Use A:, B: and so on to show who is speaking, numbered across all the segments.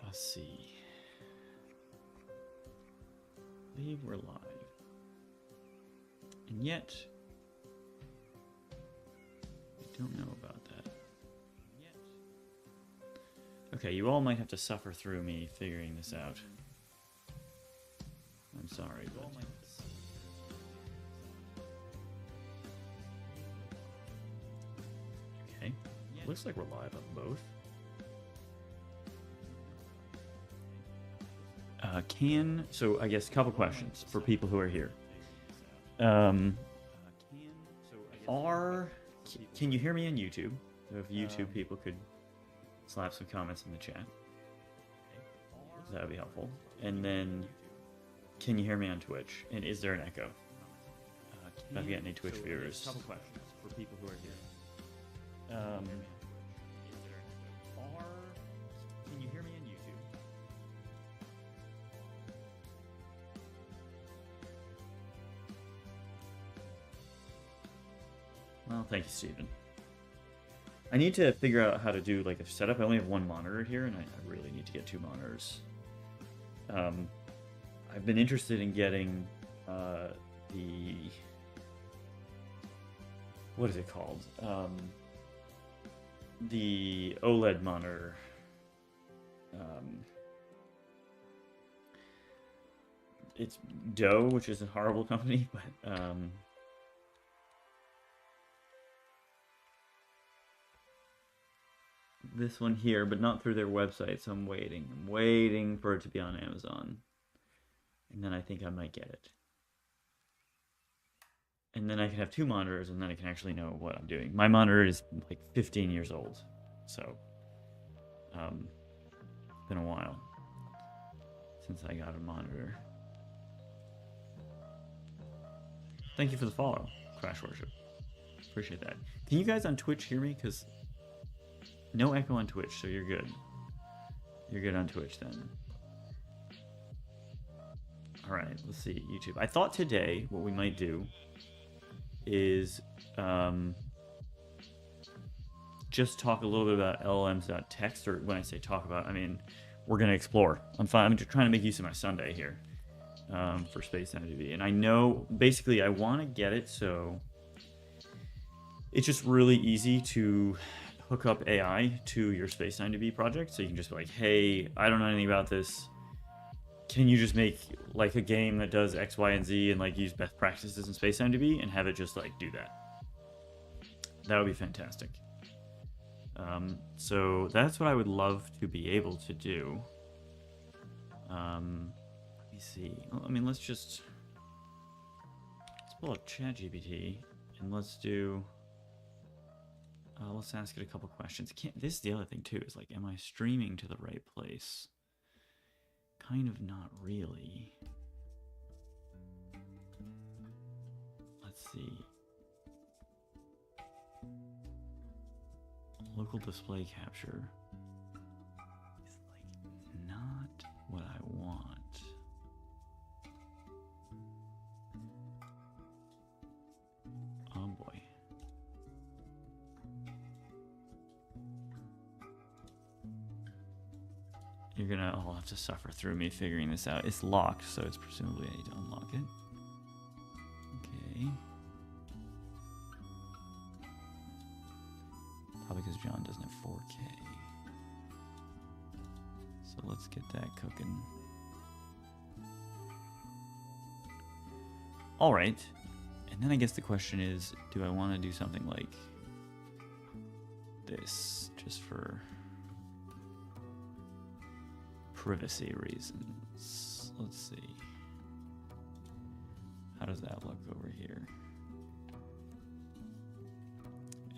A: Let's see. I believe we're live. And yet, I don't know about that. Okay, you all might have to suffer through me figuring this out. I'm sorry, but... Okay, looks like we're live on both. So I guess a couple questions for people who are here. Can you hear me on YouTube? So if YouTube people could slap some comments in the chat, that would be helpful. And then, can you hear me on Twitch? And is there an echo? If I've got any Twitch viewers. Couple questions for people who are here. Can you hear me on YouTube? Well, thank you, Steven. I need to figure out how to do like a setup. I only have one monitor here, and I really need to get two monitors. I've been interested in getting what is it called? The OLED monitor. It's Doe, which is a horrible company, but this one here, but not through their website, so I'm waiting for it to be on Amazon, and then I think I might get it, and then I can have two monitors, and then I can actually know what I'm doing. My monitor is like 15 years old, so it's been a while since I got a monitor. Thank you for the follow, Crash Worship. Appreciate that. Can you guys on Twitch hear me? Because no echo on Twitch, so you're good. You're good on Twitch then. All right, let's see, YouTube. I thought today what we might do is just talk a little bit about llms.txt, or when I say talk about, I mean, we're going to explore. I'm just trying to make use of my Sunday here for SpacetimeDB. And I know, basically, I want to get it so it's just really easy to hook up AI to your SpacetimeDB project, so you can just be like, hey, I don't know anything about this. Can you just make like a game that does X, Y, and Z and like use best practices in SpacetimeDB and have it just like do that? That would be fantastic. So that's what I would love to be able to do. Let me see. I mean, let's pull up ChatGPT and let's do. Let's ask it a couple questions. This is the other thing too, is like, am I streaming to the right place? Kind of not really. Let's see. Local display capture is like not what I want. Oh boy. You're gonna all have to suffer through me figuring this out. It's locked, so it's presumably I need to unlock it. Okay. Probably because John doesn't have 4K. So let's get that cooking. All right. And then I guess the question is, do I want to do something like this just for privacy reasons? Let's see. How does that look over here?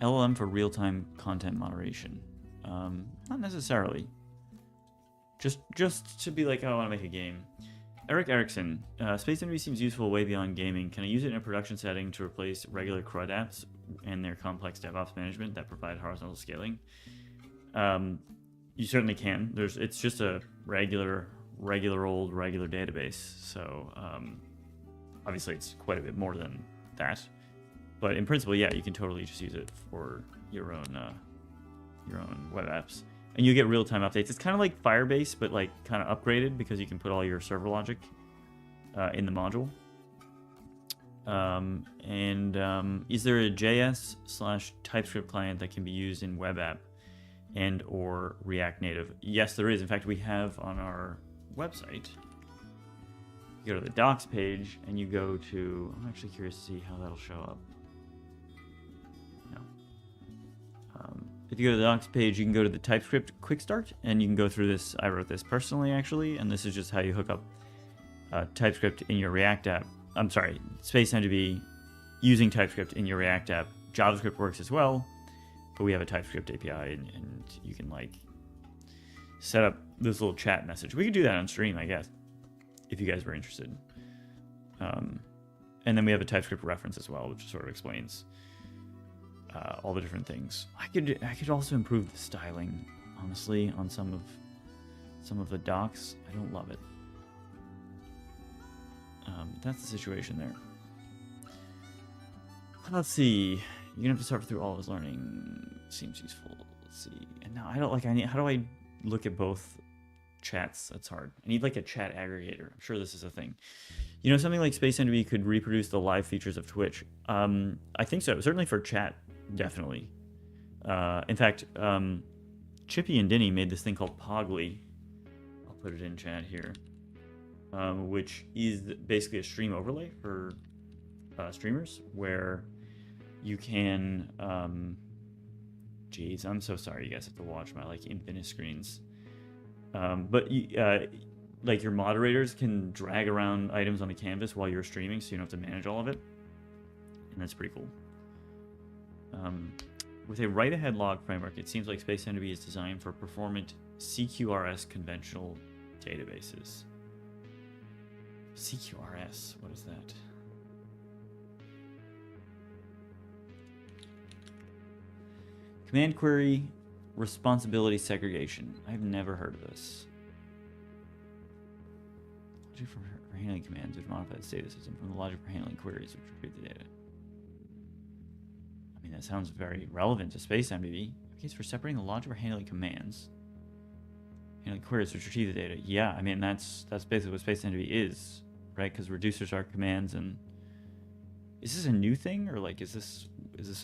A: LLM for real-time content moderation. Not necessarily. Just to be like, oh, I want to make a game. Eric Erickson, SpacetimeDB seems useful way beyond gaming. Can I use it in a production setting to replace regular CRUD apps and their complex DevOps management that provide horizontal scaling? You certainly can. It's just a regular database. So obviously it's quite a bit more than that. But in principle, yeah, you can totally just use it for your own web apps. And you get real-time updates. It's kind of like Firebase, but like kind of upgraded because you can put all your server logic in the module. Is there a JS/TypeScript client that can be used in web app and or React Native? Yes, there is. In fact, we have on our website, you go to the docs page and you go to, I'm actually curious to see how that'll show up. No. If you go to the docs page, you can go to the TypeScript quick start and you can go through this. I wrote this personally, actually, and this is just how you hook up TypeScript in your React app. I'm sorry, SpacetimeDB using TypeScript in your React app. JavaScript works as well, but we have a TypeScript API and you can like set up this little chat message. We could do that on stream, I guess, if you guys were interested. And then we have a TypeScript reference as well, which sort of explains all the different things. I could also improve the styling, honestly, on some of the docs. I don't love it. That's the situation there. Let's see. You're gonna have to suffer through all this learning. Seems useful. Let's see. And now I don't like. How do I look at both chats? That's hard. I need like a chat aggregator. I'm sure this is a thing. You know, something like SpacetimeDB could reproduce the live features of Twitch. I think so. Certainly for chat, definitely. In fact, Chippy and Dinny made this thing called Pogly. I'll put it in chat here. Which is basically a stream overlay for streamers, where you can. Geez, I'm so sorry. You guys have to watch my like infinite screens. But like your moderators can drag around items on the canvas while you're streaming, so you don't have to manage all of it, and that's pretty cool. With a write-ahead log framework, it seems like SpacetimeDB is designed for performant CQRS conventional databases. CQRS, what is that? Command query responsibility segregation. I've never heard of this. Logic for handling commands which modify the data system from the logic for handling queries which retrieve the data. I mean, that sounds very relevant to SpacetimeDB. Case for separating the logic for handling commands. Handling queries which retrieve the data. Yeah, I mean, that's basically what SpacetimeDB is, right? Because reducers are commands. And is this a new thing, or like is this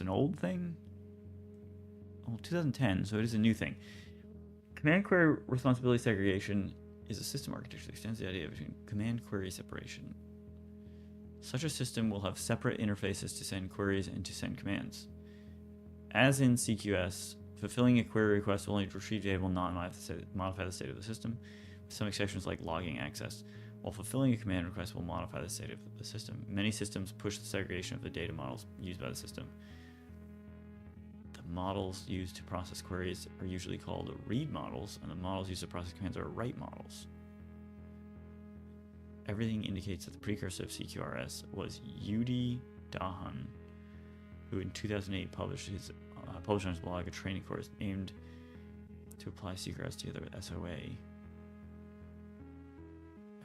A: an old thing? Well, 2010, so it is a new thing. Command query responsibility segregation is a system architecture that extends the idea between command query separation. Such a system will have separate interfaces to send queries and to send commands. As in CQS, fulfilling a query request will only retrieve data, will not modify the state of the system, with some exceptions like logging access, while fulfilling a command request will modify the state of the system. Many systems push the segregation of the data models used by the system. The models used to process queries are usually called read models, and the models used to process commands are write models. Everything indicates that the precursor of CQRS was Udi Dahan, who in 2008 published on his blog a training course aimed to apply CQRS together with SOA.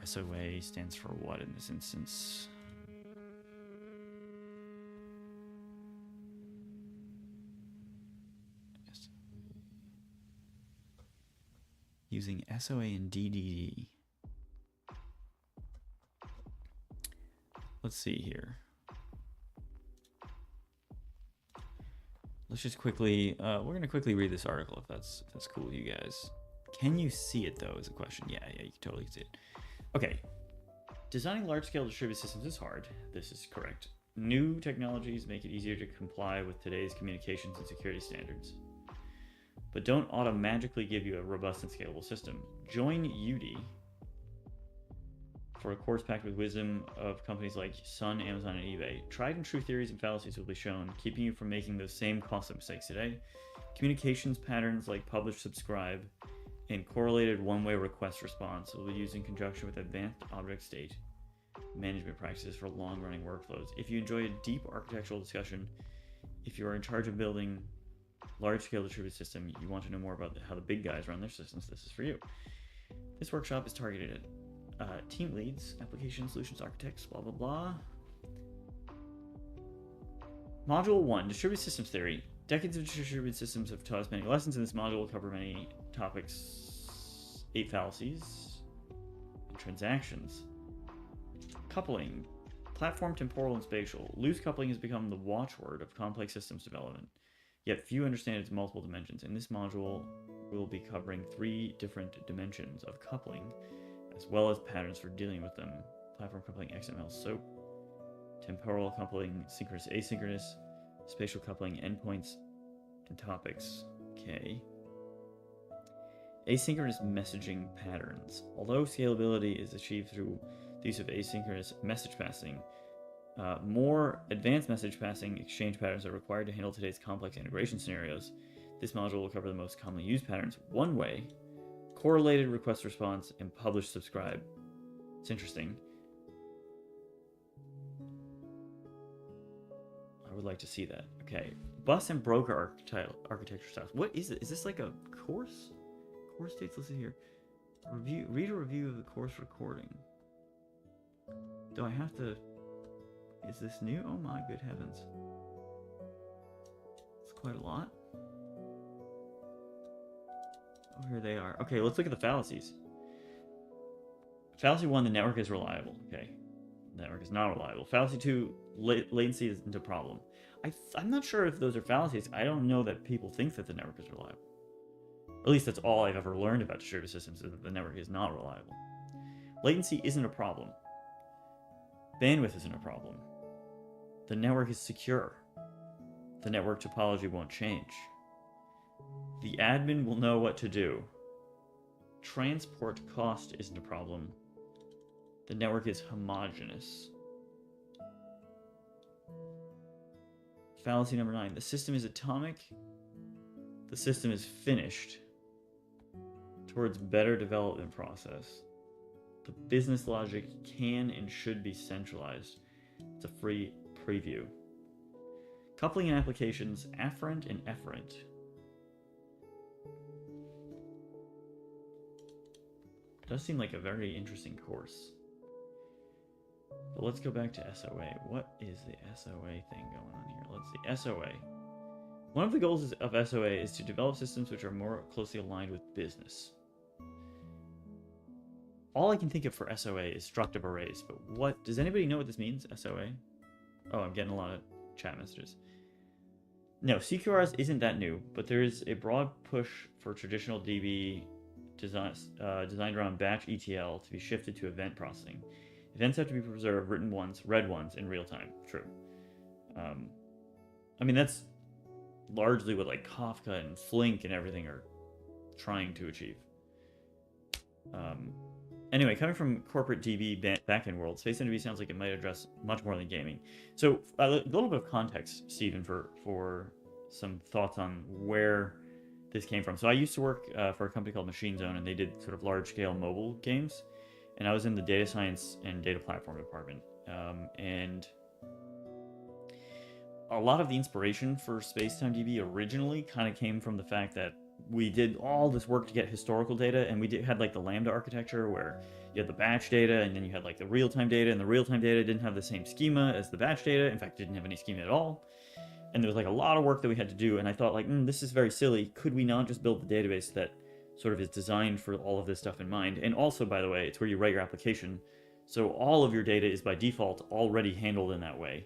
A: SOA stands for what in this instance? Using SOA and DDD. Let's see here. Let's just quickly, we're going to quickly read this article if that's cool with you guys. Can you see it though is a question. Yeah, you can totally see it. Okay. Designing large-scale distributed systems is hard. This is correct. New technologies make it easier to comply with today's communications and security standards, but don't automatically give you a robust and scalable system. Join Udi for a course packed with wisdom of companies like Sun, Amazon, and eBay. Tried and true theories and fallacies will be shown, keeping you from making those same costly mistakes today. Communications patterns like publish, subscribe, and correlated one-way request response will be used in conjunction with advanced object state management practices for long-running workflows. If you enjoy a deep architectural discussion, if you are in charge of building large-scale distributed system, you want to know more about how the big guys run their systems, this is for you. This workshop is targeted at team leads, application solutions architects, blah, blah, blah. Module 1, Distributed Systems Theory. Decades of distributed systems have taught us many lessons, and this module will cover many topics, 8 fallacies, and transactions. Coupling, platform, temporal, and spatial. Loose coupling has become the watchword of complex systems development, yet few understand its multiple dimensions. In this module, we'll be covering 3 different dimensions of coupling, as well as patterns for dealing with them. Platform coupling, XML, SOAP, temporal coupling, synchronous, asynchronous, spatial coupling, endpoints, and topics. Okay. Asynchronous messaging patterns. Although scalability is achieved through the use of asynchronous message passing, more advanced message passing exchange patterns are required to handle today's complex integration scenarios. This module will cover the most commonly used patterns: one way, correlated request response, and publish subscribe. It's interesting. I would like to see that. Okay. Bus and broker architecture styles. What is it? Is this like a course? Course dates listed here. Read a review of the course recording. Do I have to... Is this new? Oh my good heavens. It's quite a lot. Oh, here they are. Okay, let's look at the fallacies. Fallacy 1, the network is reliable. Okay. The network is not reliable. Fallacy 2, latency isn't a problem. I'm not sure if those are fallacies. I don't know that people think that the network is reliable. At least that's all I've ever learned about distributed systems, is that the network is not reliable. Latency isn't a problem. Bandwidth isn't a problem. The network is secure. The network topology won't change. The admin will know what to do. Transport cost isn't a problem. The network is homogeneous. Fallacy number 9. The system is atomic. The system is finished. Towards better development process. The business logic can and should be centralized. It's a free preview. Coupling and applications, afferent and efferent. Does seem like a very interesting course. But let's go back to SOA. What is the SOA thing going on here? Let's see. SOA. One of the goals of SOA is to develop systems which are more closely aligned with business. All I can think of for SOA is structive arrays, but what... Does anybody know what this means, SOA? Oh, I'm getting a lot of chat messages. No, CQRS isn't that new, but there is a broad push for traditional DB designed around batch ETL to be shifted to event processing. Events have to be preserved, written once, read once, in real time. True. I mean, that's largely what like Kafka and Flink and everything are trying to achieve. Anyway, coming from corporate DB backend world, SpacetimeDB sounds like it might address much more than gaming. So a little bit of context, Stephen, for some thoughts on where this came from. So I used to work for a company called Machine Zone, and they did sort of large-scale mobile games. And I was in the data science and data platform department. And a lot of the inspiration for SpacetimeDB originally kind of came from the fact that we did all this work to get historical data, and we had like the Lambda architecture where you had the batch data, and then you had like the real-time data, and the real-time data didn't have the same schema as the batch data. In fact, it didn't have any schema at all. And there was like a lot of work that we had to do, and I thought like, this is very silly. Could we not just build the database that sort of is designed for all of this stuff in mind? And also, by the way, it's where you write your application. So all of your data is by default already handled in that way.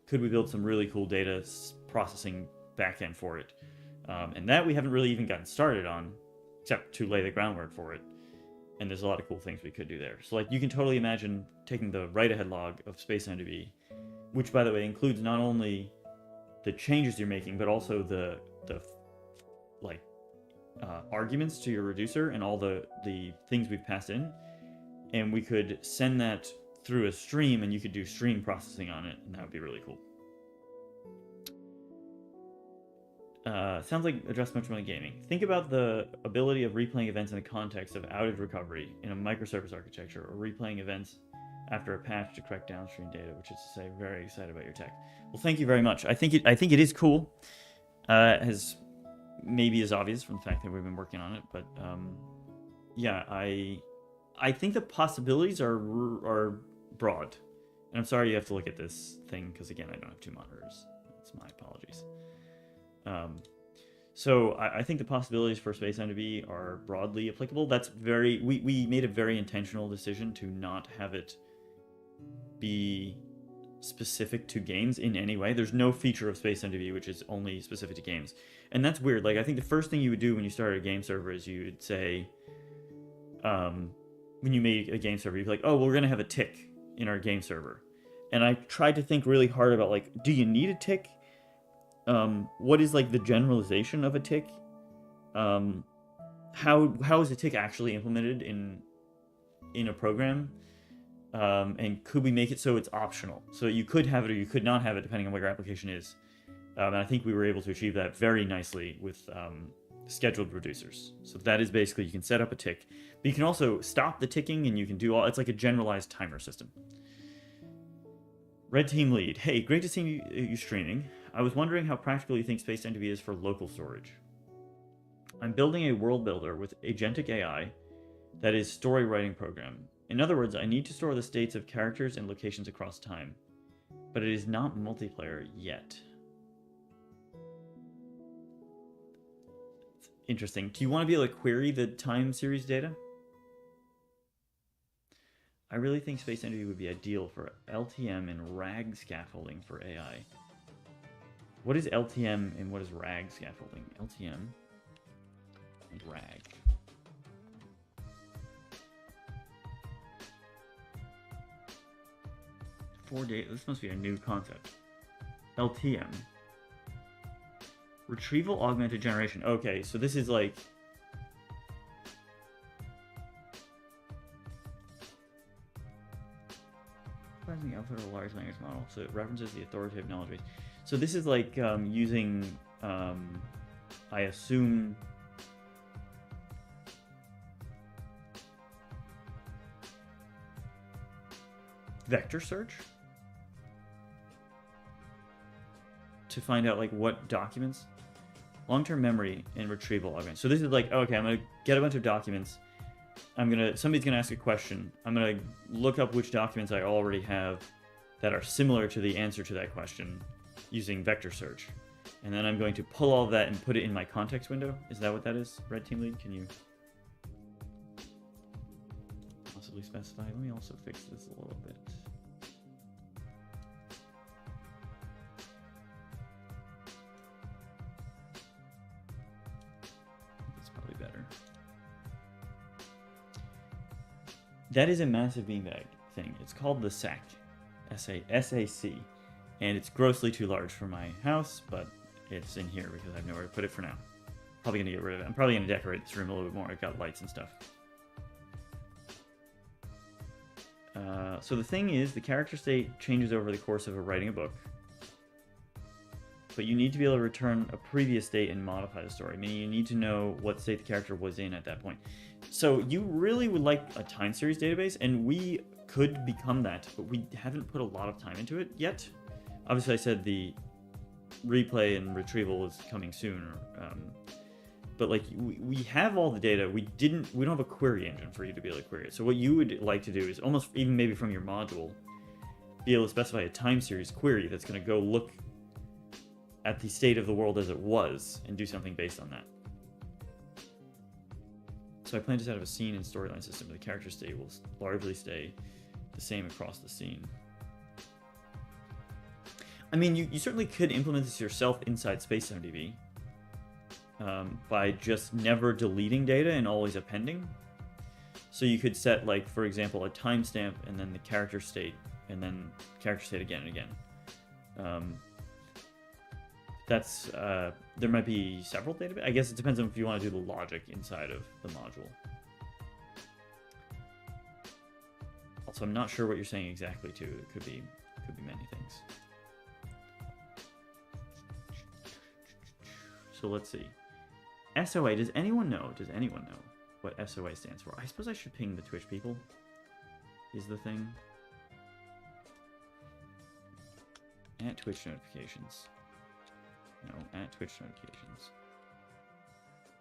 A: Could we build some really cool data processing backend for it? And that we haven't really even gotten started on, except to lay the groundwork for it. And there's a lot of cool things we could do there. So like you can totally imagine taking the write-ahead log of SpacetimeDB, which by the way includes not only the changes you're making, but also the arguments to your reducer and all the things we've passed in. And we could send that through a stream, and you could do stream processing on it, and that would be really cool. Sounds like address much more than gaming. Think about the ability of replaying events in the context of outage recovery in a microservice architecture, or replaying events after a patch to correct downstream data, which is to say, very excited about your tech. Well, thank you very much. I think it is cool. As maybe is obvious from the fact that we've been working on it, but yeah, I think the possibilities are broad. And I'm sorry you have to look at this thing, because again, I don't have 2 monitors. That's my apologies. So I think the possibilities for SpacetimeDB are broadly applicable. That's very we made a very intentional decision to not have it be specific to games in any way. There's no feature of SpacetimeDB which is only specific to games, and that's weird. Like I think the first thing you would do when you started a game server is you would say, when you made a game server, you'd be like, oh, well, we're gonna have a tick in our game server, and I tried to think really hard about like, do you need a tick? What is like the generalization of a tick? How is a tick actually implemented in a program? And could we make it so it's optional? So you could have it or you could not have it depending on what your application is. And I think we were able to achieve that very nicely with scheduled reducers. So that is basically, you can set up a tick, but you can also stop the ticking, and you can do all, it's like a generalized timer system. Red Team Lead, hey, great to see you streaming. I was wondering how practical you think SpacetimeDB is for local storage. I'm building a world builder with agentic AI that is story writing program. In other words, I need to store the states of characters and locations across time, but it is not multiplayer yet. Interesting. Do you want to be able to query the time series data? I really think SpacetimeDB would be ideal for LTM and RAG scaffolding for AI. What is LTM and what is RAG scaffolding? LTM and RAG. This must be a new concept. LTM. Retrieval augmented generation. Okay, so this is like... the output of a large language model, so it references the authoritative knowledge base. So this is like using, I assume, vector search to find out like what documents, long-term memory and retrieval augment. So this is like, okay, I'm gonna get a bunch of documents. Somebody's gonna ask a question. I'm gonna look up which documents I already have that are similar to the answer to that question using vector search. And then I'm going to pull all of that and put it in my context window. Is that what that is? Red Team Lead, can you possibly specify? Let me also fix this a little bit. That's probably better. That is a massive beanbag thing. It's called the SAC, S-A-C, and it's grossly too large for my house, but it's in here because I have nowhere to put it for now. Probably gonna get rid of it. I'm probably gonna decorate this room a little bit more. I've got lights and stuff. So the thing is, the character state changes over the course of writing a book, but you need to be able to return a previous state and modify the story, meaning you need to know what state the character was in at that point. So you really would like a time series database, and we could become that, but we haven't put a lot of time into it yet. Obviously, I said the replay and retrieval is coming soon, but like we have all the data. We don't have a query engine for you to be able to query it. So what you would like to do is almost even maybe from your module, be able to specify a time series query that's going to go look at the state of the world as it was and do something based on that. So I plan to set up a scene and storyline system where the character state will largely stay the same across the scene. I mean, you certainly could implement this yourself inside SpacetimeDB by just never deleting data and always appending. So you could set, like, for example, a timestamp and then the character state and then character state again and again. That's there might be several database. I guess it depends on if you want to do the logic inside of the module. Also, I'm not sure what you're saying exactly too. It could be many things. So let's see. SOA. Does anyone know? Does anyone know what SOA stands for? I suppose I should ping the Twitch people. Is the thing. At Twitch notifications. No, at Twitch notifications.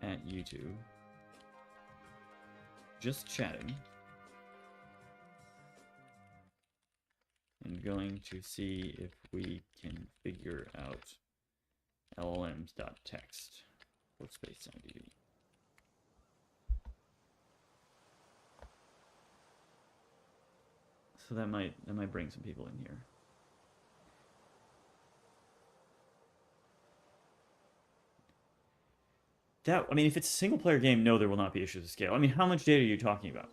A: At YouTube. Just chatting. And going to see if we can figure out llms.txt. for SpacetimeDB. So that might bring some people in here. That, I mean, if it's a single player game, no, there will not be issues with scale. I mean, how much data are you talking about?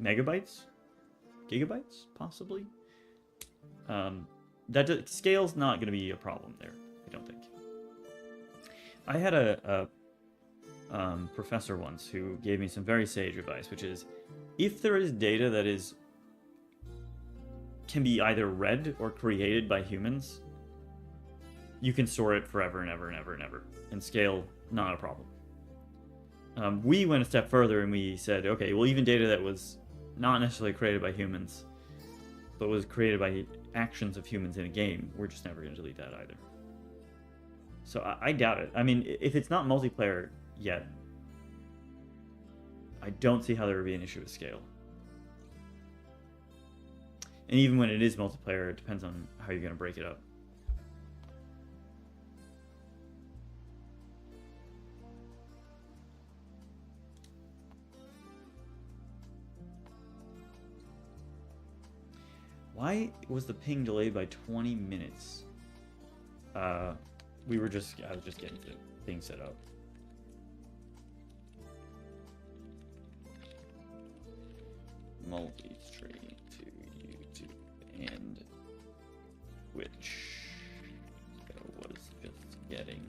A: Megabytes? Gigabytes, possibly? Scale's not going to be a problem there, I don't think. I had a professor once who gave me some very sage advice, which is, if there is data that can be either read or created by humans, you can store it forever and ever and ever and ever. And scale, not a problem. We went a step further and we said, okay, well, even data that was not necessarily created by humans, but was created by actions of humans in a game, we're just never going to delete that either. So I doubt it. I mean, if it's not multiplayer yet, I don't see how there would be an issue with scale. And even when it is multiplayer, it depends on how you're going to break it up. Why was the ping delayed by 20 minutes? I was just getting the thing set up. Multi-stream to YouTube and Twitch. So was just getting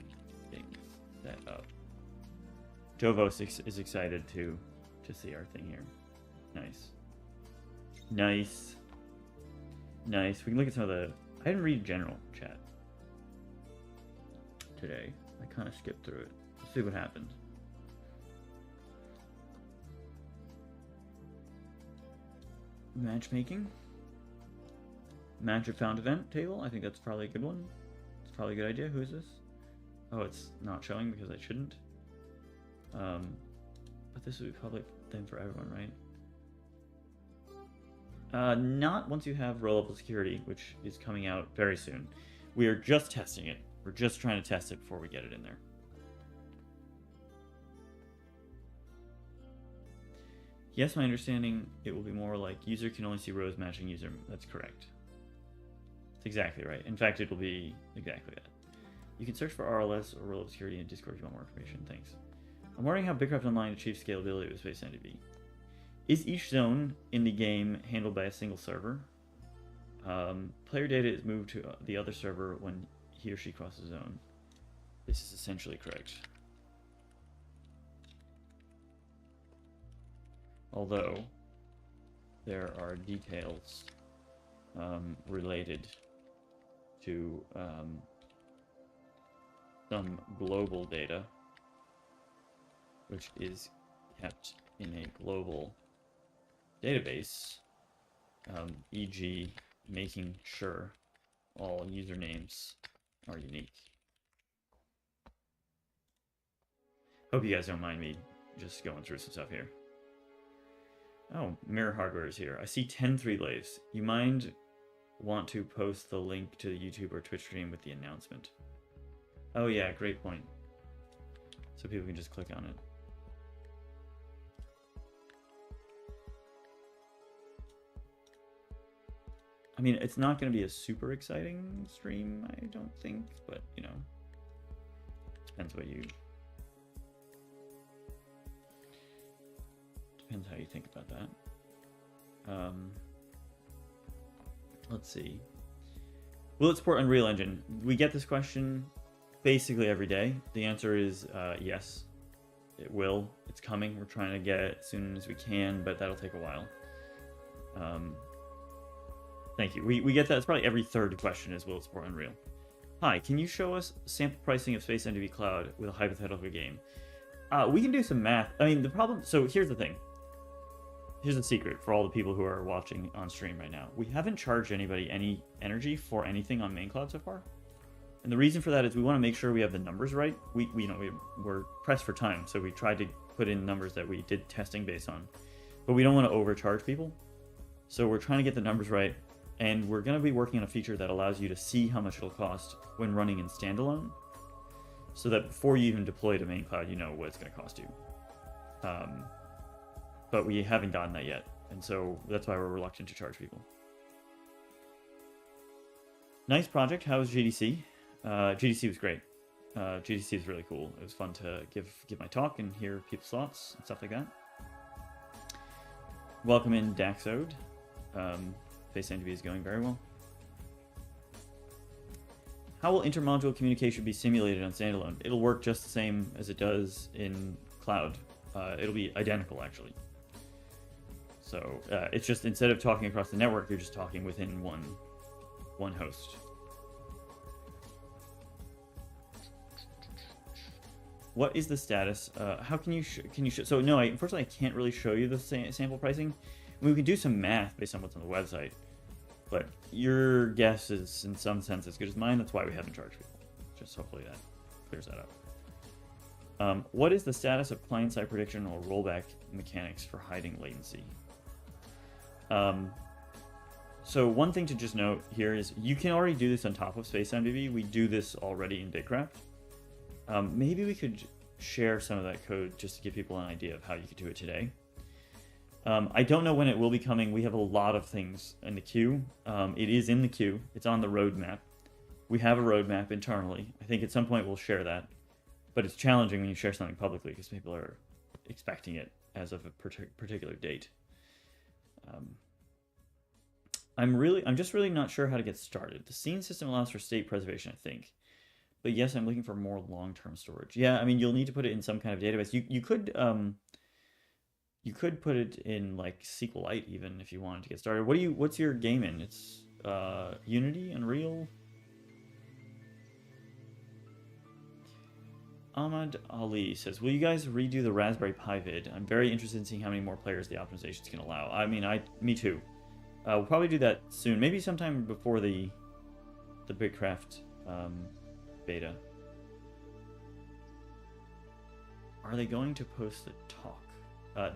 A: things set up. Jovos is excited to see our thing here. Nice. Nice. Nice. We can look at some of the... I didn't read general chat today. I kind of skipped through it. Let's see what happened. Matchmaking. Match at found event table. I think that's probably a good one. It's probably a good idea. Who is this? Oh, it's not showing because I shouldn't. But this would be public then for everyone, right? Not once you have row-level security, which is coming out very soon. We are just testing it. We're just trying to test it before we get it in there. Yes, my understanding, it will be more like user can only see rows matching user. That's correct. That's exactly right. In fact, it will be exactly that. You can search for RLS or row-level security in Discord if you want more information. Thanks. I'm wondering how BitCraft Online achieves scalability with SpacetimeDB. Is each zone in the game handled by a single server? Player data is moved to the other server when he or she crosses a zone. This is essentially correct. Although, there are details related to some global data, which is kept in a global database, e.g. making sure all usernames are unique. Hope you guys don't mind me just going through some stuff here. Oh, Mirror Hardware is here. I see 10-3 lives. You want to post the link to the YouTube or Twitch stream with the announcement. Oh yeah, great point. So people can just click on it. I mean, it's not going to be a super exciting stream, I don't think, but, you know, depends what you... Depends how you think about that. Let's see. Will it support Unreal Engine? We get this question basically every day. The answer is yes, it will. It's coming. We're trying to get it as soon as we can, but that'll take a while. Thank you. We get that. It's probably every third question is, will it support Unreal? Hi, can you show us sample pricing of SpacetimeDB Cloud with a hypothetical game? We can do some math. I mean, the problem... So here's the thing. Here's a secret for all the people who are watching on stream right now. We haven't charged anybody any energy for anything on main cloud so far. And the reason for that is we want to make sure we have the numbers right. We're pressed for time, so we tried to put in numbers that we did testing based on. But we don't want to overcharge people. So we're trying to get the numbers right. And we're going to be working on a feature that allows you to see how much it'll cost when running in standalone so that before you even deploy to main cloud, you know what it's going to cost you. But we haven't gotten that yet, and so that's why we're reluctant to charge people. Nice project. How was GDC? GDC was great. GDC is really cool. It was fun to give my talk and hear people's thoughts and stuff like that. Welcome in Daxode. SpacetimeDB is going very well. How will intermodule communication be simulated on standalone? It'll work just the same as it does in cloud. It'll be identical, actually. So it's just, instead of talking across the network, you're just talking within one host. What is the status? How can you so no, unfortunately I can't really show you the sample pricing. I mean, we can do some math based on what's on the website, but your guess is in some sense as good as mine. That's why we haven't charged people. Just hopefully that clears that up. What is the status of client-side prediction or rollback mechanics for hiding latency? So one thing to just note here is you can already do this on top of SpacetimeDB. We do this already in Bitcraft. Maybe we could share some of that code just to give people an idea of how you could do it today. I don't know when it will be coming. We have a lot of things in the queue. It is in the queue. It's on the roadmap. We have a roadmap internally. I think at some point we'll share that. But it's challenging when you share something publicly because people are expecting it as of a particular date. I'm just really not sure how to get started. The scene system allows for state preservation, I think. But yes, I'm looking for more long-term storage. Yeah, I mean, you'll need to put it in some kind of database. You could put it in like SQLite even if you wanted to get started. What's your game in? It's Unity, Unreal. Ahmad Ali says, will you guys redo the Raspberry Pi vid? I'm very interested in seeing how many more players the optimizations can allow. I mean, me too. We'll probably do that soon. Maybe sometime before the Bitcraft beta. Are they going to post the talk?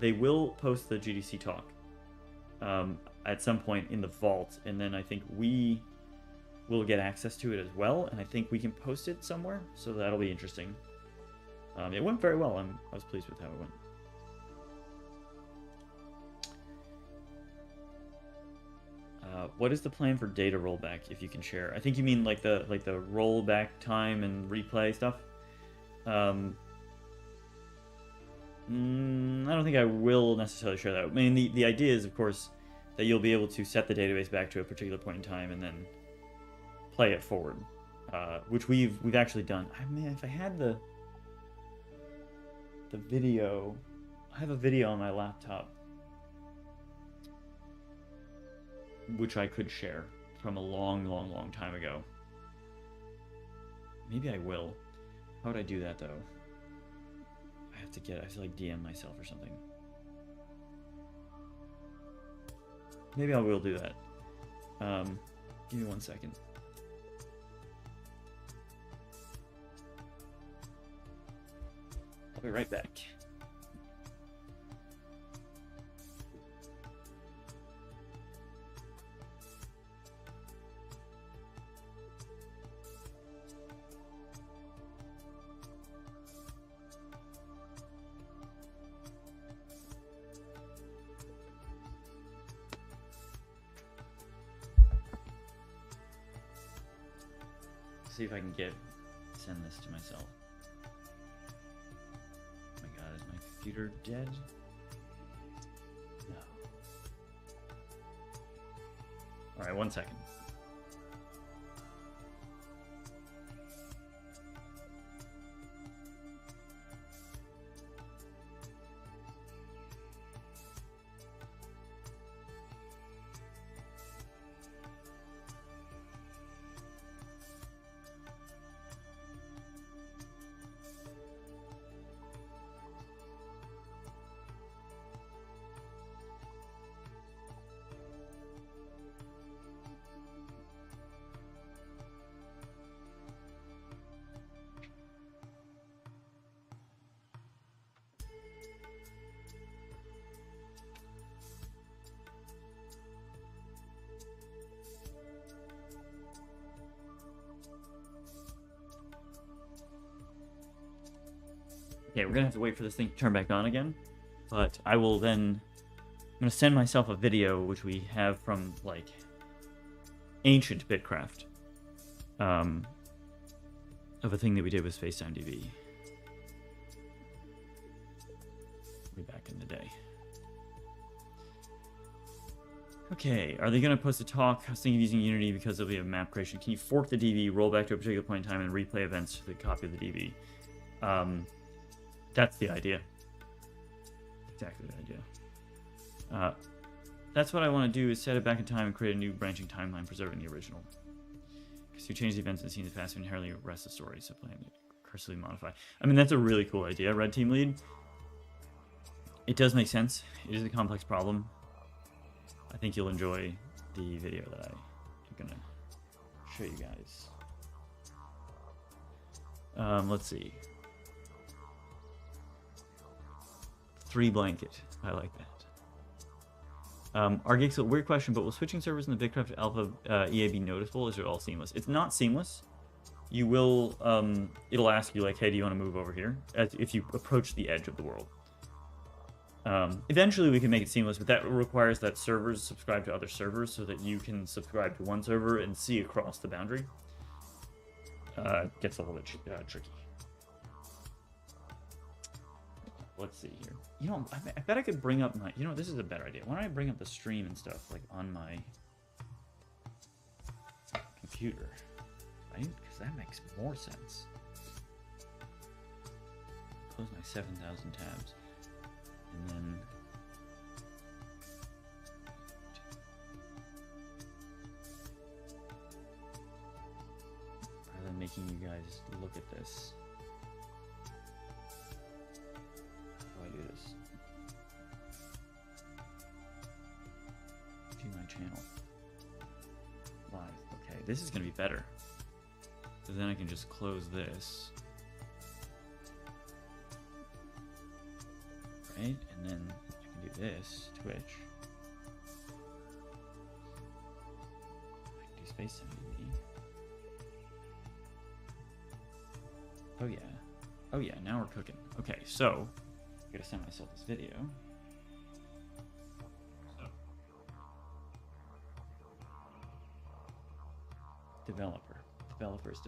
A: They will post the GDC talk at some point in the vault, and then I think we will get access to it as well, and I think we can post it somewhere, so that'll be interesting. It went very well. I was pleased with how it went. What is the plan for data rollback, if you can share? I think you mean like the rollback time and replay stuff. I don't think I will necessarily share that. I mean, the idea is, of course, that you'll be able to set the database back to a particular point in time and then play it forward, which we've actually done. I mean, if I had the video, I have a video on my laptop, which I could share from a long time ago. Maybe I will. How would I do that though? I have to like DM myself or something. Maybe I will do that. Give me 1 second. I'll be right back. See if I can send this to myself. Oh my god, is my computer dead? No. Alright, 1 second. Okay, we're gonna have to wait for this thing to turn back on again, but I will then. I'm gonna send myself a video which we have from like ancient Bitcraft, of a thing that we did with SpacetimeDB way back in the day. Okay, are they going to post a talk? I was thinking of using Unity because it'll be a map creation. Can you fork the DB, roll back to a particular point in time, and replay events to the copy of the DB? That's the idea. Exactly the idea. That's what I want to do, is set it back in time and create a new branching timeline, preserving the original. Because you change the events and scenes fast and inherently rest the story, so plan to cursively modify. I mean, that's a really cool idea, Red Team Lead. It does make sense. It is a complex problem. I think you'll enjoy the video that I'm gonna show you guys. Let's see. 3 blanket. I like that. Argix, a weird question, but will switching servers in the Bitcraft Alpha EA be noticeable? Is it all seamless? It's not seamless. You will. It'll ask you like, "Hey, do you want to move over here?" If you approach the edge of the world. Eventually we can make it seamless, but that requires that servers subscribe to other servers so that you can subscribe to one server and see across the boundary. Gets a little bit tricky. Let's see here. You know, I bet I could bring up my... You know, this is a better idea. Why don't I bring up the stream and stuff, like, on my computer, right? Because that makes more sense. Close my 7,000 tabs. And then rather than making you guys look at this, how do I do this? View my channel live. Okay, this is gonna be better. So then I can just close this. Right? And then I can do this, Twitch. I can do SpacetimeDB. Oh yeah. Oh yeah, now we're cooking. Okay, so I gotta send myself this video. Developer. Developers.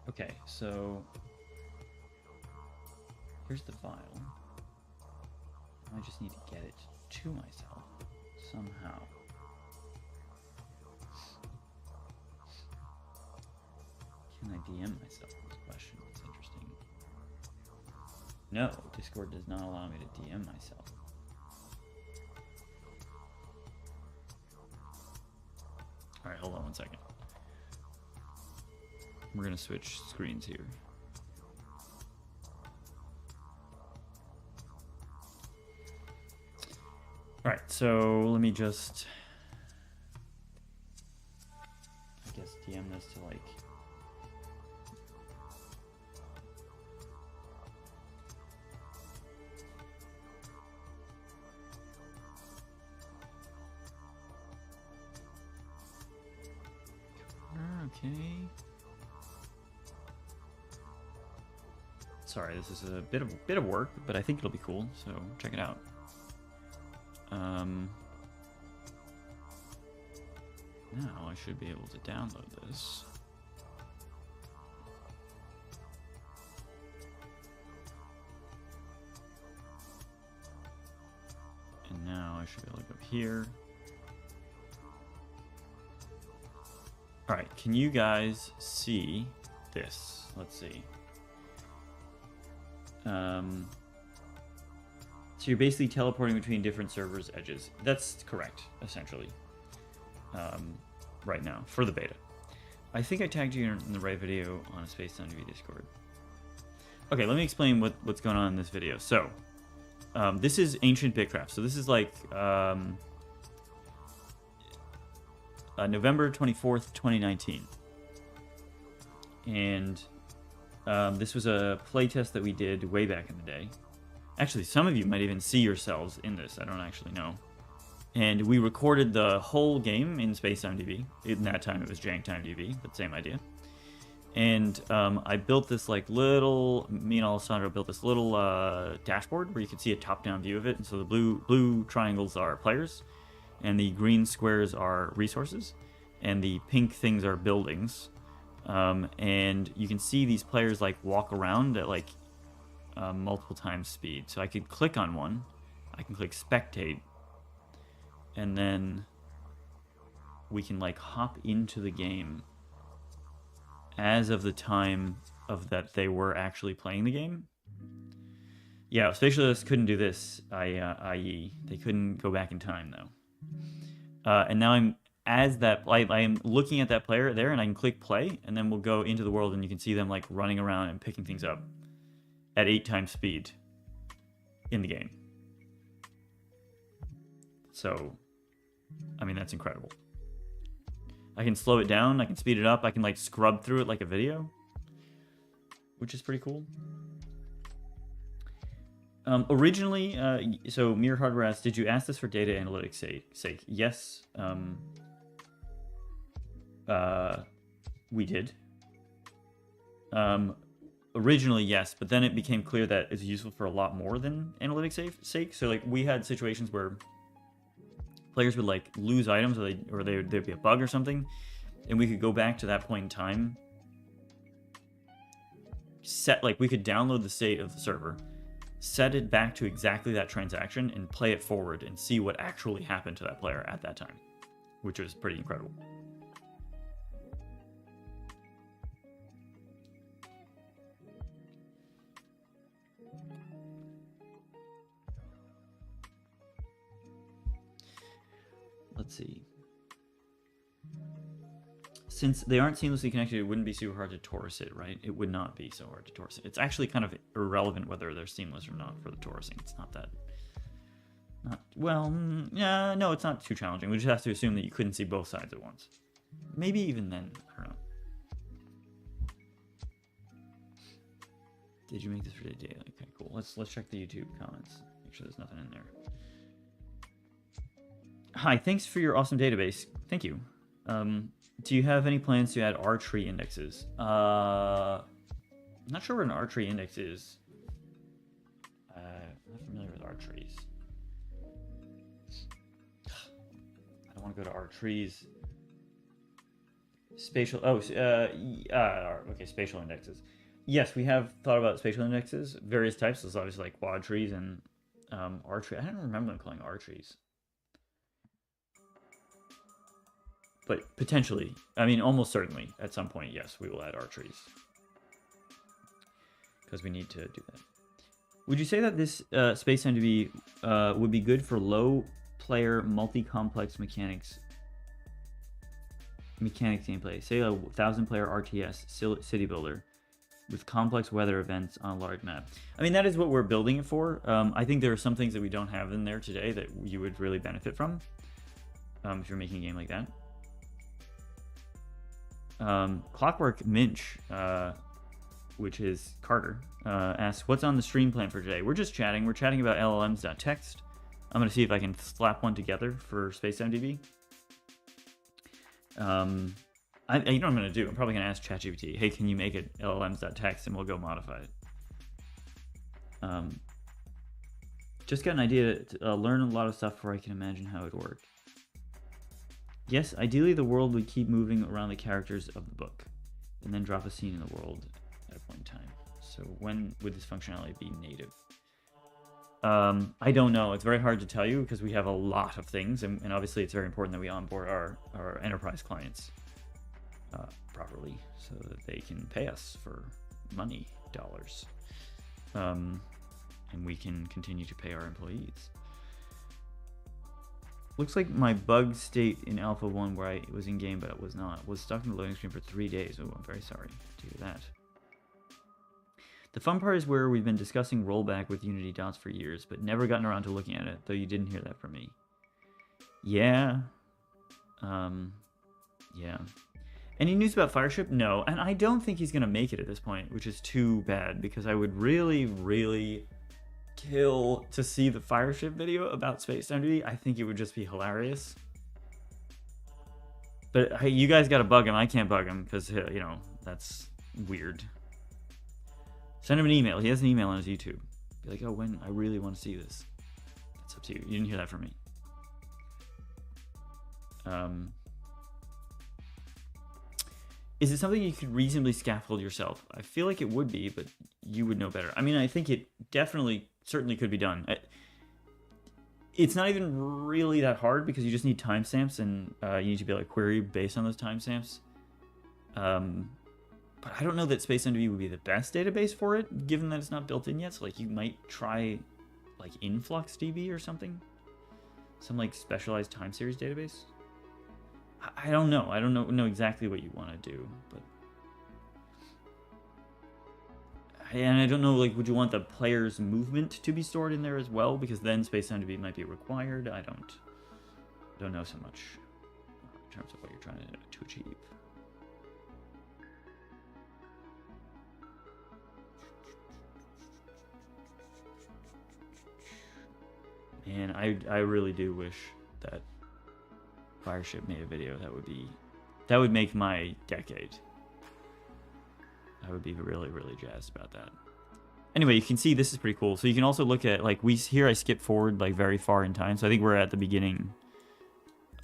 A: Okay, so here's the file. I just need to get it to myself somehow. Can I DM myself? This question. That's interesting. No, Discord does not allow me to DM myself. All right, hold on one second. We're gonna switch screens here. All right, so let me just, I guess, DM this to like, okay. Sorry, this is a bit of work, but I think it'll be cool, so check it out. Now I should be able to download this. And now I should be able to go here. All right, can you guys see this? Let's see. So you're basically teleporting between different servers' edges. That's correct, essentially, right now, for the beta. I think I tagged you in the right video on a SpacetimeDB Discord. Okay, let me explain what's going on in this video. So, this is ancient Bitcraft. So this is like November 24th, 2019. And this was a playtest that we did way back in the day. Actually, some of you might even see yourselves in this. I don't actually know. And we recorded the whole game in SpacetimeDB. In that time, it was JankTimeDB, but same idea. And I built this like little, me and Alessandro built this little dashboard where you could see a top-down view of it. And so the blue triangles are players, and the green squares are resources, and the pink things are buildings. And you can see these players like walk around at like multiple times speed. So I could click on one, I can click spectate, and then we can like hop into the game as of the time of that they were actually playing the game. Yeah, Spatialists couldn't do this, i.e. they couldn't go back in time though. And now I'm I am looking at that player there, and I can click play, and then we'll go into the world, and you can see them like running around and picking things up at 8 times speed in the game. So, I mean, that's incredible. I can slow it down, I can speed it up, I can like scrub through it like a video, which is pretty cool. Originally, so Mirror Hardware asks, did you ask this for data analytics sake? Yes, we did. Originally, yes, but then it became clear that it's useful for a lot more than analytics sake. So like we had situations where players would like lose items, or there'd be a bug or something, and we could go back to that point in time, we could download the state of the server, set it back to exactly that transaction, and play it forward and see what actually happened to that player at that time, which was pretty incredible. Let's see. Since they aren't seamlessly connected, it wouldn't be super hard to torus it, right? It would not be so hard to torus it. It's actually kind of irrelevant whether they're seamless or not for the torusing. It's not that... yeah, no, it's not too challenging. We just have to assume that you couldn't see both sides at once. Maybe even then, I don't know. Did you make this for today? Okay, cool. Let's check the YouTube comments. Make sure there's nothing in there. Hi, thanks for your awesome database. Thank you. Do you have any plans to add R-tree indexes? I'm not sure what an R-tree index is. I'm not familiar with R-trees. I don't want to go to R-trees. Spatial, okay, spatial indexes. Yes, we have thought about spatial indexes, various types. There's obviously like quad trees and R-tree. I don't remember them calling R-trees. But potentially, I mean, almost certainly, at some point, yes, we will add R-trees. Because we need to do that. Would you say that this SpacetimeDB would be good for low-player, multi-complex mechanics gameplay? Say a 1,000-player RTS city builder with complex weather events on a large map. I mean, that is what we're building it for. I think there are some things that we don't have in there today that you would really benefit from if you're making a game like that. Clockwork Minch, which is Carter, asks, what's on the stream plan for today? We're just chatting. We're chatting about llms.txt. I'm going to see if I can slap one together for SpacetimeDB. You know what I'm going to do? I'm probably going to ask ChatGPT, hey, can you make it llms.txt, and we'll go modify it. Just got an idea to learn a lot of stuff before I can imagine how it would work. Yes, ideally the world would keep moving around the characters of the book, and then drop a scene in the world at a point in time. So when would this functionality be native? I don't know. It's very hard to tell you because we have a lot of things, and obviously it's very important that we onboard our enterprise clients properly so that they can pay us for money, dollars, and we can continue to pay our employees. Looks like my bug state in Alpha 1 where I was in game but it was not. Was stuck in the loading screen for 3 days. Oh, I'm very sorry to hear that. The fun part is where we've been discussing rollback with Unity dots for years, but never gotten around to looking at it, though you didn't hear that from me. Yeah. Yeah. Any news about Fireship? No, and I don't think he's going to make it at this point, which is too bad, because I would really, really kill to see the Fireship video about SpacetimeDB. I think it would just be hilarious. But hey, you guys got to bug him. I can't bug him because, you know, that's weird. Send him an email. He has an email on his YouTube. Be like, oh, when I really want to see this. That's up to you. You didn't hear that from me. Is it something you could reasonably scaffold yourself? I feel like it would be, but you would know better. I mean, I think it certainly could be done. It's not even really that hard because you just need timestamps and you need to be able to query based on those timestamps. But I don't know that SpacetimeDB would be the best database for it, given that it's not built in yet. So, like, you might try, like, InfluxDB or something. Some, like, specialized time series database. I don't know. I don't know exactly what you want to do, but... And I don't know, like, would you want the player's movement to be stored in there as well? Because then SpacetimeDB might be required. I don't know so much in terms of what you're trying to achieve. And I really do wish that Fireship made a video. That would make my decade. I would be really, really jazzed about that. Anyway, you can see this is pretty cool. So you can also look at, like, here I skip forward like very far in time. So I think we're at the beginning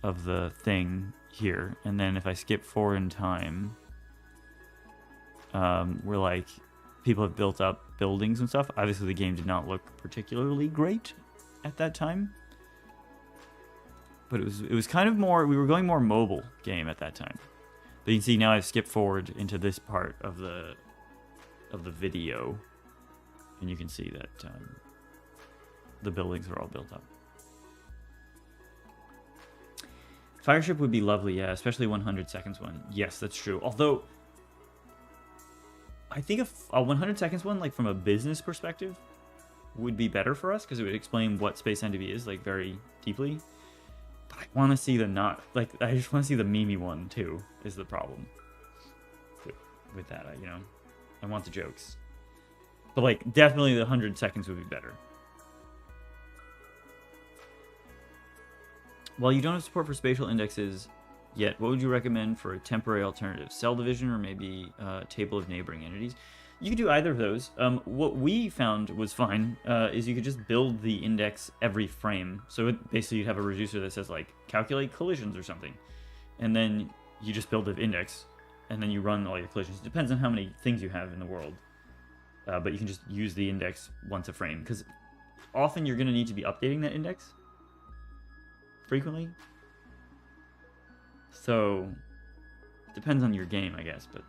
A: of the thing here. And then if I skip forward in time, we're like, people have built up buildings and stuff. Obviously the game did not look particularly great at that time. But it was kind of more, we were going more mobile game at that time. But you can see now I've skipped forward into this part of the video, and you can see that the buildings are all built up. Fireship would be lovely, yeah, especially 100 seconds one. Yes, that's true. Although I think a 100 seconds one, like from a business perspective, would be better for us because it would explain what SpacetimeDB is, like, very deeply. But I want to see I just want to see the meme one too, is the problem with that, you know. I want the jokes. But, like, definitely the 100 seconds would be better. While you don't have support for spatial indexes yet, what would you recommend for a temporary alternative? Cell division or maybe table of neighboring entities? You could do either of those. What we found was fine is you could just build the index every frame. So basically you'd have a reducer that says, like, calculate collisions or something. And then you just build the index, and then you run all your collisions. It depends on how many things you have in the world. But you can just use the index once a frame. Because often you're going to need to be updating that index frequently. So it depends on your game, I guess, but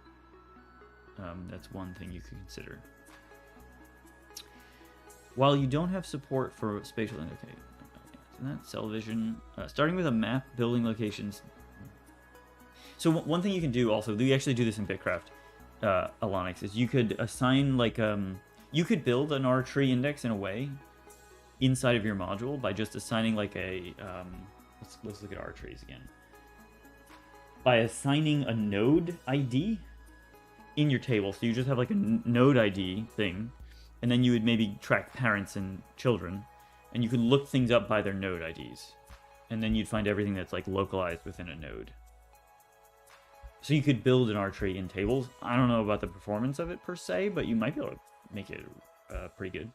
A: that's one thing you could consider. While you don't have support for spatial indicator, that cell vision, starting with a map, building locations. So one thing you can do also, we actually do this in Bitcraft, Alonix, is you could assign, like, you could build an R tree index in a way inside of your module by just assigning, like, a let's look at R trees again. By assigning a node ID in your table. So you just have, like, a node ID thing, and then you would maybe track parents and children, and you could look things up by their node IDs, and then you'd find everything that's, like, localized within a node. So you could build an R tree in tables. I don't know about the performance of it per se, but you might be able to make it pretty good.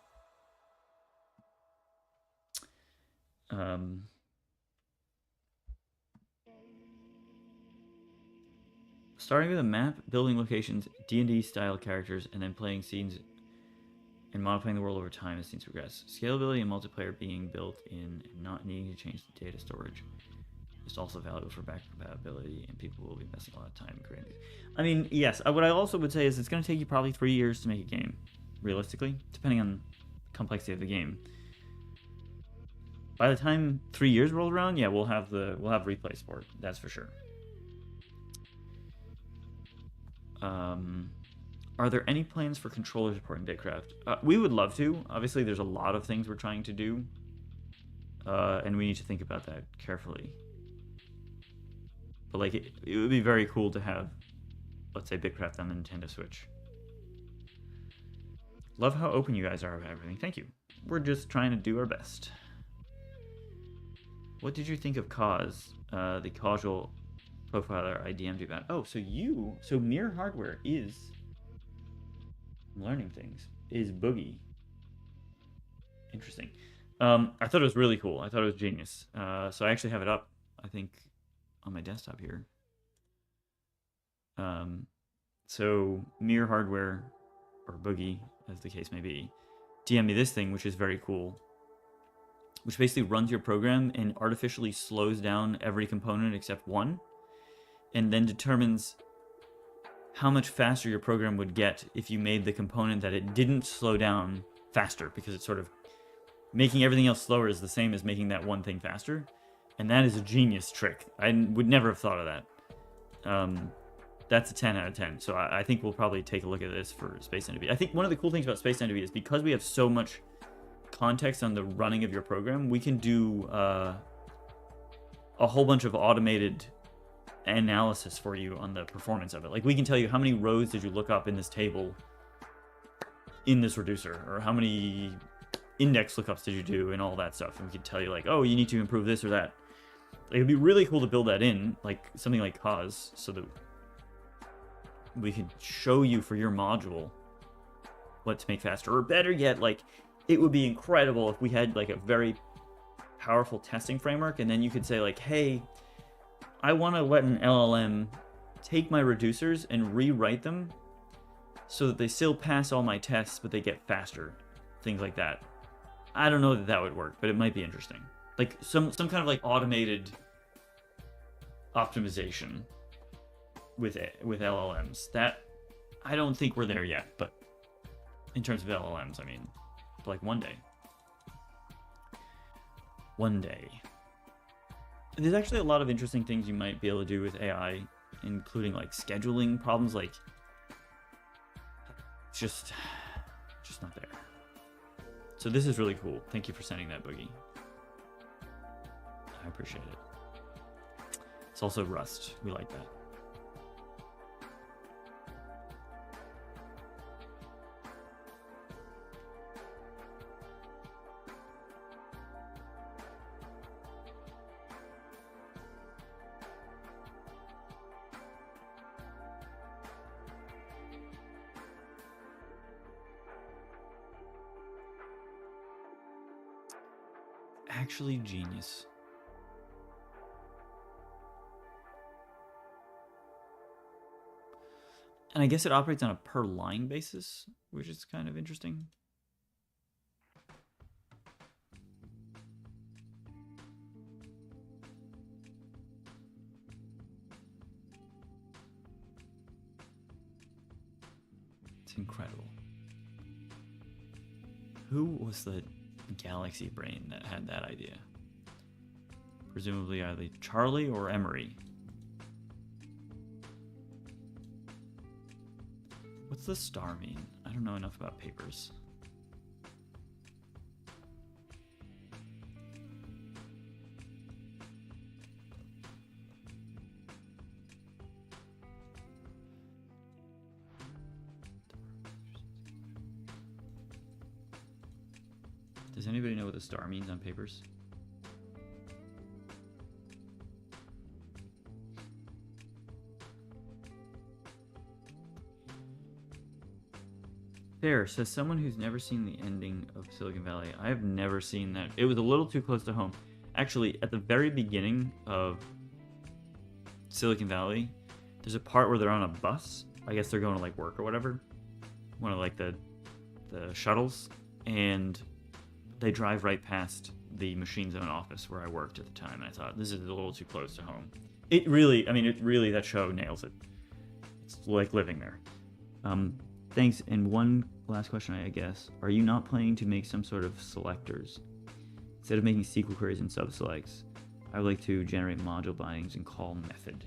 A: Starting with a map, building locations, D&D style characters, and then playing scenes and modifying the world over time as scenes progress. Scalability and multiplayer being built in and not needing to change the data storage is also valuable for back compatibility, and people will be investing a lot of time in creating these. I mean, yes, what I also would say is it's going to take you probably 3 years to make a game, realistically, depending on the complexity of the game. by the time 3 years rolled around, yeah, we'll have replay support. That's for sure. Are there any plans for controller support in Bitcraft? We would love to. Obviously, there's a lot of things we're trying to do, and we need to think about that carefully. But like, it would be very cool to have, let's say, Bitcraft on the Nintendo Switch. Love how open you guys are about everything. Thank you. We're just trying to do our best. What did you think of Cause, the Causal profiler IDM band? Oh, so Mirror Hardware is, I'm learning things, is Boogie. Interesting. I thought it was really cool. I thought it was genius. So I actually have it up, I think, on my desktop here. So Mirror Hardware, or Boogie, as the case may be, DM me this thing, which is very cool, which basically runs your program and artificially slows down every component except one, and then determines how much faster your program would get if you made the component that it didn't slow down faster, because it's sort of making everything else slower is the same as making that one thing faster. And that is a genius trick. I would never have thought of that. That's a 10 out of 10. So I think we'll probably take a look at this for SpacetimeDB. I think one of the cool things about SpacetimeDB is because we have so much context on the running of your program, we can do a whole bunch of automated analysis for you on the performance of it. Like, we can tell you how many rows did you look up in this table in this reducer, or how many index lookups did you do, and all that stuff. And we can tell you, like, oh, you need to improve this or that. Like, it'd be really cool to build that in, like something like Cause, so that we can show you for your module what to make faster. Or better yet, like, it would be incredible if we had like a very powerful testing framework, and then you could say, like, hey, I want to let an LLM take my reducers and rewrite them so that they still pass all my tests, but they get faster. Things like that. I don't know that that would work, but it might be interesting. Like some kind of like automated optimization with LLMs. That, I don't think we're there yet, but in terms of LLMs, I mean, like one day. One day. There's actually a lot of interesting things you might be able to do with AI, including like scheduling problems. Like, it's just not there. So this is really cool. Thank you for sending that, Boogie. I appreciate it. It's also Rust. We like that. Actually genius. And I guess it operates on a per line basis, which is kind of interesting. It's incredible. Who was the galaxy brain that had that idea? Presumably either Charlie or Emery. What's the star mean? I don't know enough about papers. Does anybody know what the star means on papers? Fair says someone who's never seen the ending of Silicon Valley. I have never seen that. It was a little too close to home. Actually, at the very beginning of Silicon Valley, there's a part where they're on a bus. I guess they're going to like work or whatever. One of like the shuttles, and they drive right past the Machine Zone office where I worked at the time. And I thought, this is a little too close to home. It really, that show nails it. It's like living there. Thanks. And one last question, I guess. Are you not planning to make some sort of selectors? Instead of making SQL queries and subselects, I would like to generate module bindings and call method.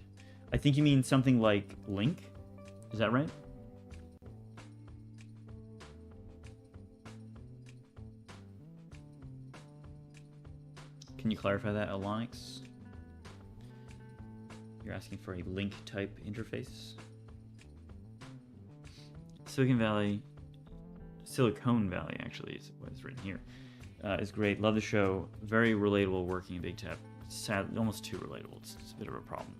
A: I think you mean something like link. Is that right? Can you clarify that, Alonix? You're asking for a link type interface. Silicon Valley actually is what is written here. Is great. Love the show. Very relatable working in big tech. Sad, almost too relatable. It's a bit of a problem.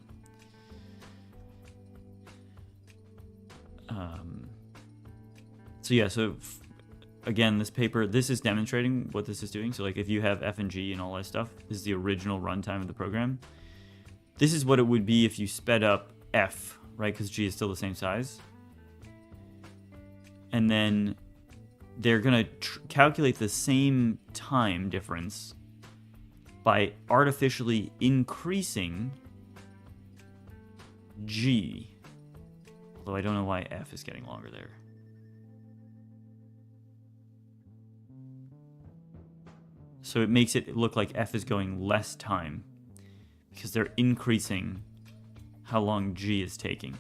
A: Again, this paper, this is demonstrating what this is doing. So like if you have F and G and all that stuff, this is the original runtime of the program. This is what it would be if you sped up F, right? Because G is still the same size. And then they're going to calculate the same time difference by artificially increasing G. Although I don't know why F is getting longer there. So it makes it look like F is going less time because they're increasing how long G is taking.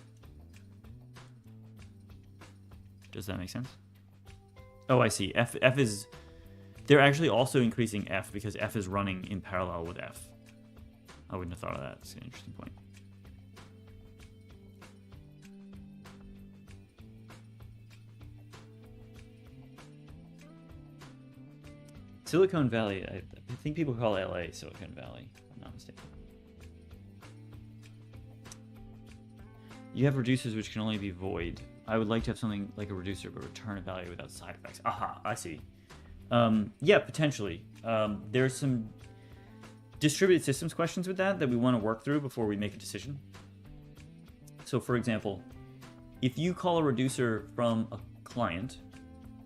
A: Does that make sense? Oh, I see. F is... They're actually also increasing F because F is running in parallel with F. I wouldn't have thought of that. It's an interesting point. Silicon Valley, I think people call LA Silicon Valley, if I'm not mistaken. You have reducers which can only be void. I would like to have something like a reducer but return a value without side effects. Aha, I see. Yeah, potentially. There's some distributed systems questions with that we want to work through before we make a decision. So for example, if you call a reducer from a client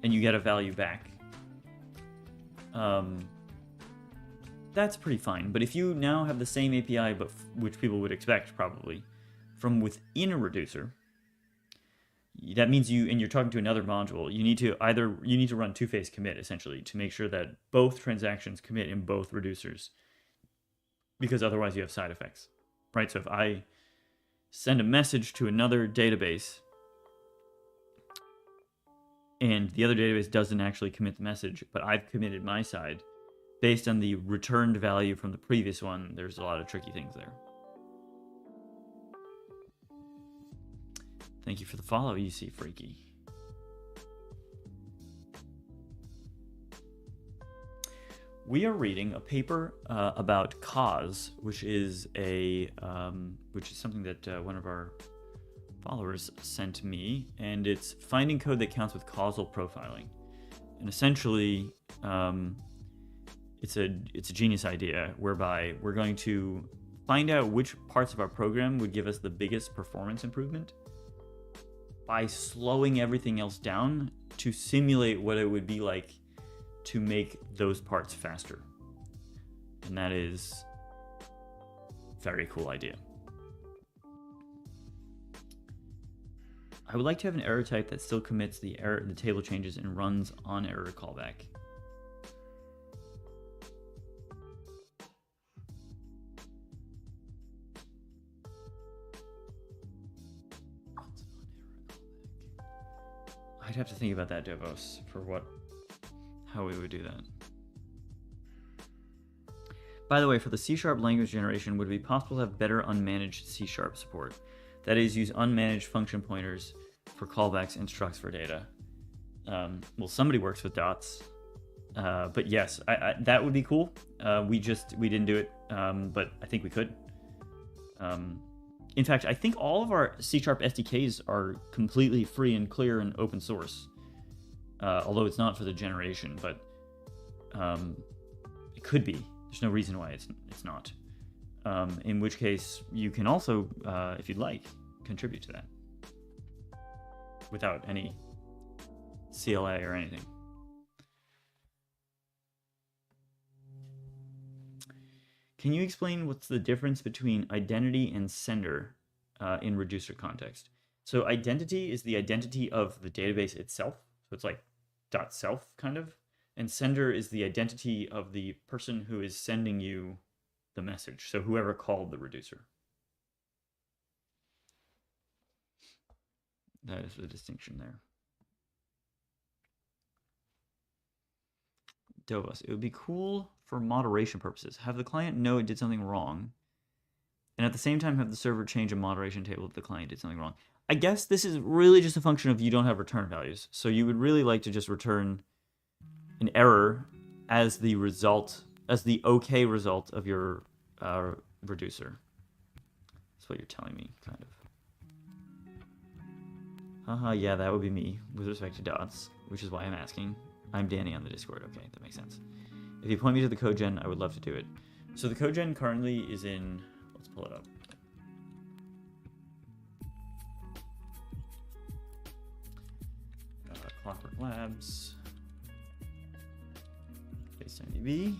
A: and you get a value back, that's pretty fine. But if you now have the same API, but which people would expect probably from within a reducer, that means and you're talking to another module, you need to run two-phase commit essentially to make sure that both transactions commit in both reducers, because otherwise you have side effects, right? So if I send a message to another database and the other database doesn't actually commit the message, but I've committed my side, based on the returned value from the previous one, there's a lot of tricky things there. Thank you for the follow, UC Freaky. We are reading a paper about cause, which is something that one of our followers sent me, and it's finding code that counts with causal profiling. And essentially, it's a genius idea whereby we're going to find out which parts of our program would give us the biggest performance improvement by slowing everything else down to simulate what it would be like to make those parts faster. And that is a very cool idea. I would like to have an error type that still commits the table changes and runs on error callback. I'd have to think about that, Devos, for how we would do that. By the way, for the C# language generation, would it be possible to have better unmanaged C# support? That is, use unmanaged function pointers for callbacks and structs for data. Well, somebody works with dots, but yes, that would be cool. We didn't do it, but I think we could. In fact, I think all of our C# SDKs are completely free and clear and open source, although it's not for the generation, but it could be. There's no reason why it's not. In which case, you can also, if you'd like, contribute to that without any CLA or anything. Can you explain what's the difference between identity and sender in reducer context? So identity is the identity of the database itself. So it's like .self kind of. And sender is the identity of the person who is sending you the message. So whoever called the reducer. That is the distinction there. Dovas. It would be cool for moderation purposes. Have the client know it did something wrong, and at the same time have the server change a moderation table if the client did something wrong. I guess this is really just a function of you don't have return values. So you would really like to just return an error as the result, as the okay result of your reducer. That's what you're telling me, kind of. Haha, yeah, that would be me with respect to dots, which is why I'm asking. I'm Danny on the Discord. Okay, that makes sense. If you point me to the code gen, I would love to do it. So the code gen currently is in, let's pull it up. Clockwork Labs. SpacetimeDB.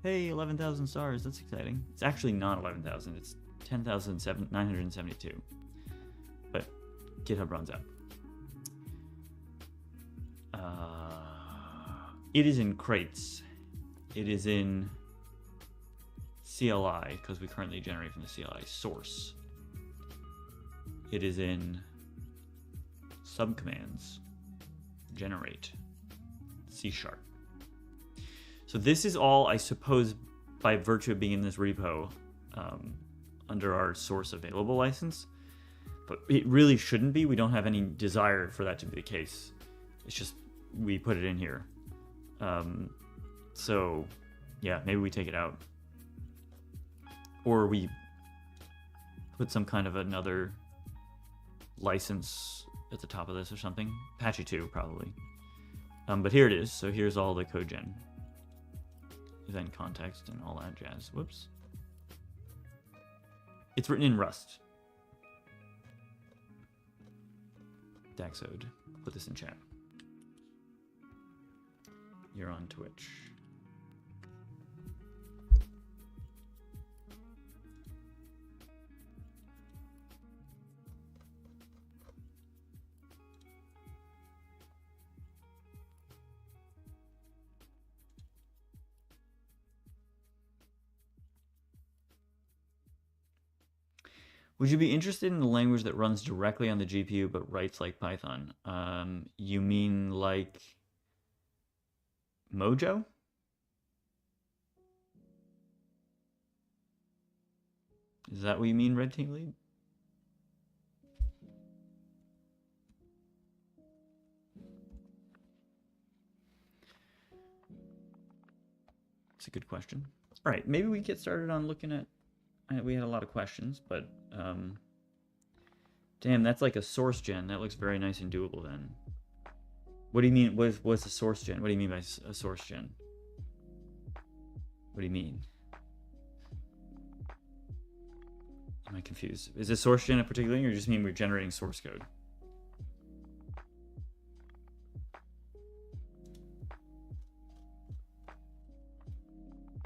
A: Hey, 11,000 stars. That's exciting. It's actually not 11,000. It's 10,972. But GitHub runs out. It is in crates. It is in CLI, because we currently generate from the CLI source. It is in subcommands, generate, C#. So this is all, I suppose, by virtue of being in this repo, under our source available license. But it really shouldn't be. We don't have any desire for that to be the case. It's just we put it in here. So yeah, maybe we take it out, or we put some kind of another license at the top of this or something. Apache 2 probably. But here it is. So here's all the code gen, event context, and all that jazz. Whoops. It's written in Rust. Daxode. Put this in chat. You're on Twitch. Would you be interested in the language that runs directly on the GPU but writes like Python? You mean like Mojo? Is that what you mean, Red Team Lead? It's a good question. All right, maybe we get started on looking at. We had a lot of questions, but damn, that's like a source gen. That looks very nice and doable then. What do you mean? What's a source gen? What do you mean by a source gen? What do you mean? Am I confused? Is a source gen a particular thing, or just mean we're generating source code?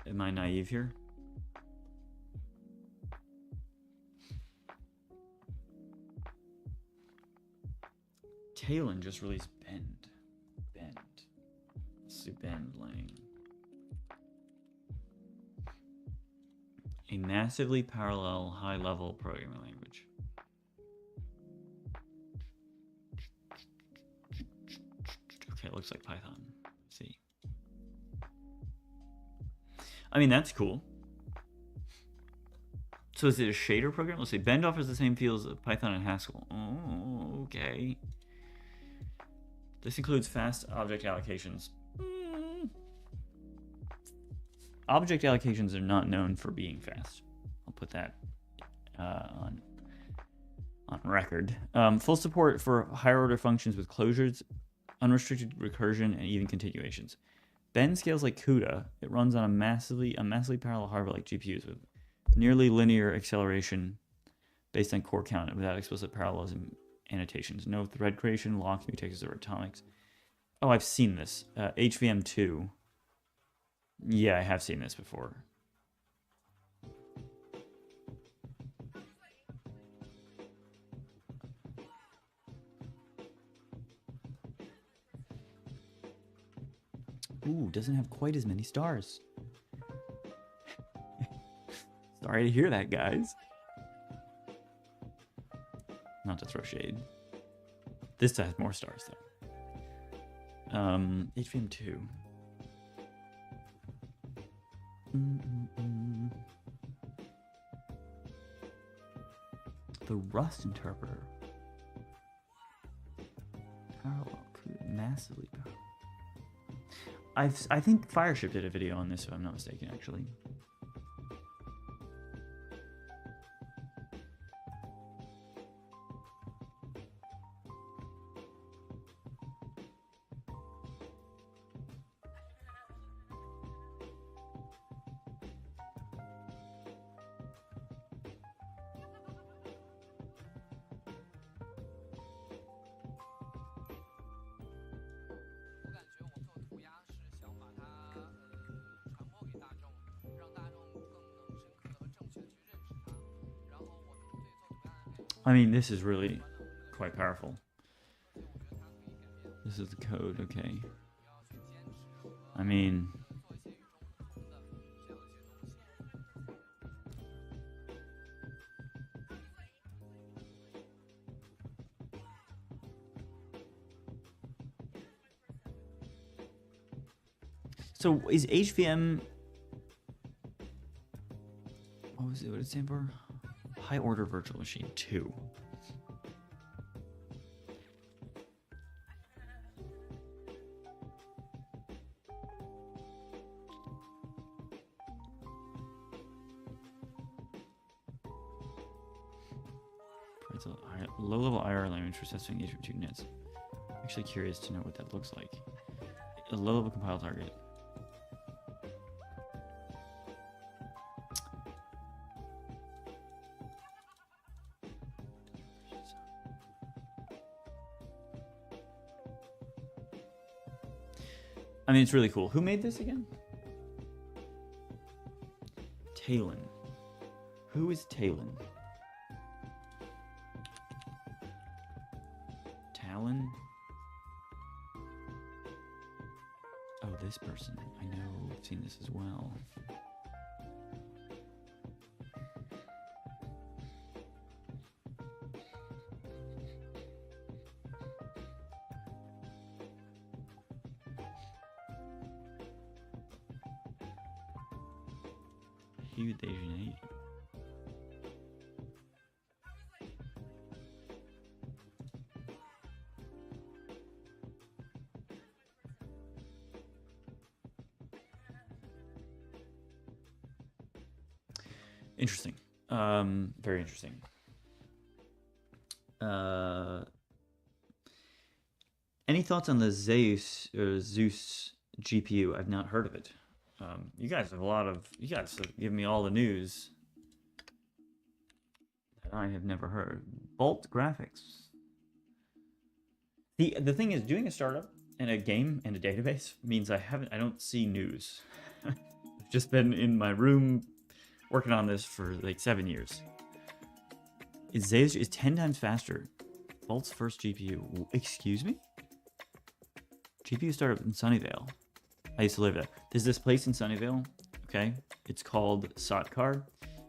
A: Am I naive here? Talon just released Bend. Let's do Bend Lang. A massively parallel high-level programming language. Okay, it looks like Python. Let's see. I mean, that's cool. So is it a shader program? Let's see. Bend offers the same fields of Python and Haskell. Oh, okay. This includes fast object allocations. Object allocations are not known for being fast. I'll put that on record. Full support for higher order functions with closures, unrestricted recursion, and even continuations. Bend scales like CUDA. It runs on a massively parallel hardware like GPUs with nearly linear acceleration based on core count and without explicit parallelism annotations. No thread creation, locks, mutexes, or atomics. Oh, I've seen this. HVM2. Yeah, I have seen this before. Ooh, doesn't have quite as many stars. Sorry to hear that, guys. Not to throw shade. This has more stars, though. HVM 2. The Rust interpreter. Parallel, massively powerful. I think Fireship did a video on this, if I'm not mistaken, actually. I mean, this is really quite powerful. This is the code, okay. I mean... So, is HVM... What was it? What did it stand for? High Order Virtual Machine 2. Low-level IR language for testing HVM2 nets. I'm actually curious to know what that looks like. A low-level compile target. I mean, it's really cool. Who made this again? Talon. Who is Talon? Talon? Oh, this person. I know. I've seen this as well. Hugh Dejanay. Interesting. Very interesting. Any thoughts on the Zeus GPU? I've not heard of it. You guys have given me all the news that I have never heard. Bolt graphics. The thing is, doing a startup and a game and a database means I don't see news. I've just been in my room working on this for like 7 years. Zeus is 10 times faster. Bolt's first GPU. Excuse me? GPU startup in Sunnyvale. I used to live there. There's this place in Sunnyvale, okay? It's called Satkar,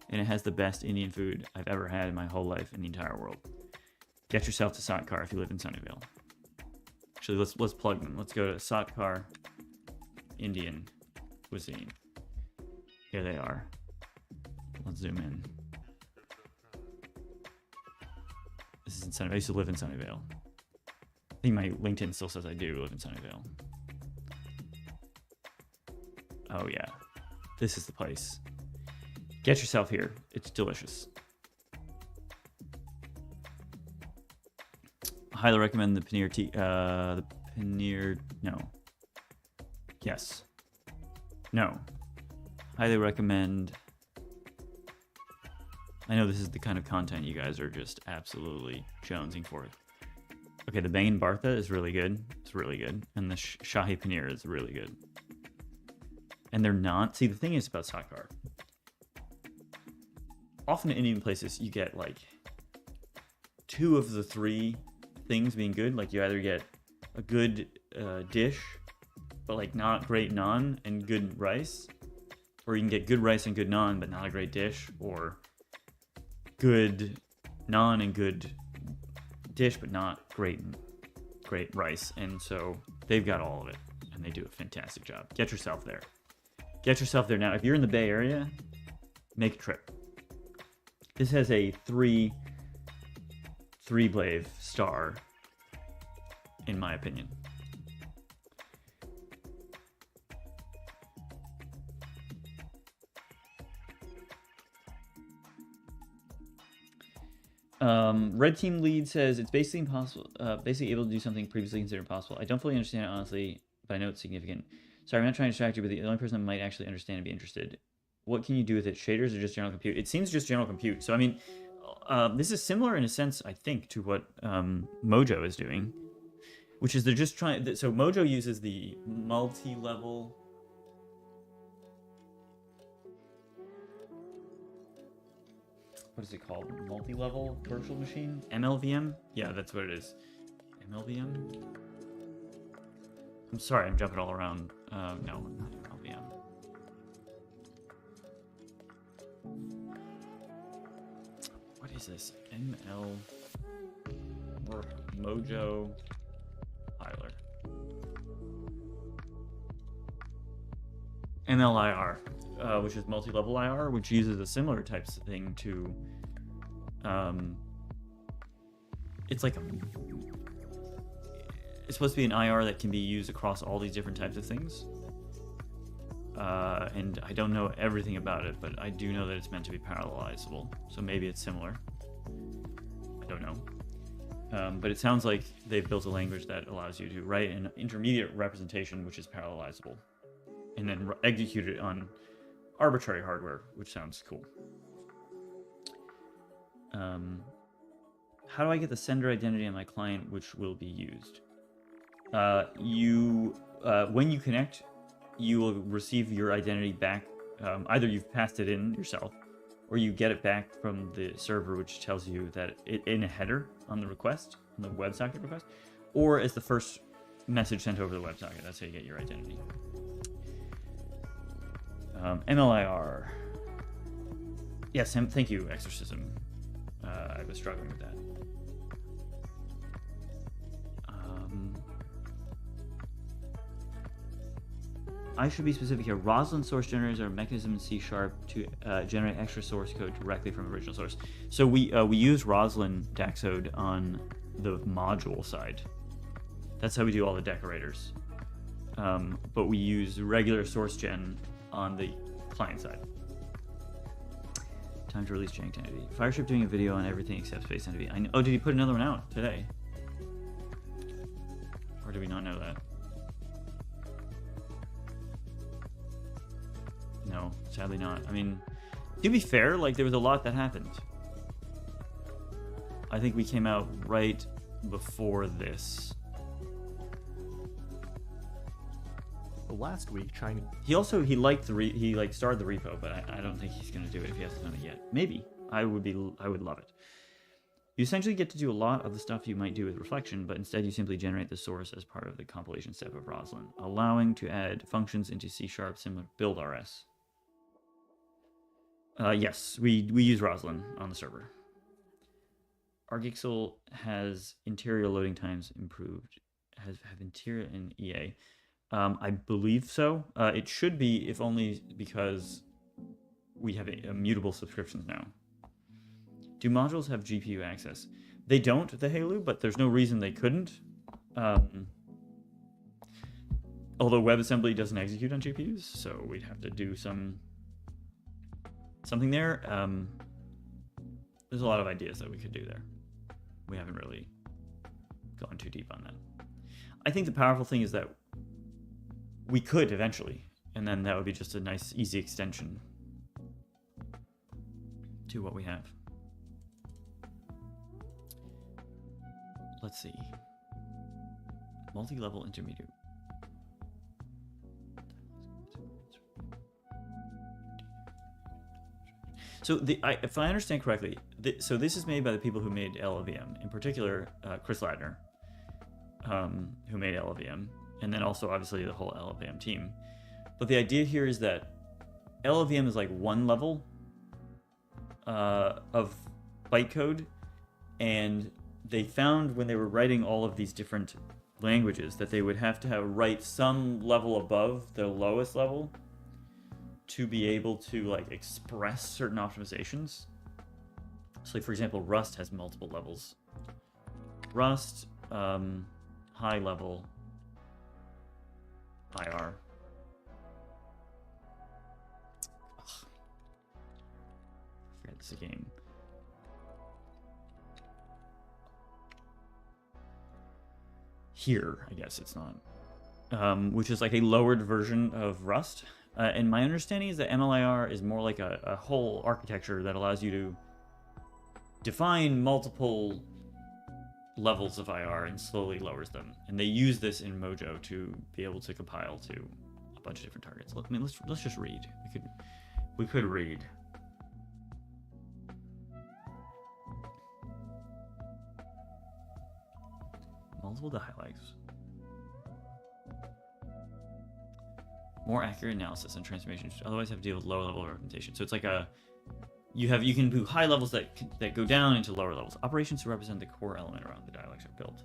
A: and it has the best Indian food I've ever had in my whole life in the entire world. Get yourself to Satkar if you live in Sunnyvale. Actually, let's plug them. Let's go to Satkar Indian cuisine. Here they are. Let's zoom in. This is in Sunnyvale. I used to live in Sunnyvale. I think my LinkedIn still says I do live in Sunnyvale. Oh yeah, this is the place. Get yourself here. It's delicious. I highly recommend the paneer no. Yes. No. Highly recommend. I know this is the kind of content you guys are just absolutely jonesing for. Okay, the Bangin' Bartha is really good. It's really good. And the Shahi Paneer is really good. And they're not. See, the thing is about Satkar. Often in Indian places, you get like 2 of the 3 things being good. Like you either get a good dish but like not great naan and good rice. Or you can get good rice and good naan, but not a great dish. Or good naan and good dish, but not great rice. And so they've got all of it, and they do a fantastic job. Get yourself there. Get yourself there now. If you're in the Bay Area, make a trip. This has a three blade star, in my opinion. Red Team Lead says it's basically impossible, basically able to do something previously considered impossible. I don't fully understand it, honestly, but I know it's significant. Sorry, I'm not trying to distract you, but the only person that might actually understand and be interested. What can you do with it? Shaders or just general compute? It seems just general compute. So, I mean, this is similar in a sense, I think, to what Mojo is doing, which is they're just trying... So Mojo uses the multi-level... What is it called? Multi-level virtual machine? MLVM? Yeah, that's what it is. MLVM? I'm sorry, I'm jumping all around. No, not MLVM. What is this? ML or Mojo Piler. MLIR, which is multi-level IR, which uses a similar types of thing to, it's like it's supposed to be an IR that can be used across all these different types of things. And I don't know everything about it, but I do know that it's meant to be parallelizable. So maybe it's similar. I don't know. But it sounds like they've built a language that allows you to write an intermediate representation, which is parallelizable, and then execute it on arbitrary hardware, which sounds cool. How do I get the sender identity on my client, which will be used? When you connect, you will receive your identity back. Either you've passed it in yourself, or you get it back from the server, which tells you that in a header on the request, on the WebSocket request, or as the first message sent over the WebSocket. That's how you get your identity. MLIR. Yes, thank you, Exorcism. I was struggling with that. I should be specific here. Roslyn source generators are a mechanism in C# to generate extra source code directly from original source. So we use Roslyn Daxode on the module side. That's how we do all the decorators. But we use regular source gen on the client side. Time to release SpacetimeDB. Fireship doing a video on everything except SpacetimeDB. I know. Oh, did he put another one out today? Or do we not know that? No, sadly not. I mean, to be fair, like there was a lot that happened. I think we came out right before this.
B: Last week, China.
A: He started the repo, but I don't think he's gonna do it if he hasn't done it yet. Maybe I would love it. You essentially get to do a lot of the stuff you might do with Reflection, but instead you simply generate the source as part of the compilation step of Roslyn, allowing to add functions into C# similar to build.rs. Yes, we use Roslyn on the server. Argixel has interior loading times improved. Have interior in EA. I believe so. It should be, if only because we have immutable subscriptions now. Do modules have GPU access? They don't, the Halo, but there's no reason they couldn't. Although WebAssembly doesn't execute on GPUs, so we'd have to do something there. There's a lot of ideas that we could do there. We haven't really gone too deep on that. I think the powerful thing is that we could eventually, and then that would be just a nice, easy extension to what we have. Let's see. Multi-level intermediate. So if I understand correctly, so this is made by the people who made LLVM, in particular Chris Ladner, who made LLVM. and then also obviously the whole LLVM team. But the idea here is that LLVM is like one level of bytecode, and they found when they were writing all of these different languages that they would have to write some level above the lowest level to be able to like express certain optimizations. So like, for example, Rust has multiple levels. Rust, high level, IR. Ugh. I forget this game. Here, I guess it's not. Which is like a lowered version of Rust. And my understanding is that MLIR is more like a whole architecture that allows you to define multiple levels of IR and slowly lowers them. And they use this in Mojo to be able to compile to a bunch of different targets. I mean, let's just read. We could read. Multiple dialects. More accurate analysis and transformations, otherwise have to deal with lower level representation. So it's like you can do high levels that go down into lower levels. Operations to represent the core element around the dialects are built.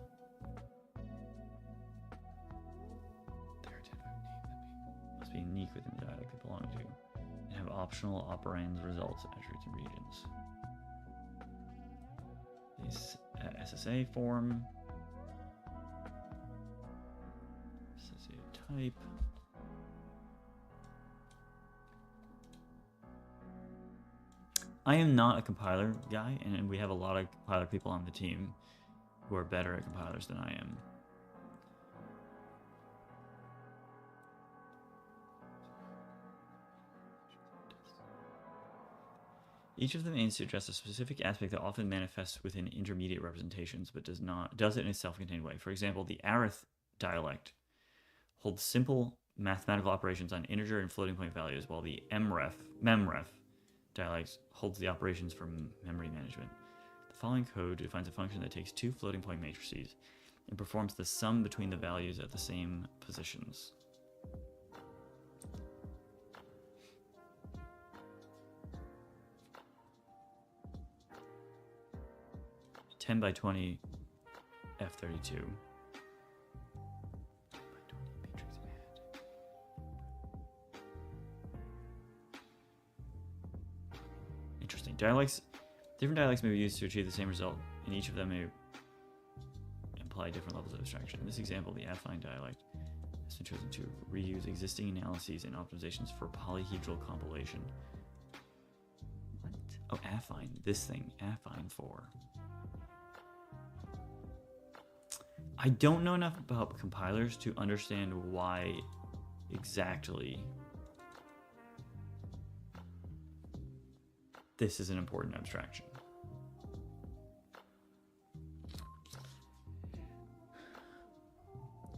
A: Must be unique within the dialect they belong to, and have optional operands, results, attributes, and regions. These SSA form, SSA type. I am not a compiler guy, and we have a lot of compiler people on the team who are better at compilers than I am. Each of them aims to address a specific aspect that often manifests within intermediate representations, but does it in a self-contained way. For example, the Arith dialect holds simple mathematical operations on integer and floating point values, while the memref dialect holds the operations for memory management. The following code defines a function that takes two floating point matrices and performs the sum between the values at the same positions. (10 by 20 F32). Interesting. Different dialects may be used to achieve the same result, and each of them may imply different levels of abstraction. In this example, the affine dialect has been chosen to reuse existing analyses and optimizations for polyhedral compilation. What? Oh, affine. This thing. Affine 4. I don't know enough about compilers to understand why exactly this is an important abstraction.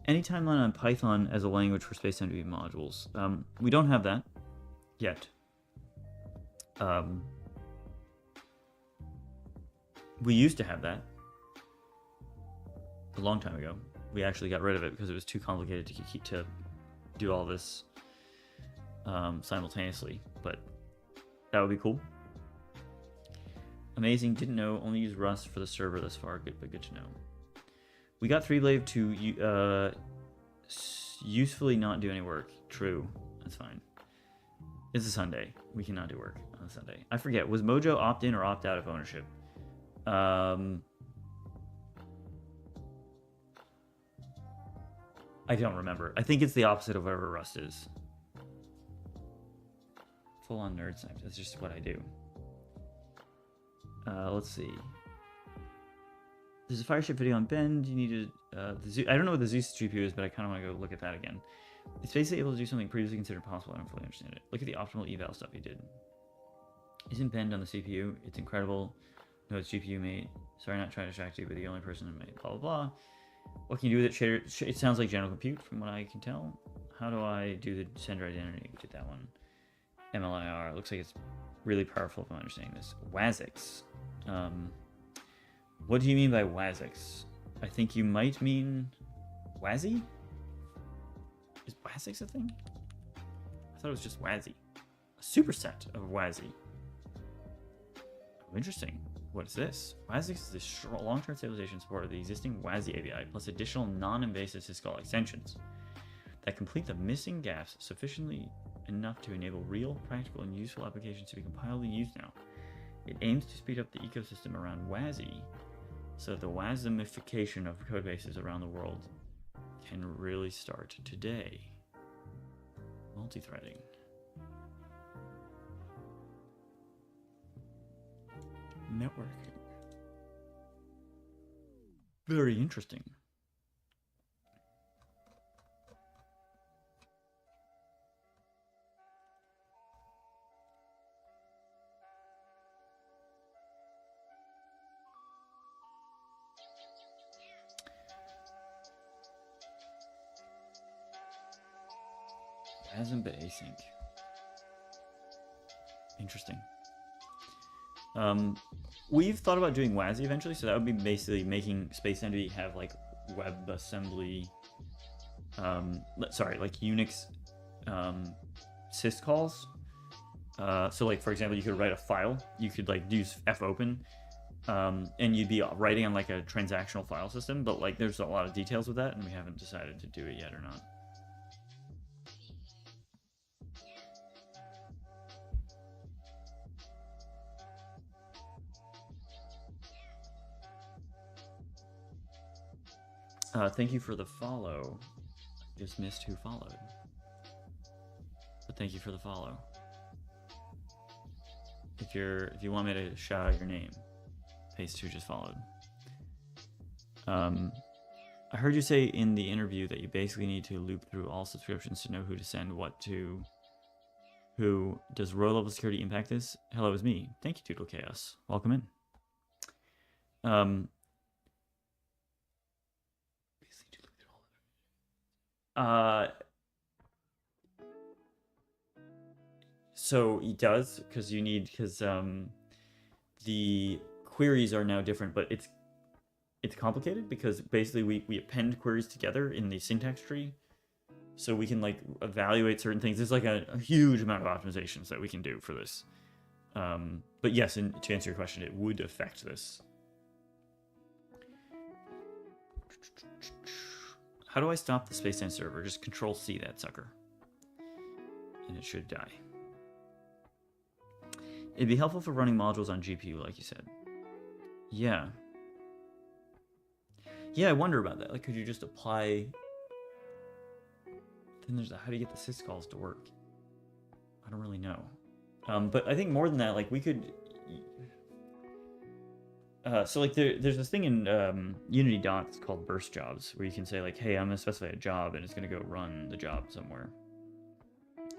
A: Any timeline on Python as a language for SpacetimeDB modules? We don't have that yet. We used to have that a long time ago. We actually got rid of it because it was too complicated to do all this simultaneously, but that would be cool. Amazing, didn't know, only use Rust for the server thus far, good to know. We got 3blave to usefully not do any work. True, that's fine. It's a Sunday, we cannot do work on a Sunday. I forget, was Mojo opt-in or opt-out of ownership? I don't remember. I think it's the opposite of whatever Rust is. Full-on nerd science, that's just what I do. Let's see. There's a Fireship video on Bend. You need to... I don't know what the Zeus GPU is, but I kind of want to go look at that again. It's basically able to do something previously considered possible. I don't fully understand it. Look at the optimal eval stuff he did. Isn't Bend on the CPU? It's incredible. No, it's GPU mate. Sorry, not trying to distract you, but the only person in my blah blah blah. What can you do with it? It sounds like general compute from what I can tell. How do I do the sender identity? We did that one. MLIR. Looks like it's really powerful if I'm understanding this. WASIX. What do you mean by WASIX? I think you might mean WASI? Is WASIX a thing? I thought it was just WASI. A superset of WASI. Oh, interesting. What is this? WASIX is the long-term stabilization support of the existing WASI API plus additional non-invasive syscall extensions that complete the missing gaps sufficiently enough to enable real, practical, and useful applications to be compiled and used now. It aims to speed up the ecosystem around WASI so that the WASMification of codebases around the world can really start today. Multi-threading. Networking. Very interesting. WASM but async. Interesting. We've thought about doing WASI eventually, so that would be basically making SpacetimeDB have like WebAssembly, like Unix syscalls. So like, for example, you could write a file, you could like use fopen, and you'd be writing on like a transactional file system, but like there's a lot of details with that, and we haven't decided to do it yet or not. Thank you for the follow. Just missed who followed. But thank you for the follow. If you want me to shout out your name, paste who just followed. I heard you say in the interview that you basically need to loop through all subscriptions to know who to send what to who. Does row level security impact this? Hello, it's me. Thank you, Doodle Chaos. Welcome in. So it does, because the queries are now different, but it's complicated because basically we append queries together in the syntax tree, so we can like evaluate certain things. There's like a huge amount of optimizations that we can do for this. But yes, and to answer your question, it would affect this. How do I stop the Spacetime server? Just Control-C that sucker. And it should die. It'd be helpful for running modules on GPU, like you said. Yeah. Yeah, I wonder about that. Like, could you just apply... Then there's how do you get the syscalls to work? I don't really know. But I think more than that, like, we could... so like there's this thing in Unity docs called burst jobs, where you can say like, hey, I'm gonna specify a job and it's gonna go run the job somewhere.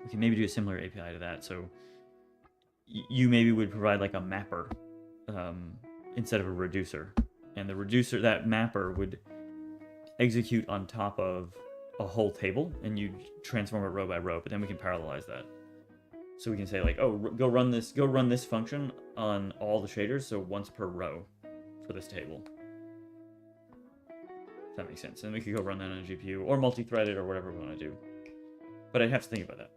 A: We can maybe do a similar API to that. So you maybe would provide like a mapper instead of a reducer, and the reducer, that mapper, would execute on top of a whole table, and you transform it row by row. But then we can parallelize that. So we can say like, oh, go run this function on all the shaders, so once per row for this table. If that makes sense. And we could go run that on a GPU or multi-thread it or whatever we want to do. But I'd have to think about that.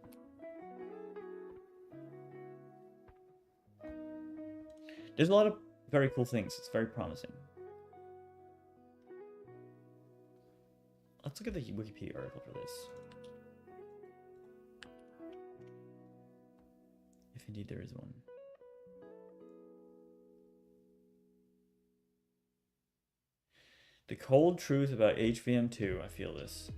A: There's a lot of very cool things. It's very promising. Let's look at the Wikipedia article for this. If indeed there is one. The cold truth about HVM2, I feel this.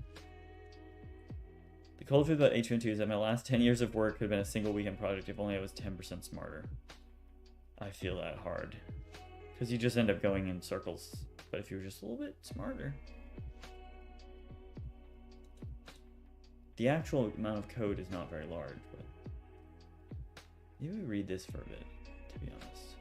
A: The cold truth about HVM2 is that my last 10 years of work could have been a single weekend project if only I was 10% smarter. I feel that hard. Because you just end up going in circles. But if you were just a little bit smarter. The actual amount of code is not very large, but maybe we read this for a bit, to be honest.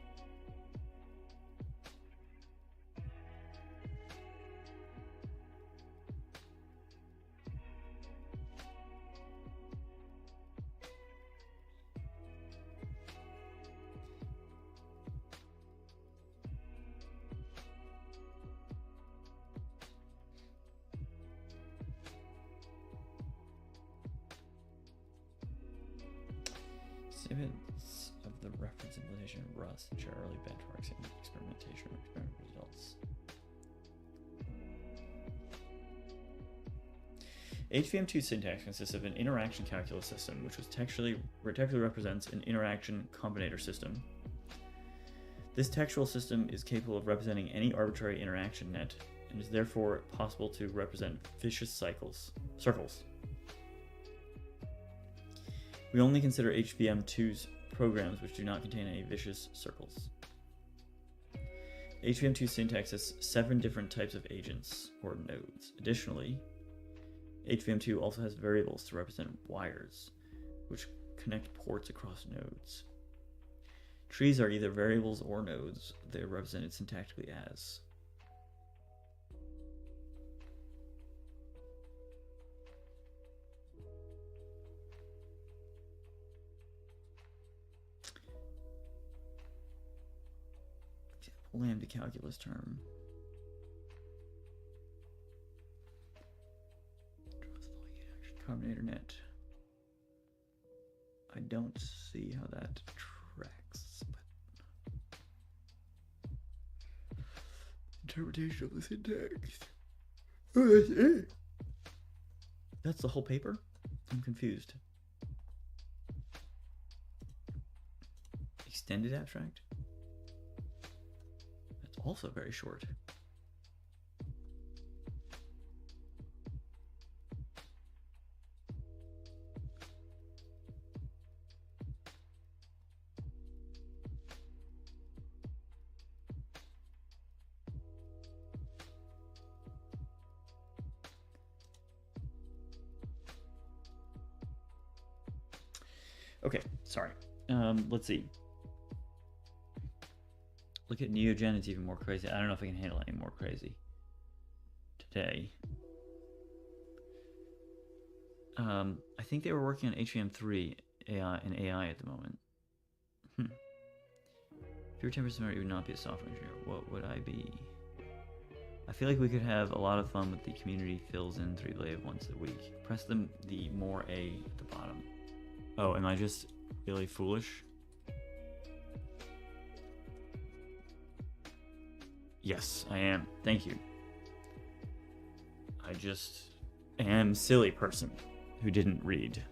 A: Snippets of the reference implementation of Rust and share early benchmarks and experimentation or experiment results. HVM2 syntax consists of an interaction calculus system, which textually represents an interaction combinator system. This textual system is capable of representing any arbitrary interaction net and is therefore possible to represent vicious circles. We only consider HVM2's programs which do not contain any vicious circles. HVM2 syntax has 7 different types of agents or nodes. Additionally, HVM2 also has variables to represent wires, which connect ports across nodes. Trees are either variables or nodes. They are represented syntactically as. Lambda calculus term. Combinator net. I don't see how that tracks, but interpretation of the syntax. Oh, that's it. That's the whole paper? I'm confused. Extended abstract? That's also very short. Okay, sorry. Let's see. Look at Neogen, it's even more crazy. I don't know if I can handle any more crazy today. I think they were working on HVM3 AI and AI at the moment. If you were 10% smart, you would not be a software engineer. What would I be? I feel like we could have a lot of fun with the community fills in 3-blade once a week. Press the more A at the bottom. Oh, am I just really foolish? Yes, I am. Thank you. I just am a silly person who didn't read.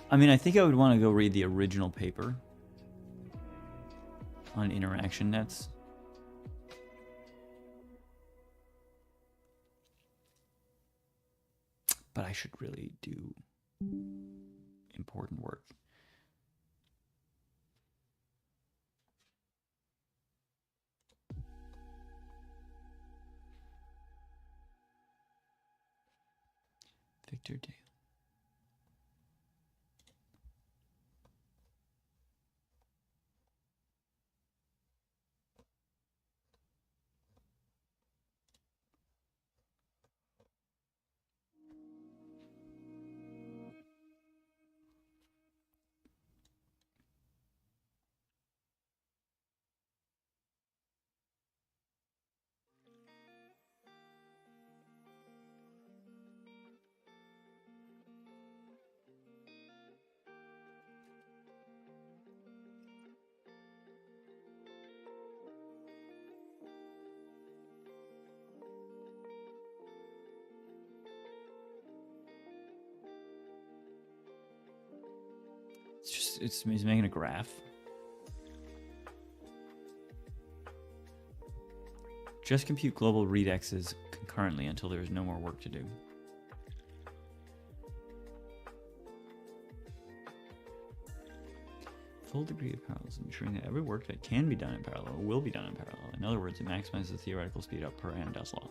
A: I mean, I think I would want to go read the original paper on interaction nets. But I should really do important work. Victor Dale. He's making a graph. Just compute global readx's concurrently until there is no more work to do. Full degree of parallelism, ensuring that every work that can be done in parallel will be done in parallel. In other words, it maximizes the theoretical speed up per Amdahl's law.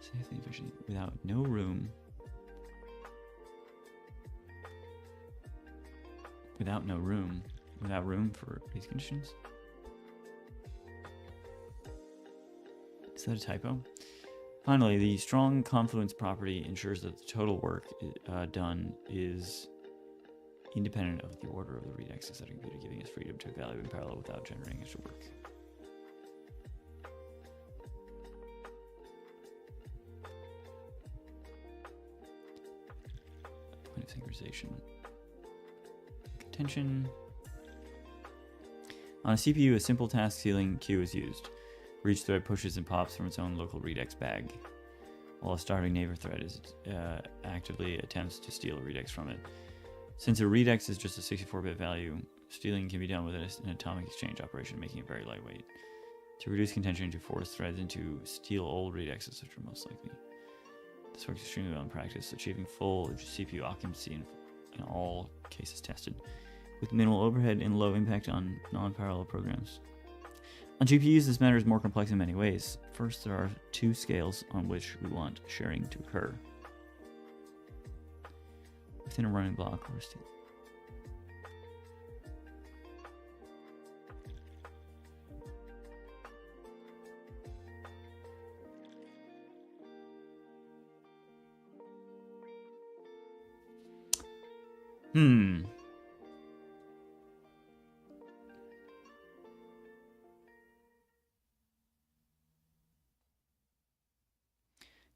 A: Safely efficiently, without room for these conditions. Is that a typo? Finally, the strong confluence property ensures that the total work done is independent of the order of the read access that computer, giving us freedom to evaluate in parallel without generating extra work. Point of synchronization. Contention. On a CPU, a simple task ceiling queue is used, where each thread pushes and pops from its own local readx bag, while a starving neighbor thread is actively attempts to steal a readx from it. Since a readx is just a 64-bit value, stealing can be done with an atomic exchange operation, making it very lightweight. To reduce contention, to force threads into steal old readxes, which are most likely. This works extremely well in practice, achieving full CPU occupancy in all cases tested, with minimal overhead and low impact on non-parallel programs. On GPUs, this matter is more complex in many ways. First, there are two scales on which we want sharing to occur. Within a running block or steal.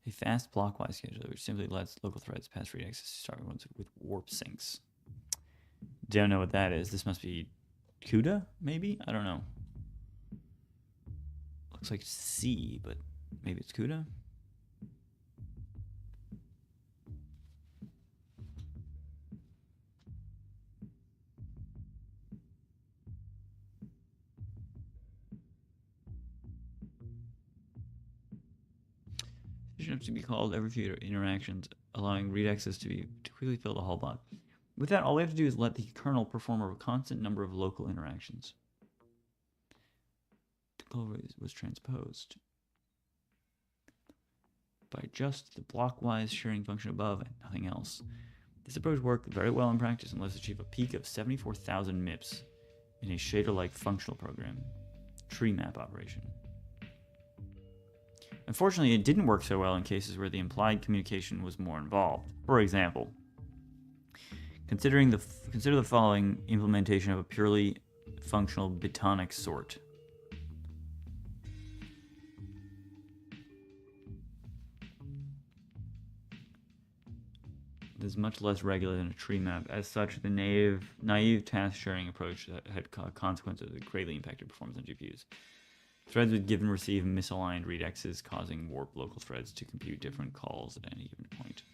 A: A fast blockwise scheduler which simply lets local threads pass read access to target ones with warp sinks. Don't know what that is. This must be CUDA, maybe? I don't know. Looks like C, but maybe it's CUDA. To be called every few interactions, allowing read access to quickly fill the whole block. With that, all we have to do is let the kernel perform a constant number of local interactions. The call was transposed by just the blockwise sharing function above and nothing else. This approach worked very well in practice and lets us achieve a peak of 74,000 MIPS in a shader-like functional program, tree map operation. Unfortunately, it didn't work so well in cases where the implied communication was more involved. For example, consider the following implementation of a purely functional bitonic sort. It is much less regular than a tree map. As such, the naive task sharing approach that had consequences that greatly impacted performance on GPUs. Threads would give and receive misaligned readxes, causing warp local threads to compute different calls at any given point.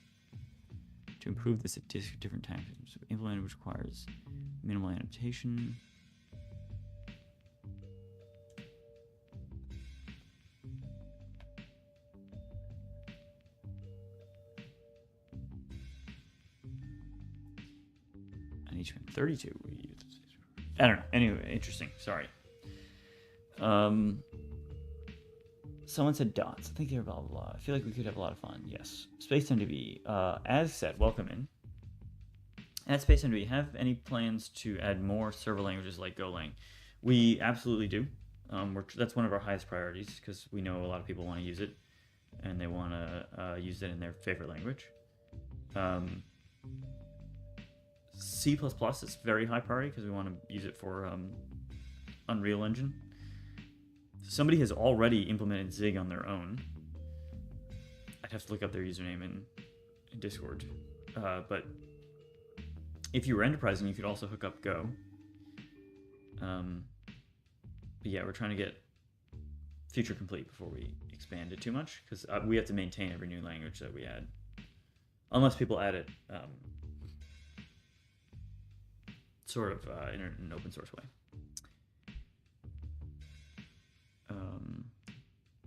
A: To improve this, different tactics implemented, which requires minimal annotation. And each one 32. I don't know. Anyway, interesting. Sorry. Someone said dots. I think they were blah, blah, blah. I feel like we could have a lot of fun. Yes. SpacetimeDB. As said, welcome in. At SpacetimeDB, have any plans to add more server languages like Golang? We absolutely do. That's one of our highest priorities because we know a lot of people want to use it and they want to use it in their favorite language. C++ is very high priority because we want to use it for Unreal Engine. Somebody has already implemented Zig on their own. I'd have to look up their username in Discord. But if you were enterprising, you could also hook up Go. But yeah, we're trying to get feature complete before we expand it too much, because we have to maintain every new language that we add. Unless people add it sort of in an open source way.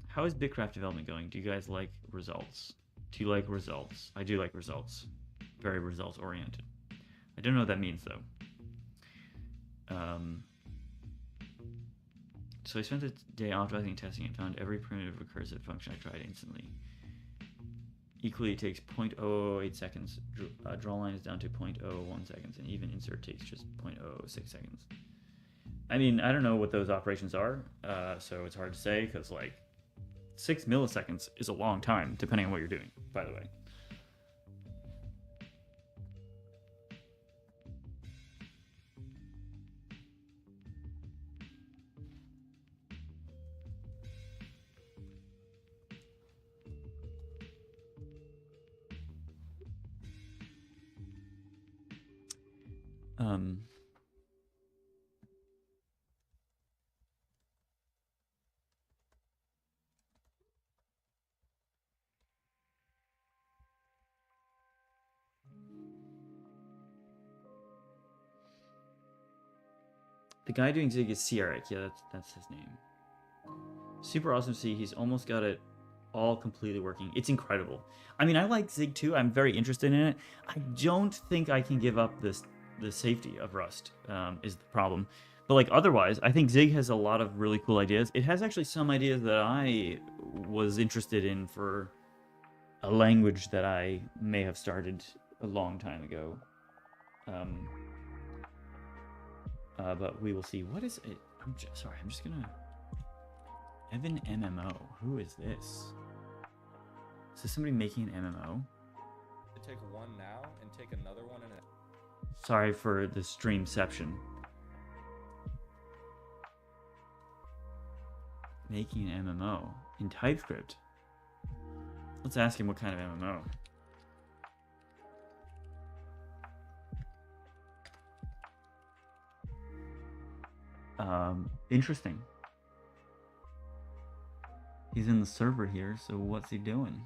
A: How is Bitcraft development going? Do you guys like results? Do you like results? I do like results. Very results oriented. I don't know what that means though. So I spent the day optimizing and testing and found every primitive recursive function I tried instantly. Equally, it takes 0.008 seconds. Draw line is down to 0.01 seconds, and even insert takes just 0.006 seconds. I mean, I don't know what those operations are, so it's hard to say because, like, 6 milliseconds is a long time, depending on what you're doing, by the way. The guy doing Zig is Sierrick. Yeah, that's his name. Super awesome to see. He's almost got it all completely working. It's incredible. I mean, I like Zig too. I'm very interested in it. I don't think I can give up the safety of Rust is the problem. But like otherwise, I think Zig has a lot of really cool ideas. It has actually some ideas that I was interested in for a language that I may have started a long time ago. But we will see. What is it? I'm just gonna... Evan MMO. Who is this? Is this somebody making an MMO?
C: Take one now and take another one in a...
A: Sorry for the streamception. Making an MMO in TypeScript. Let's ask him what kind of MMO. Interesting. He's in the server here, so what's he doing?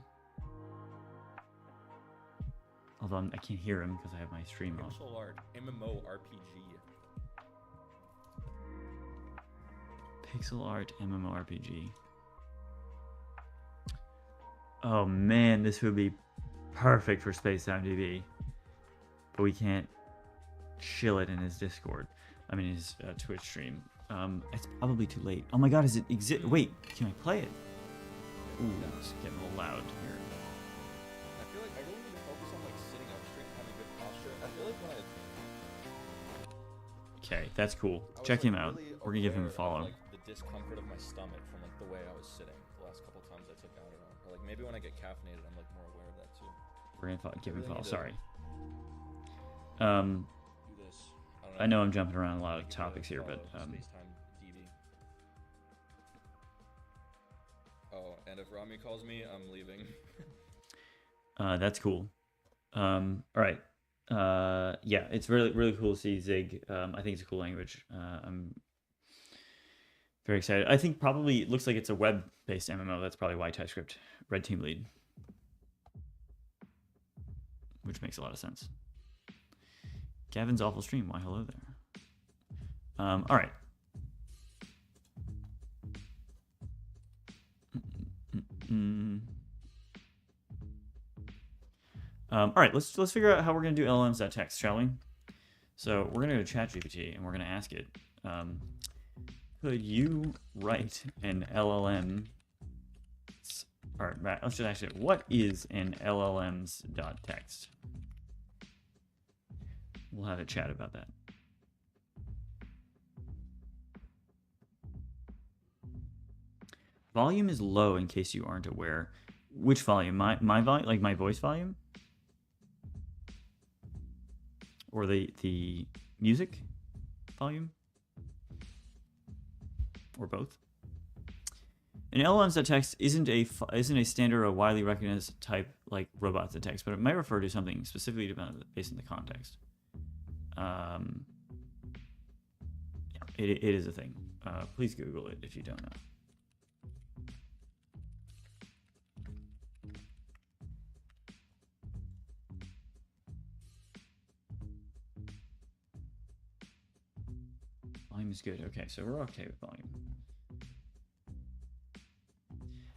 A: Although I can't hear him because I have my stream off.
C: Pixel art MMORPG.
A: Pixel art MMORPG. Oh man, this would be perfect for SpacetimeDB. But we can't shill it in his Discord. I mean his Twitch stream. It's probably too late. Oh my god, is it exist? Wait, can I play it? Ooh, it's getting a little loud here.
C: I feel like I really need to focus on like sitting up straight and having good posture. I feel like when
A: Okay, that's cool.
C: I was,
A: Check
C: like,
A: him out.
C: really
A: We're gonna give him a
C: aware of,
A: follow.
C: like, the discomfort of my stomach from like the way I was sitting the last couple times I took out or like maybe when I get caffeinated I'm like more aware of that too.
A: We're gonna give him a follow.
C: need to-
A: Sorry.
C: Do this.
A: I know I'm jumping around a lot of topics here, but
C: SpacetimeDB. Oh, and if Rami calls me, I'm leaving.
A: that's cool. All right. Yeah, it's really cool to see Zig. I think it's a cool language. I'm very excited. I think probably it looks like it's a web-based MMO. That's probably why TypeScript red team lead, which makes a lot of sense. Gavin's awful stream. Why, hello there. All right. All right, let's figure out how we're gonna do llms.txt, shall we? So we're gonna go to ChatGPT and we're gonna ask it, could you write an LLM? All right, let's just ask it, what is an llms.txt? We'll have a chat about that. Volume is low in case you aren't aware. Which volume? My volume, like my voice volume? Or the music volume? Or both? An llms.txt isn't a standard or widely recognized type like robots.txt, but it might refer to something specifically based on the context. It is a thing. Please Google it if you don't know. Volume is good. Okay, so we're okay with volume.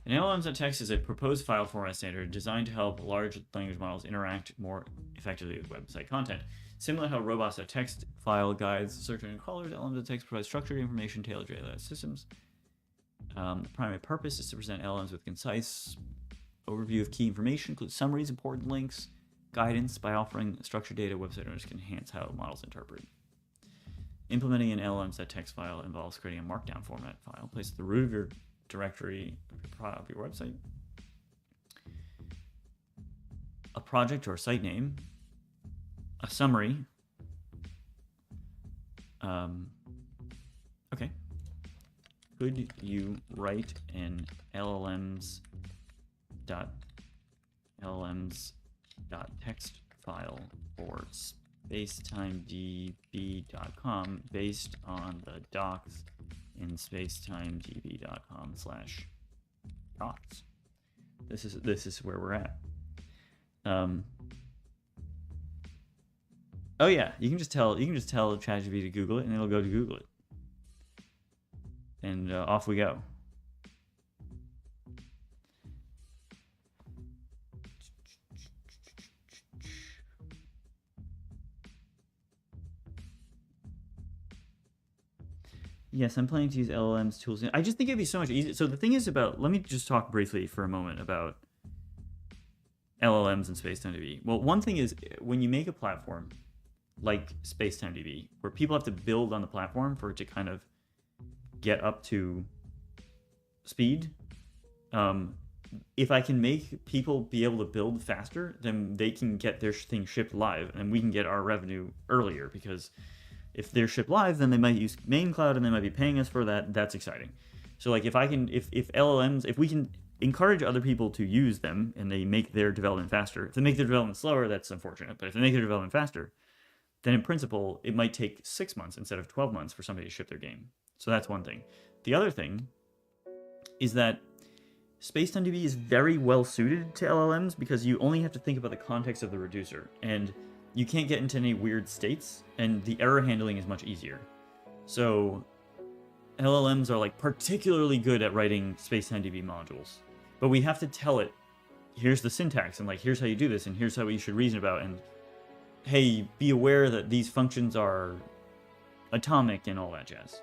A: An llms.txt is a proposed file format standard designed to help large language models interact more effectively with website content. Similar to how robots.txt file guides search engine crawlers, llms.txt provides structured information tailored to AI systems. The primary purpose is to present LLMs with concise overview of key information, includes summaries, important links, guidance. By offering structured data, website owners can enhance how models interpret. Implementing an llms.txt file involves creating a markdown format file placed at the root of your directory of your website, a project or site name, a summary. Okay. Could you write an llms.txt file for SpacetimeDB.com based on the docs in SpacetimeDB.com/docs. This is where we're at. Oh yeah, you can just tell ChatGPT to Google it, and it'll go to Google it, and off we go. Yes, I'm planning to use LLMs tools. I just think it'd be so much easier. So the thing is about, let me just talk briefly for a moment about LLMs and SpacetimeDB. Well, one thing is when you make a platform like SpacetimeDB, where people have to build on the platform for it to kind of get up to speed, if I can make people be able to build faster, then they can get their thing shipped live, and we can get our revenue earlier, because if they're shipped live, then they might use main cloud and they might be paying us for that. That's exciting. So like if LLMs, if we can encourage other people to use them and they make their development faster, if they make their development slower, that's unfortunate. But if they make their development faster, then in principle, it might take 6 months instead of 12 months for somebody to ship their game. So that's one thing. The other thing is that SpacetimeDB is very well suited to LLMs because you only have to think about the context of the reducer, and you can't get into any weird states, and the error handling is much easier. So LLMs are like particularly good at writing SpacetimeDB modules, but we have to tell it, here's the syntax, and like here's how you do this, and here's how you should reason about, and hey, be aware that these functions are atomic and all that jazz.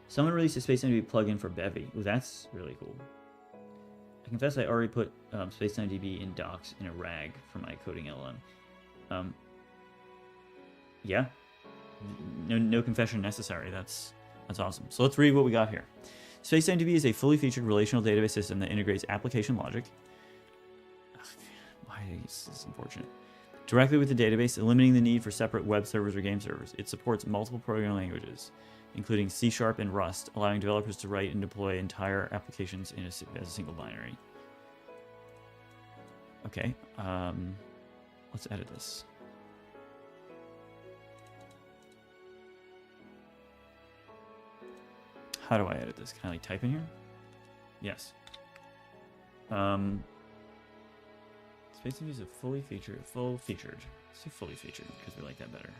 A: Someone released a SpacetimeDB plugin for Bevy. Ooh, that's really cool. I confess I already put SpacetimeDB in docs in a rag for my coding LLM. Yeah, no confession necessary. That's awesome. So let's read what we got here. SpacetimeDB is a fully featured relational database system that integrates application logic. Why is this unfortunate? Directly with the database, eliminating the need for separate web servers or game servers. It supports multiple programming languages, including C# and Rust, allowing developers to write and deploy entire applications as a single binary. Okay, let's edit this. How do I edit this? Can I like type in here? Yes. SpacetimeDB is a full featured. Let's do fully featured because we like that better.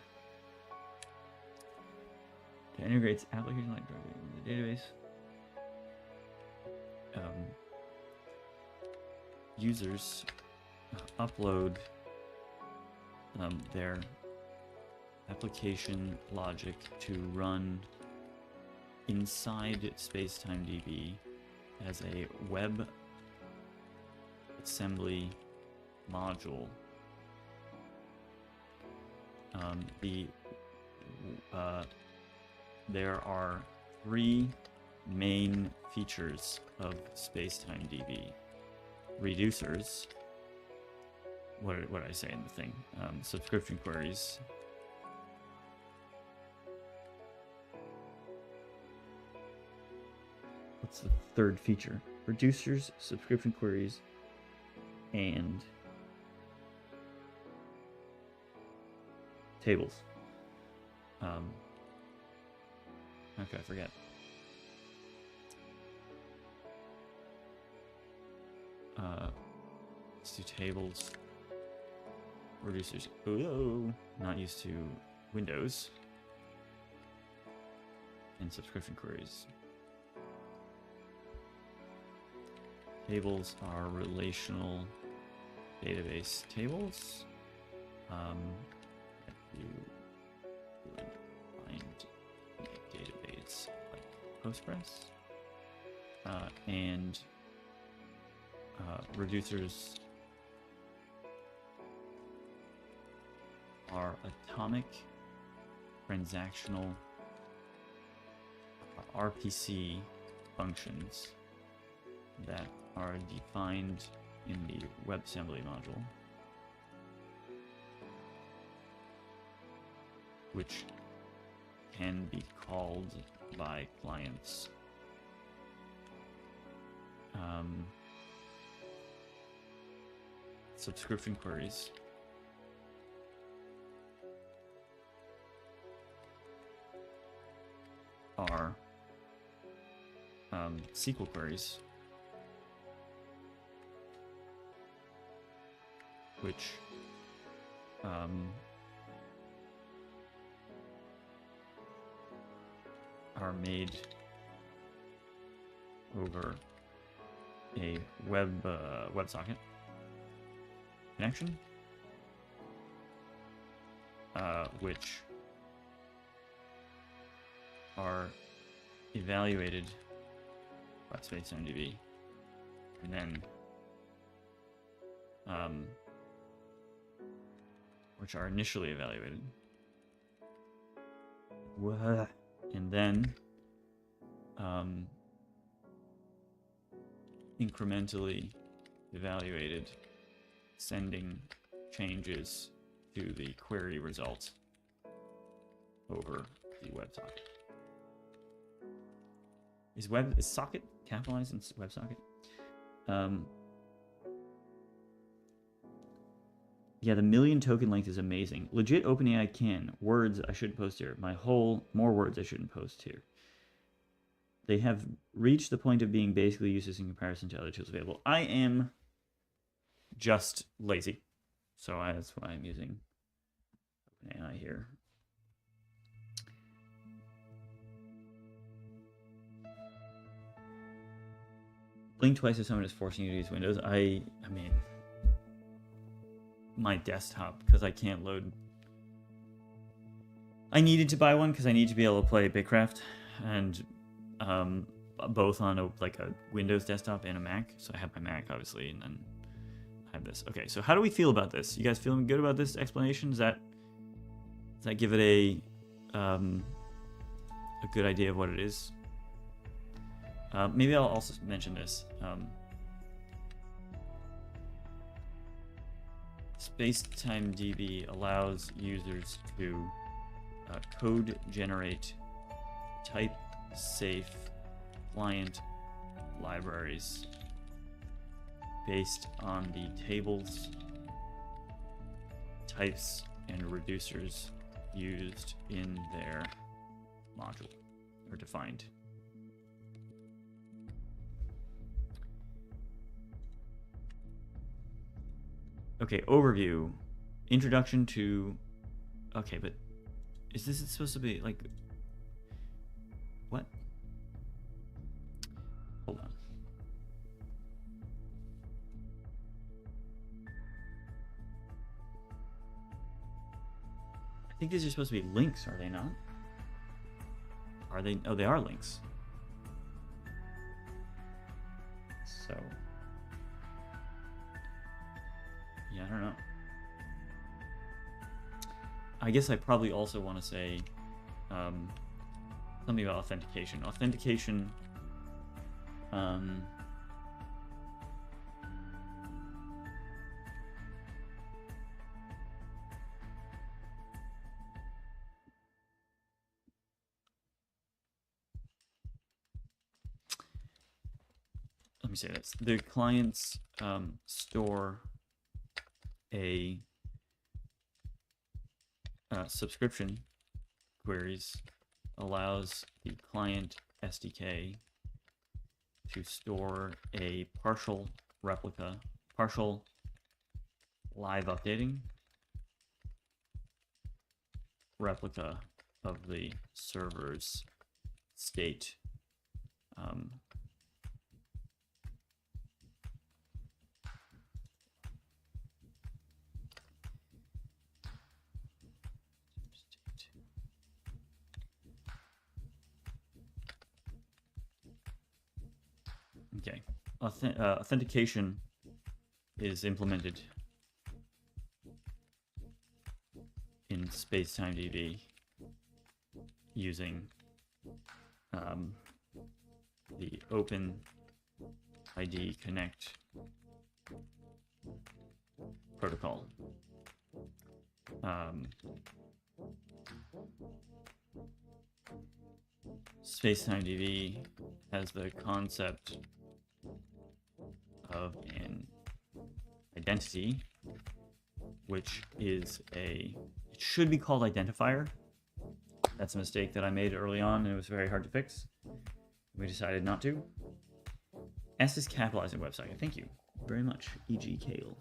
A: It integrates application like directly into the database. Users upload their application logic to run inside SpacetimeDB as a web assembly module. There are 3 main features of SpacetimeDB. Reducers. What did I say in the thing? Subscription queries. What's the third feature? Reducers, subscription queries, and tables. Okay, I forget. Let's do tables. Reducers. Oh, not used to Windows. And subscription queries. Tables are relational database tables. If you find a database like Postgres, and reducers are atomic transactional RPC functions that are defined in the WebAssembly module, which can be called by clients. Subscription queries are SQL queries, which are made over a WebSocket connection, which are evaluated by SpacetimeDB, and then which are initially evaluated, and then incrementally evaluated, sending changes to the query result over the WebSocket. Is socket capitalized in WebSocket? Yeah, the million token length is amazing. Legit OpenAI can. Words I shouldn't post here. More words I shouldn't post here. They have reached the point of being basically useless in comparison to other tools available. I am just lazy. So that's why I'm using OpenAI here. Blink twice if someone is forcing you to use Windows. I mean, my desktop, because I can't load. I needed to buy one because I need to be able to play Bitcraft, and both on a Windows desktop and a Mac. So I have my Mac, obviously, and then I have this. Okay, so how do we feel about this? You guys feeling good about this explanation? Does that give it a good idea of what it is? Maybe I'll also mention this. SpacetimeDB allows users to code generate type-safe client libraries based on the tables, types, and reducers used in their module, or defined. Okay, overview. Introduction to... Okay, but is this supposed to be like... What? Hold on. I think these are supposed to be links, are they not? Are they? Oh, they are links. So... Yeah, I don't know. I guess I probably also want to say something about authentication. Authentication, let me say this. The clients store a subscription queries allows the client SDK to store a partial live updating replica of the server's state. Okay, authentication is implemented in SpacetimeDB using the Open ID Connect protocol. SpacetimeDB has the concept of an identity, which is it should be called identifier. That's a mistake that I made early on, and it was very hard to fix. We decided not to. S is capitalizing website. Thank you very much, E.G. Kale.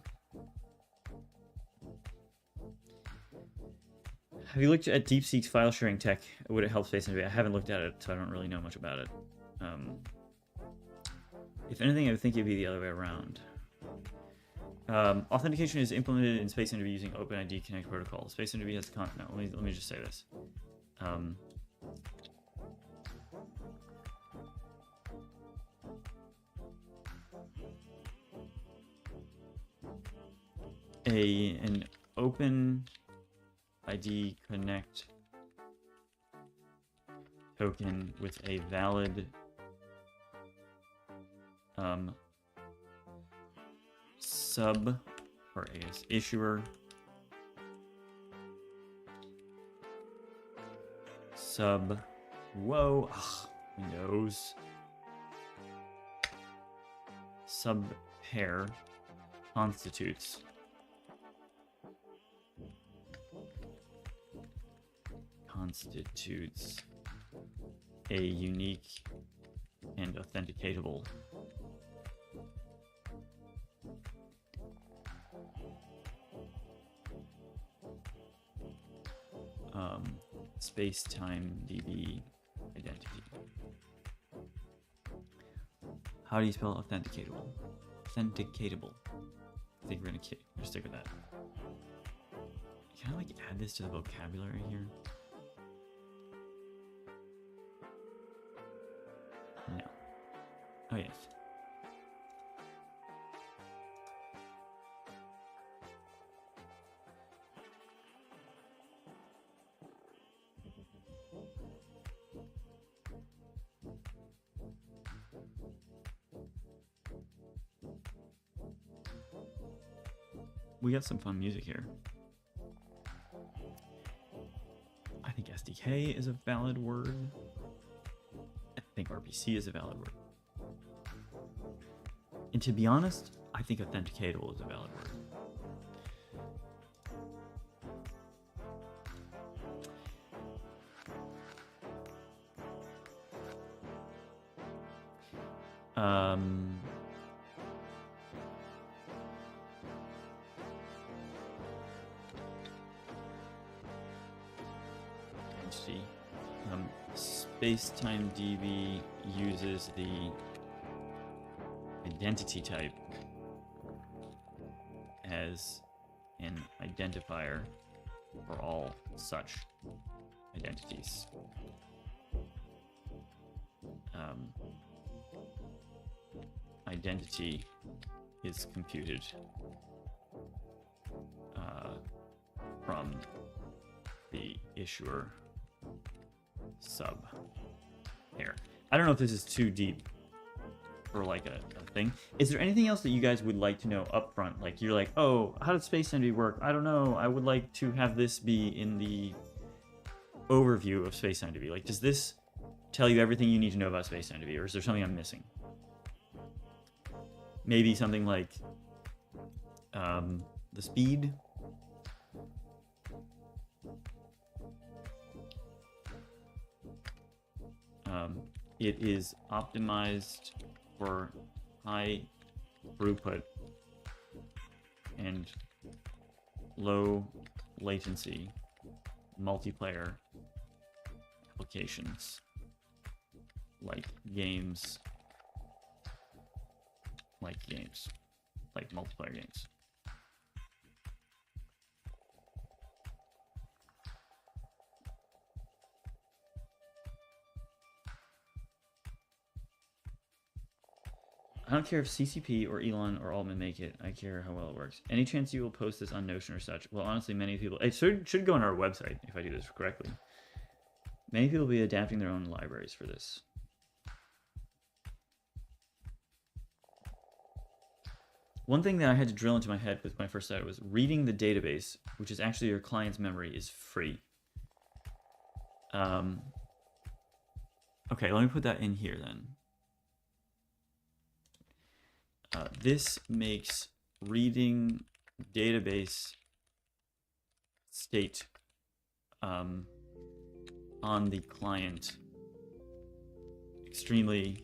A: Have you looked at DeepSeek's file sharing tech? Would it help SpacetimeDB? I haven't looked at it, so I don't really know much about it. If anything, I would think it'd be the other way around. Authentication is implemented in SpacetimeDB using OpenID Connect protocol. SpacetimeDB has no. Let me just say this. An OpenID Connect token with a valid sub, or I guess issuer, sub, whoa, Windows, sub pair constitutes a unique and authenticatable SpacetimeDB identity. How do you spell authenticatable? Authenticatable. I think we're gonna stick with that. Can I like add this to the vocabulary here? No. Oh yes. We got some fun music here. I think SDK is a valid word. I think RPC is a valid word. And to be honest, I think authenticatable is a valid word. Let's see. SpacetimeDB uses the identity type as an identifier for all such identities. Identity is computed from the issuer sub pair. I don't know if this is too deep for like a thing. Is there anything else that you guys would like to know up front? Like you're like, oh, how does SpacetimeDB work? I don't know. I would like to have this be in the overview of SpacetimeDB. Like, does this tell you everything you need to know about SpacetimeDB, or is there something I'm missing? Maybe something like the speed. It is optimized for high throughput and low latency multiplayer applications like multiplayer games. I don't care if CCP or Elon or Altman make it. I care how well it works. Any chance you will post this on Notion or such? Well, honestly, many people... It should go on our website if I do this correctly. Many people will be adapting their own libraries for this. one thing that I had to drill into my head with when I first started was reading the database, which is actually your client's memory, is free. Okay, let me put that in here then. This makes reading database state on the client extremely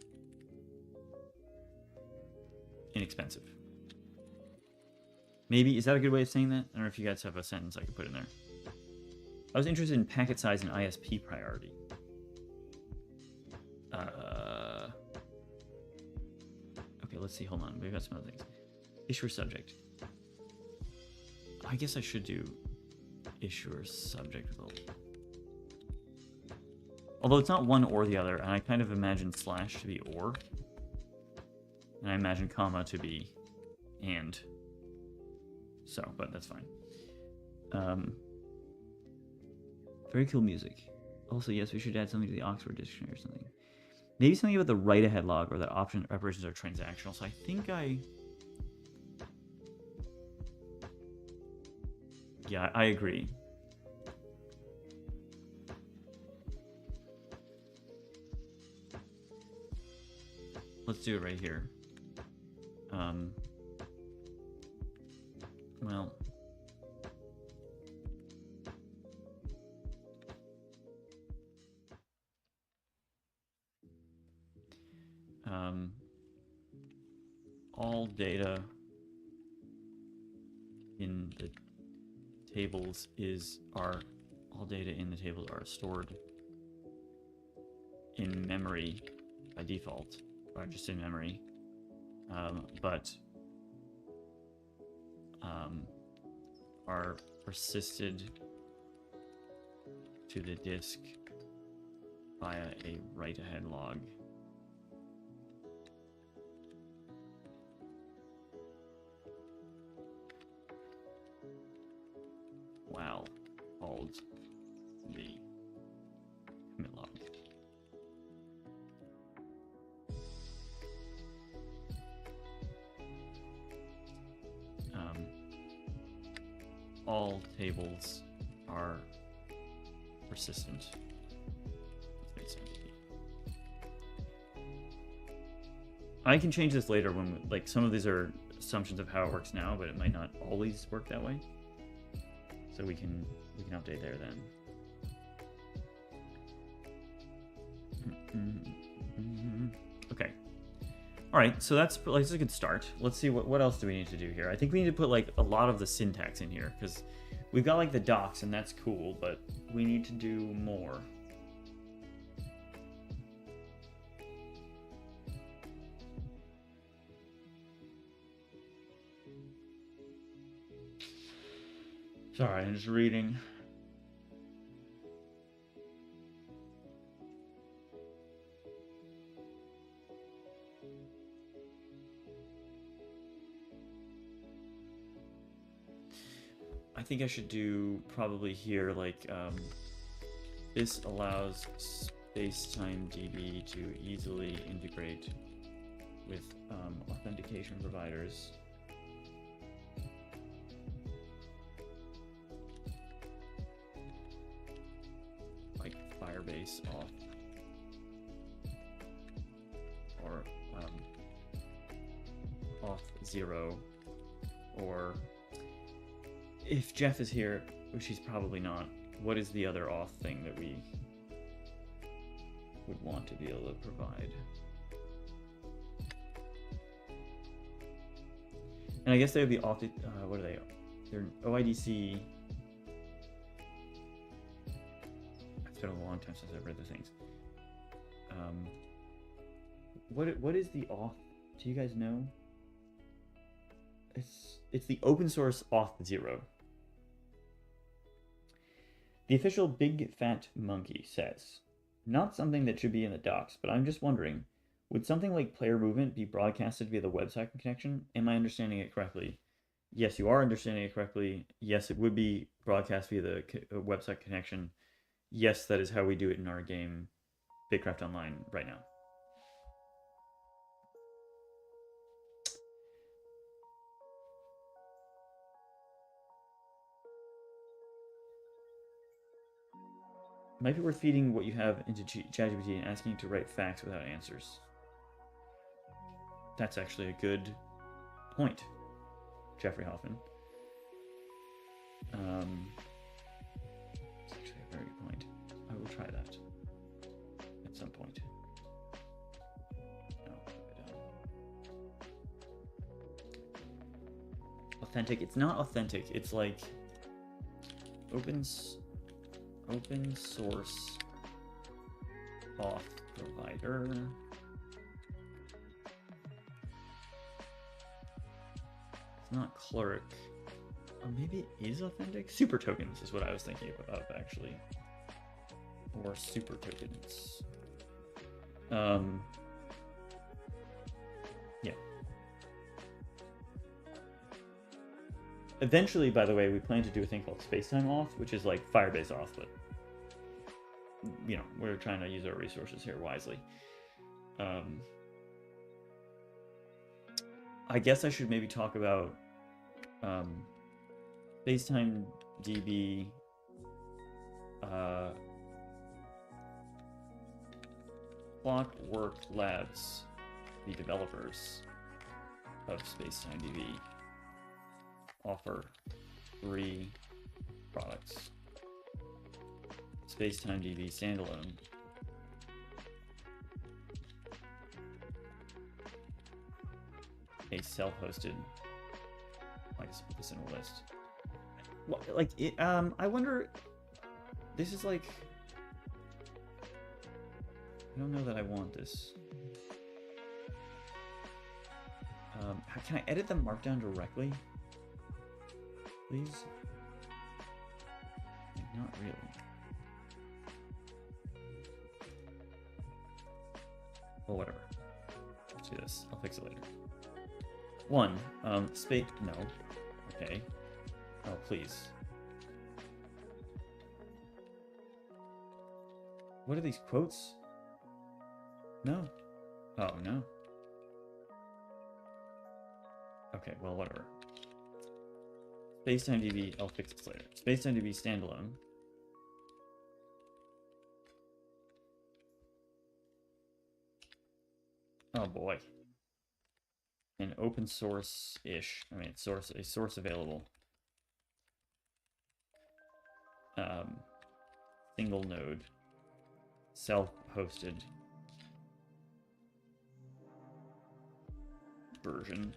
A: inexpensive. Maybe, is that a good way of saying that? I don't know if you guys have a sentence I could put in there. I was interested in packet size and ISP priority. Okay, let's see, hold on, we've got some other things. Issuer subject. I guess I should do issuer subject with although it's not one or the other, and I kind of imagine slash to be or, and I imagine comma to be and. So, but that's fine. Very cool music. Also, yes, we should add something to the Oxford Dictionary or something. Maybe something about the write-ahead log or that operations are transactional. So I think yeah, I agree. Let's do it right here. Well, all data in the tables all data in the tables are stored in memory by default, or just in memory, but are persisted to the disk via a write-ahead log. While called the commit log. All tables are persistent. I can change this later when, like, some of these are assumptions of how it works now, but it might not always work that way. So we can update there then. Okay. All right, so that's a good start. Let's see what else do we need to do here. I think we need to put like a lot of the syntax in here because we've got like the docs and that's cool, but we need to do more. Sorry, I'm just reading. I think I should do probably here like this allows SpacetimeDB to easily integrate with authentication providers. Like Firebase auth or auth0, or if Jeff is here, which he's probably not, what is the other auth thing that we would want to be able to provide? And I guess they would be auth, what are they? They're OIDC. It's been a long time since I've read the things. What is the auth? Do you guys know? It's the open source auth0. The official Big Fat Monkey says, not something that should be in the docs, but I'm just wondering, would something like player movement be broadcasted via the website connection? Am I understanding it correctly? Yes, you are understanding it correctly. Yes, it would be broadcast via the website connection. Yes, that is how we do it in our game, Bigcraft Online, right now. Might be worth feeding what you have into ChatGPT and asking it to write facts without answers. That's actually a good point, Jeffrey Hoffman. It's actually a very good point. I will try that at some point. No, I don't. Authentic. It's not authentic. It's like open source auth provider. It's not cleric. Or maybe it is authentic? Super tokens is what I was thinking of actually. Or super tokens. Yeah. Eventually, by the way, we plan to do a thing called spacetime auth, which is like Firebase auth, but you know, we're trying to use our resources here wisely. I guess I should maybe talk about SpacetimeDB Clockwork Labs, the developers of SpacetimeDB, offer 3 products. SpacetimeDB standalone, a self-hosted. I guess put this in a list. Well, like it, I wonder. This is like. I don't know that I want this. Can I edit the markdown directly? Please? Like, not really. Well, whatever. Let's do this. I'll fix it later. 1. No. Okay. Oh, please. What are these quotes? No. Oh, no. Okay, well, whatever. SpacetimeDB, I'll fix this later. SpacetimeDB standalone. Oh boy. An open source-ish. I mean, a source available. Single node. Self-hosted version.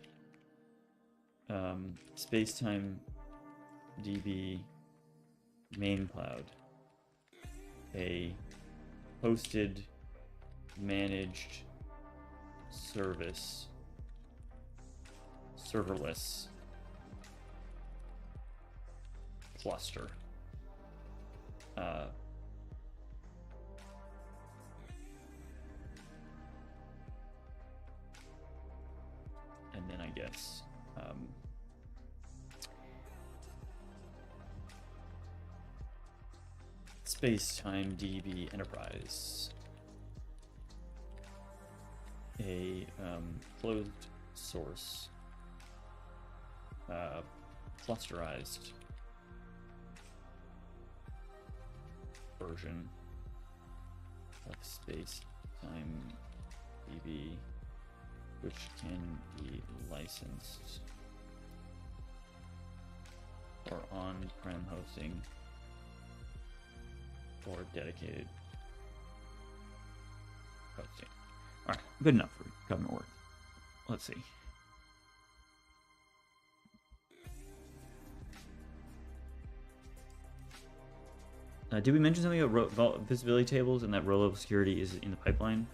A: SpacetimeDB main cloud. A hosted, managed service, serverless cluster. And then I guess SpacetimeDB Enterprise, a closed source clusterized version of SpacetimeDB, which can be licensed for on-prem hosting or dedicated hosting. All right, good enough for government work. Let's see. Did we mention something about visibility tables and that row-level security is in the pipeline?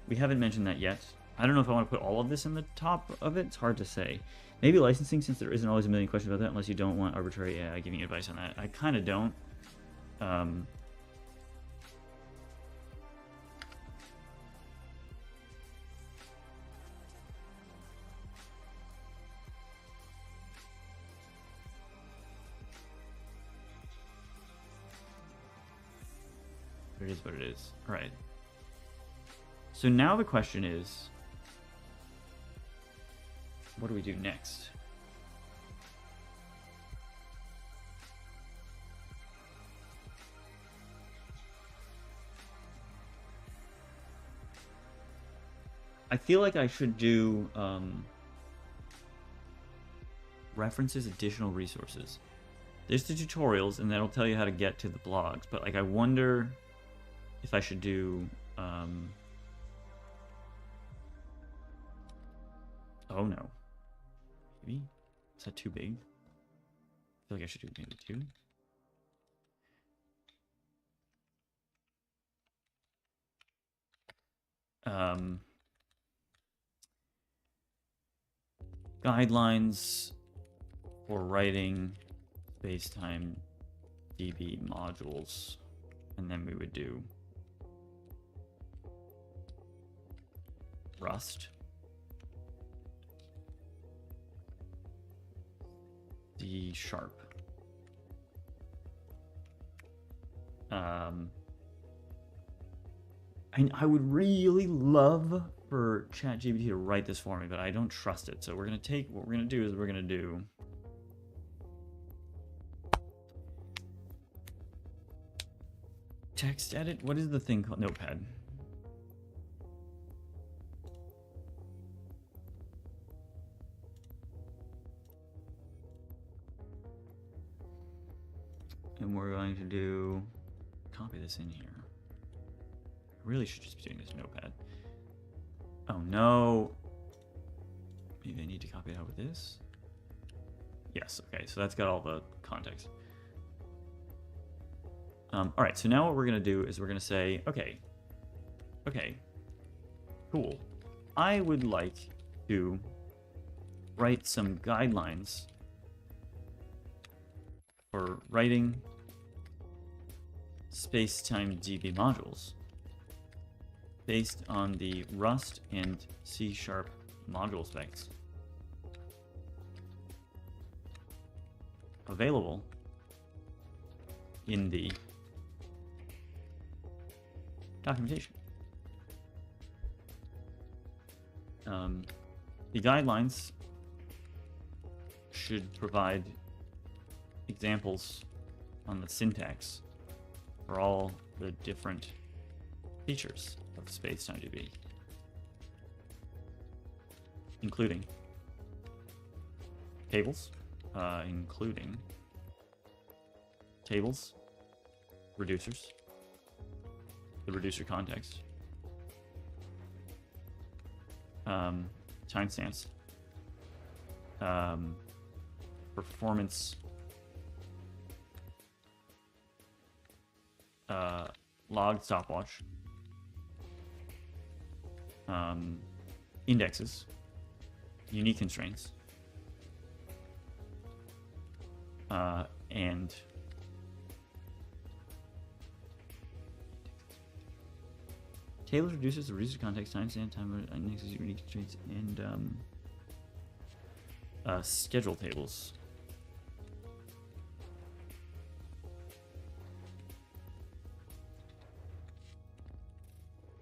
A: We haven't mentioned that yet. I don't know if I want to put all of this in the top of it. It's hard to say. Maybe licensing, since there isn't always a million questions about that, unless you don't want arbitrary AI giving advice on that. I kind of don't. It is what it is. All right. So now the question is, what do we do next? I feel like I should do references additional resources. There's the tutorials, and that'll tell you how to get to the blogs. But like, I wonder if I should do. Oh no. Maybe is that too big? I feel like I should do maybe 2. Guidelines for writing SpacetimeDB modules, and then we would do Rust, C#. I would really love for ChatGPT to write this for me, but I don't trust it. So we're gonna take what we're gonna do is we're gonna do text edit. What is the thing called? Notepad. And we're going to do copy this in here. I really should just be doing this in Notepad. Oh no. Maybe I need to copy it out with this. Yes, okay, so that's got all the context. All right, so now what we're gonna do is we're gonna say, okay, cool. I would like to write some guidelines for writing SpacetimeDB modules based on the Rust and C# module specs available in the documentation. The guidelines should provide examples on the syntax for all the different features of SpacetimeDB, including tables, reducers, the reducer context, timestamps, performance, log stopwatch, indexes, unique constraints, and tables, reducers, the reducer context, timestamp, time indexes, unique constraints, and schedule tables.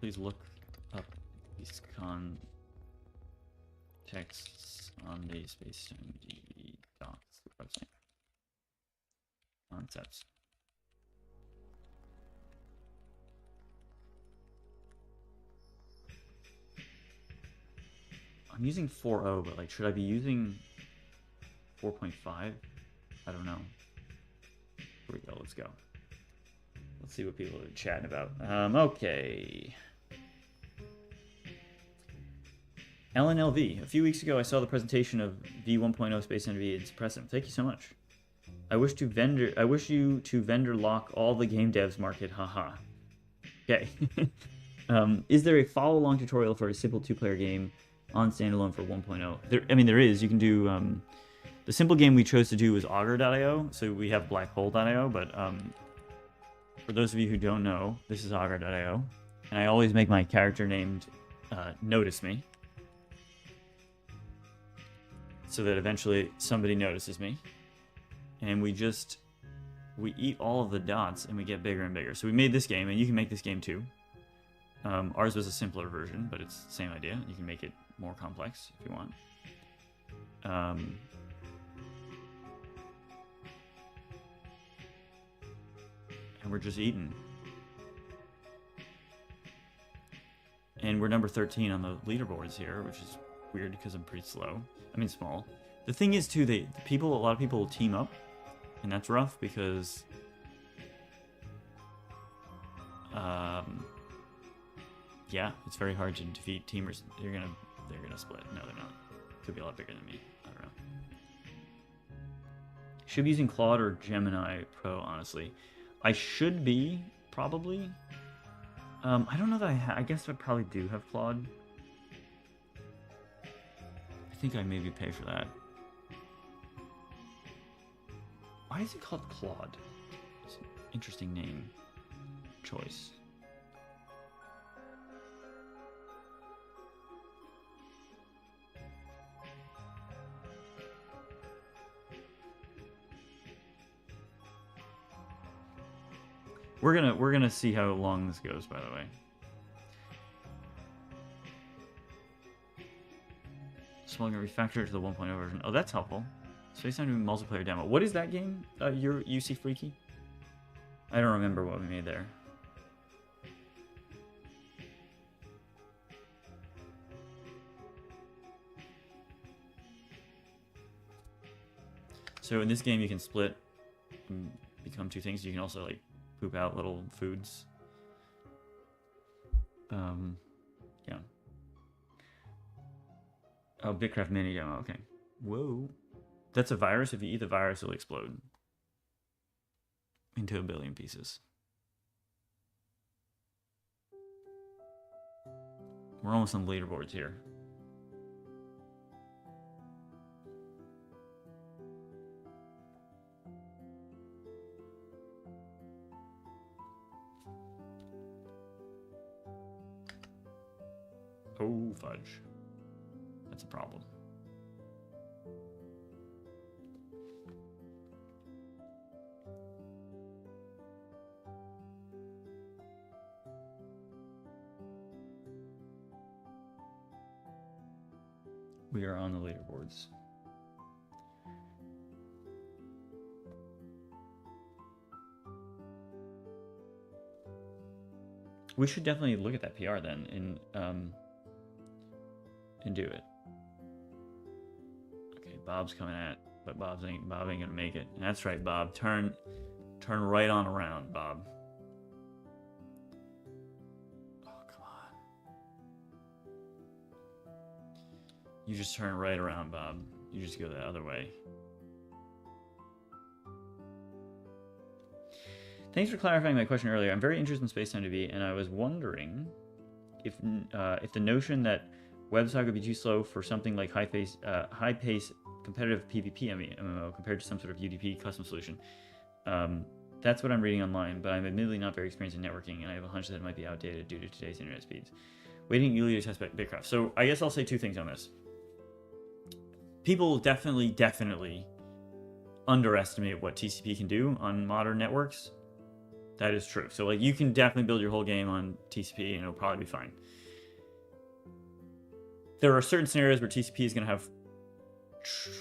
A: Please look up these contexts on the SpacetimeDB docs website. Concepts. I'm using 4.0, but like, should I be using 4.5? I don't know. Here we go. Let's go. Let's see what people are chatting about. Okay. LNLV. A few weeks ago, I saw the presentation of V1.0 SpacetimeDB. It's impressive. Thank you so much. I wish you to vendor lock all the game devs market. Haha. Okay. Is there a follow-along tutorial for a simple 2-player game on standalone for 1.0? There is. You can do. The simple game we chose to do was Augur.io, so we have Blackhole.io. But for those of you who don't know, this is Augur.io, and I always make my character named Notice Me, so that eventually somebody notices me. And we eat all of the dots and we get bigger and bigger. So we made this game, and you can make this game too. Ours was a simpler version, but it's the same idea. You can make it more complex if you want. And we're just eating. And we're number 13 on the leaderboards here, which is weird because I'm pretty slow. I mean, small. The thing is, too, a lot of people team up, and that's rough because yeah, it's very hard to defeat teamers. They're gonna split. No, they're not. Could be a lot bigger than me. I don't know. Should be using Claude or Gemini Pro, honestly. I should be, probably. I don't know that I guess I probably do have Claude. I think I maybe pay for that. Why is it called Claude? It's an interesting name choice. We're gonna see how long this goes, by the way. Small refactor to the 1.0 version. Oh, that's helpful. SpacetimeDB multiplayer demo. What is that game? Your UC Freaky? I don't remember what we made there. So in this game, you can split and become two things. You can also like poop out little foods. Yeah. Oh, Bitcraft mini demo. Okay. Whoa. That's a virus. If you eat the virus, it'll explode into a billion pieces. We're almost on the leaderboards here. Oh, fudge. That's a problem. We are on the leaderboards. We should definitely look at that PR then and do it. Okay, Bob's coming at, but Bob ain't gonna make it. That's right, Bob. Turn right on around, Bob. Oh, come on. You just turn right around, Bob. You just go the other way. Thanks for clarifying my question earlier. I'm very interested in SpacetimeDB, and I was wondering if the notion that WebSocket would be too slow for something like high-pace competitive PvP MMO compared to some sort of UDP custom solution. That's what I'm reading online, but I'm admittedly not very experienced in networking, and I have a hunch that it might be outdated due to today's internet speeds. Waiting eagerly to test Bitcraft. So I guess I'll say two things on this. People definitely underestimate what TCP can do on modern networks. That is true. So like you can definitely build your whole game on TCP and it'll probably be fine. There are certain scenarios where TCP is going to have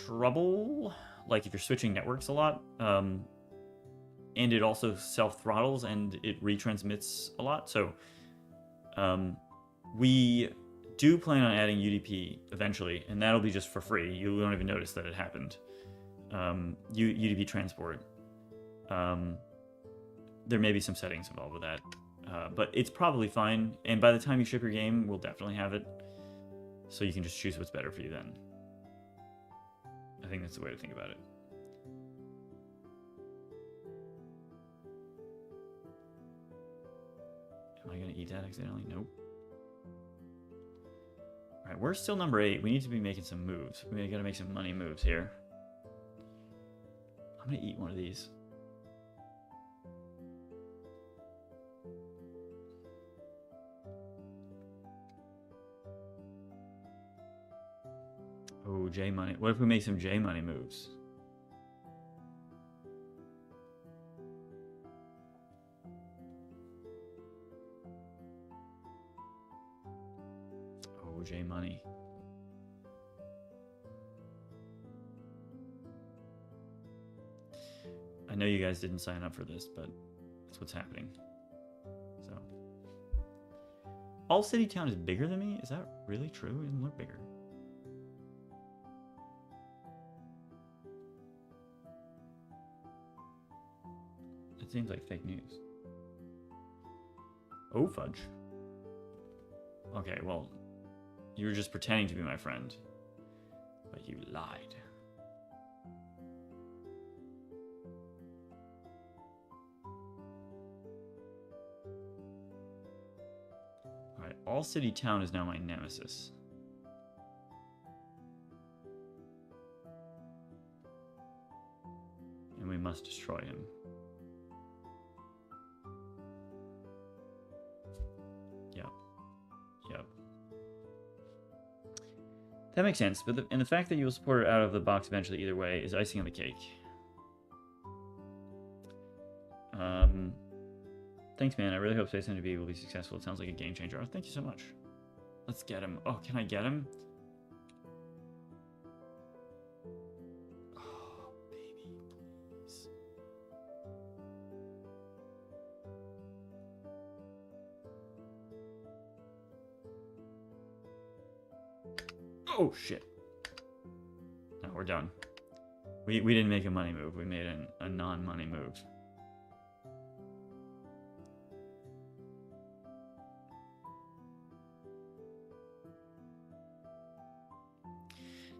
A: trouble, like if you're switching networks a lot, and it also self-throttles and it retransmits a lot. So we do plan on adding UDP eventually, and that'll be just for free. You won't even notice that it happened. UDP transport. There may be some settings involved with that, but it's probably fine. And by the time you ship your game, we'll definitely have it. So you can just choose what's better for you then. I think that's the way to think about it. Am I going to eat that accidentally? Nope. All right, we're still number 8. We need to be making some moves. We got to make some money moves here. I'm going to eat one of these. Oh, J money. What if we make some J money moves? Oh, J money. I know you guys didn't sign up for this, but that's what's happening. So All City Town is bigger than me? Is that really true? It doesn't look bigger. It seems like fake news. Oh, fudge. Okay, well, you were just pretending to be my friend. But you lied. Alright, All City Town is now my nemesis. And we must destroy him. Yep. That makes sense, but the fact that you will support it out of the box eventually either way is icing on the cake. Thanks, man. I really hope SpacetimeDB will be successful. It sounds like a game changer. Oh, thank you so much. Let's get him. Oh, can I get him? Oh, baby, please. Oh, shit. No, we're done. We didn't make a money move. We made a non-money move.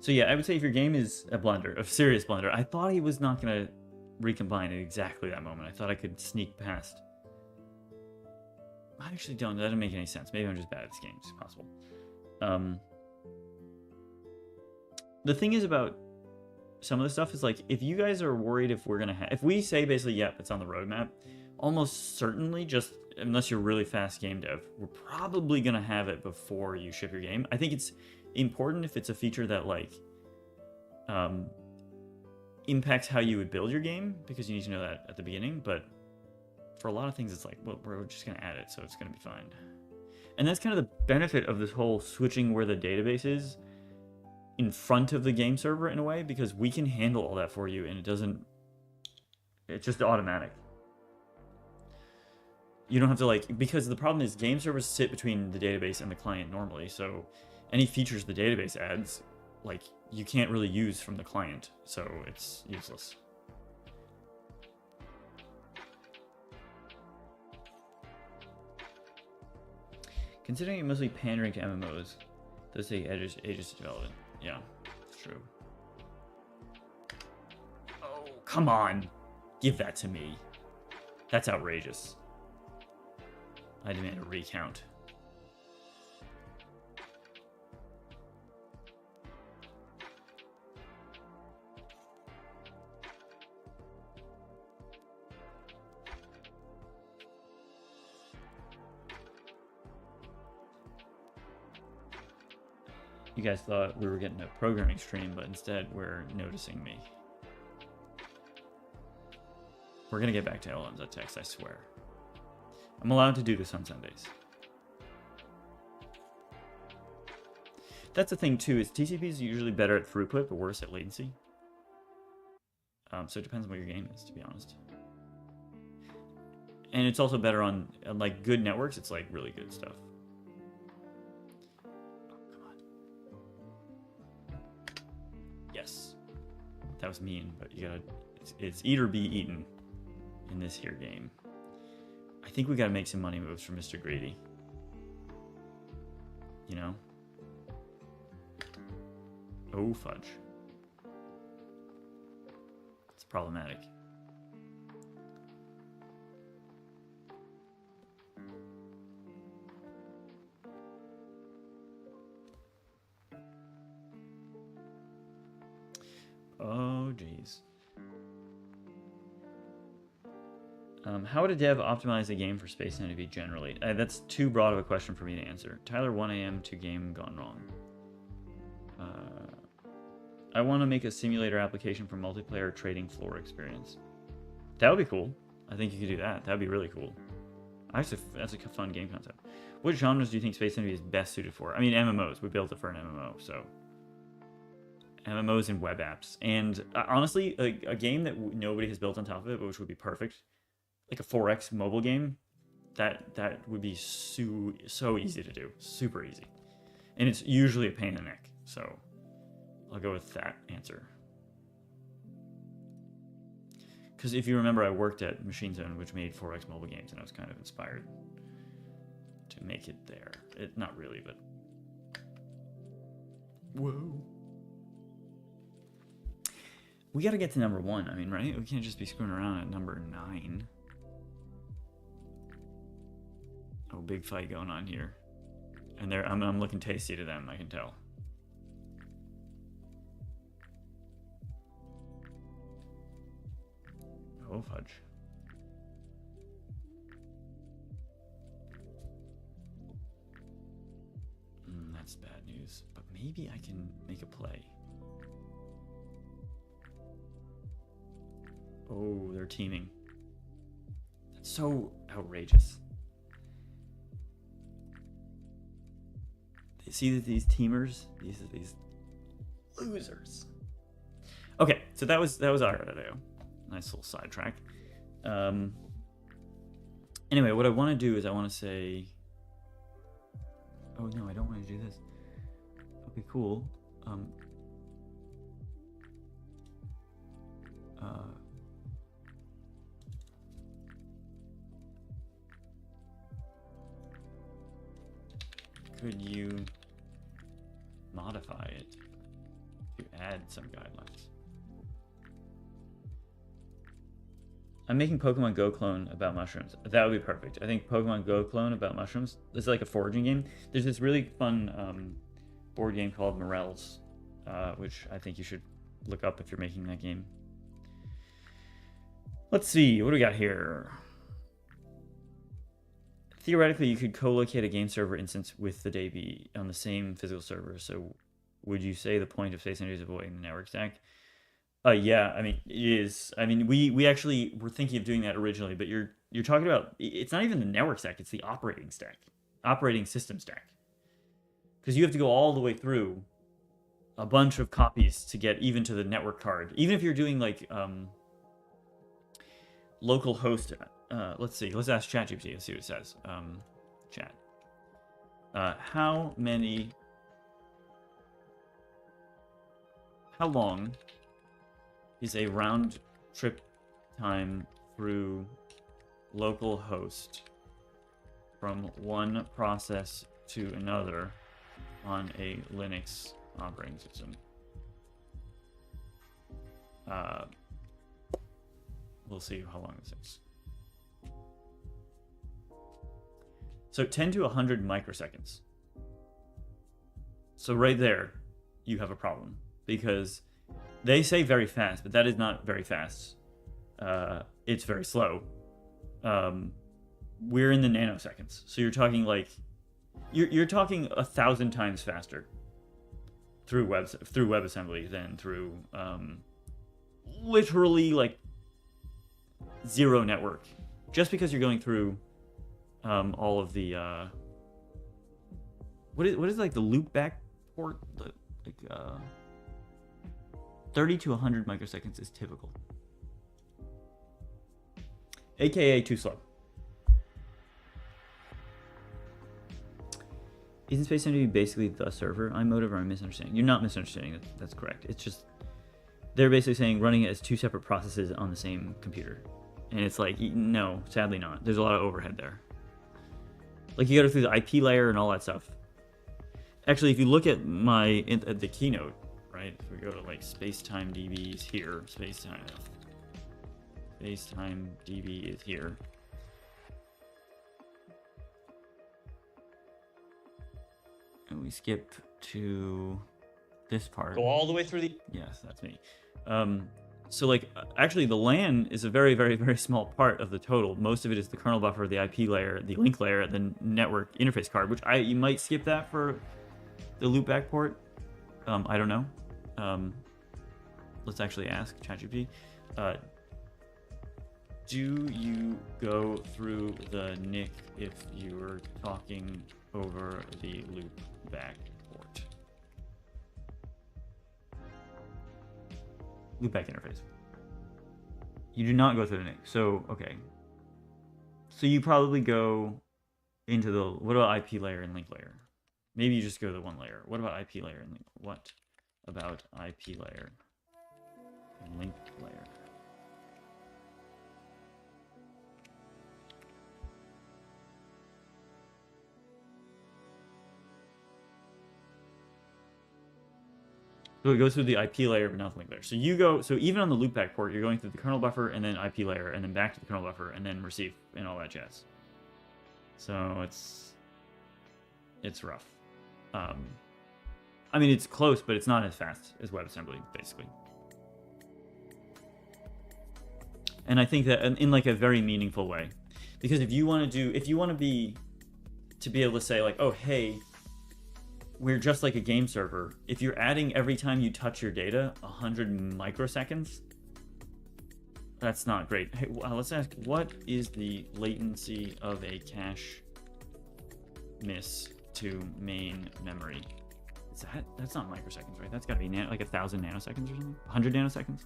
A: So yeah, I would say if your game is a blunder, a serious blunder, I thought he was not going to recombine at exactly that moment. I thought I could sneak past. I actually don't. That doesn't make any sense. Maybe I'm just bad at this game. It's possible. The thing is about some of the stuff is like, if you guys are worried if we're going to have... If we say basically, yep, it's on the roadmap, almost certainly, just unless you're really fast game dev, we're probably going to have it before you ship your game. I think it's important if it's a feature that like impacts how you would build your game, because you need to know that at the beginning. But for a lot of things, it's like, well, we're just going to add it, so it's going to be fine. And that's kind of the benefit of this whole switching where the database is in front of the game server in a way, because we can handle all that for you, and it's just automatic. You don't have to like, because the problem is game servers sit between the database and the client normally, so any features the database adds, like, you can't really use from the client, so it's useless. Considering you're mostly pandering to MMOs, those take ages to develop. Yeah, it's true. Oh, come on. Give that to me. That's outrageous. I demand a recount. You guys thought we were getting a programming stream, but instead we're noticing me. We're gonna get back to llms.txt, I swear. I'm allowed to do this on Sundays. That's the thing too, is TCP is usually better at throughput, but worse at latency. So it depends on what your game is, to be honest. And it's also better on like good networks, it's like really good stuff. Yes, that was mean, but you gotta, it's eat or be eaten in this here game. I think we gotta make some money moves for Mr. Greedy. You know? Oh, fudge. It's problematic. Oh, geez. How would a dev optimize a game for SpacetimeDB generally? That's too broad of a question for me to answer. Tyler, 1 a.m. to game gone wrong. I want to make a simulator application for multiplayer trading floor experience. That would be cool. I think you could do that. That would be really cool. Actually, that's a fun game concept. What genres do you think SpacetimeDB is best suited for? I mean, MMOs. We built it for an MMO, so... MMOs and web apps. And honestly, a game that nobody has built on top of it, but which would be perfect, like a 4X mobile game, That would be so easy to do, super easy, and it's usually a pain in the neck. So I'll go with that answer. Because if you remember, I worked at Machine Zone, which made 4X mobile games, and I was kind of inspired to make it there. Not really, but whoa. We got to get to number 1. I mean, right? We can't just be screwing around at number 9. Oh, big fight going on here. And I'm looking tasty to them, I can tell. Oh, fudge. That's bad news. But maybe I can make a play. Oh, they're teaming. That's so outrageous. See that these teamers, these losers. Okay, so that was our video. Nice little sidetrack. Anyway, what I want to do is I want to say. Oh no, I don't want to do this. Okay, cool. Could you modify it to add some guidelines? I'm making Pokemon Go clone about mushrooms. That would be perfect. I think Pokemon Go clone about mushrooms. This is like a foraging game. There's this really fun board game called Morels, which I think you should look up if you're making that game. Let's see, what do we got here? Theoretically, you could co-locate a game server instance with the DB on the same physical server. So would you say the point of SpacetimeDB is avoiding the network stack? Yeah, I mean, it is. I mean, we actually were thinking of doing that originally, but you're talking about, it's not even the network stack, it's the operating system stack. Because you have to go all the way through a bunch of copies to get even to the network card. Even if you're doing like local host, let's see, let's ask ChatGPT and see what it says. Chat. How long is a round trip time through local host from one process to another on a Linux operating system? We'll see how long this takes. So 10 to 100 microseconds. So right there, you have a problem, because they say very fast, but that is not very fast. It's very slow. We're in the nanoseconds, so you're talking like you're talking 1,000 times faster through WebAssembly than through literally like zero network. Just because you're going through all of the what is like the loopback port, 30 to 100 microseconds is typical, aka too slow. Isn't SpacetimeDB basically the server? I'm motive, or I'm misunderstanding? You're not misunderstanding. That's correct. It's just they're basically saying running it as two separate processes on the same computer, and it's like, no, sadly not. There's a lot of overhead there. Like, you got to go through the IP layer and all that stuff. Actually, if you look at the keynote, right? If we go to like SpacetimeDB is here, SpacetimeDB is here. And we skip to this part. Go all the way through the... Yes, that's me. So like, actually the LAN is a very, very, very small part of the total. Most of it is the kernel buffer, the IP layer, the link layer, the network interface card, which you might skip that for the loopback port. I don't know. Let's actually ask ChatGPT. Do you go through the NIC if you're talking over the loopback port? Loopback interface. You do not go through the NIC. So, okay. So you probably go into the, what about IP layer and link layer? Maybe you just go to the one layer. What about IP layer and link? What about IP layer and link layer? So it goes through the IP layer, but not the link layer. So you go, so even on the loopback port, you're going through the kernel buffer and then IP layer and then back to the kernel buffer and then receive and all that jazz. So it's rough. I mean, it's close, but it's not as fast as WebAssembly, basically. And I think that in like a very meaningful way, because if you want to be able to say like, oh, hey, we're just like a game server. If you're adding every time you touch your data 100 microseconds, that's not great. Hey, let's ask, what is the latency of a cache miss to main memory? That's not microseconds, right? That's got to be like 1,000 nanoseconds or something? 100 nanoseconds?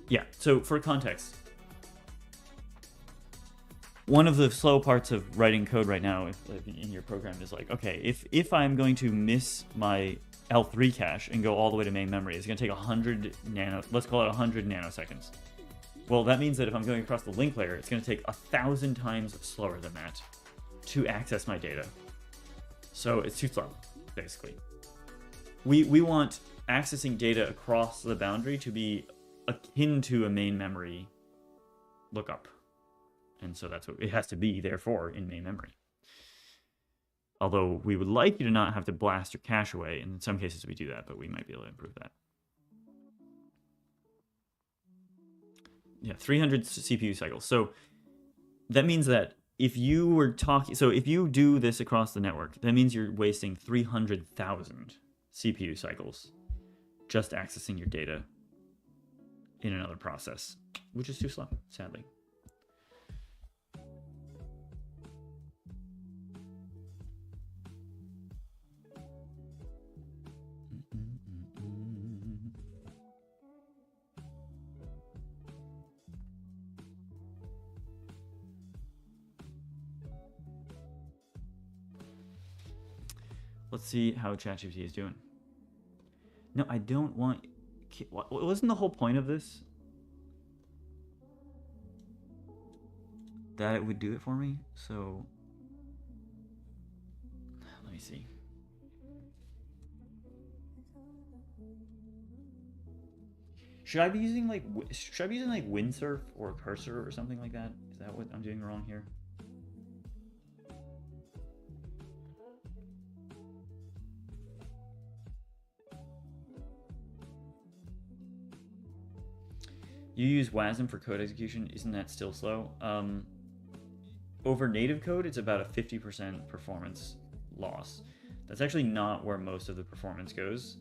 A: Yeah, so for context, one of the slow parts of writing code right now in your program is like, okay, if I'm going to miss my L3 cache and go all the way to main memory, it's going to take 100 let's call it 100 nanoseconds. Well, that means that if I'm going across the link layer, it's going to take 1,000 times slower than that to access my data. So it's too slow, basically. We want accessing data across the boundary to be akin to a main memory lookup. And so that's what it has to be, therefore, in main memory. Although we would like you to not have to blast your cache away. And in some cases we do that, but we might be able to improve that. Yeah, 300 CPU cycles. So that means that if you were talking, so if you do this across the network, that means you're wasting 300,000 CPU cycles just accessing your data in another process, which is too slow, sadly. Let's see how ChatGPT is doing. No, I don't want... Wasn't the whole point of this that it would do it for me? So let me see. Should I be using like Windsurf or Cursor or something like that? Is that what I'm doing wrong here? You use WASM for code execution. Isn't that still slow? Over native code, it's about a 50% performance loss. That's actually not where most of the performance goes.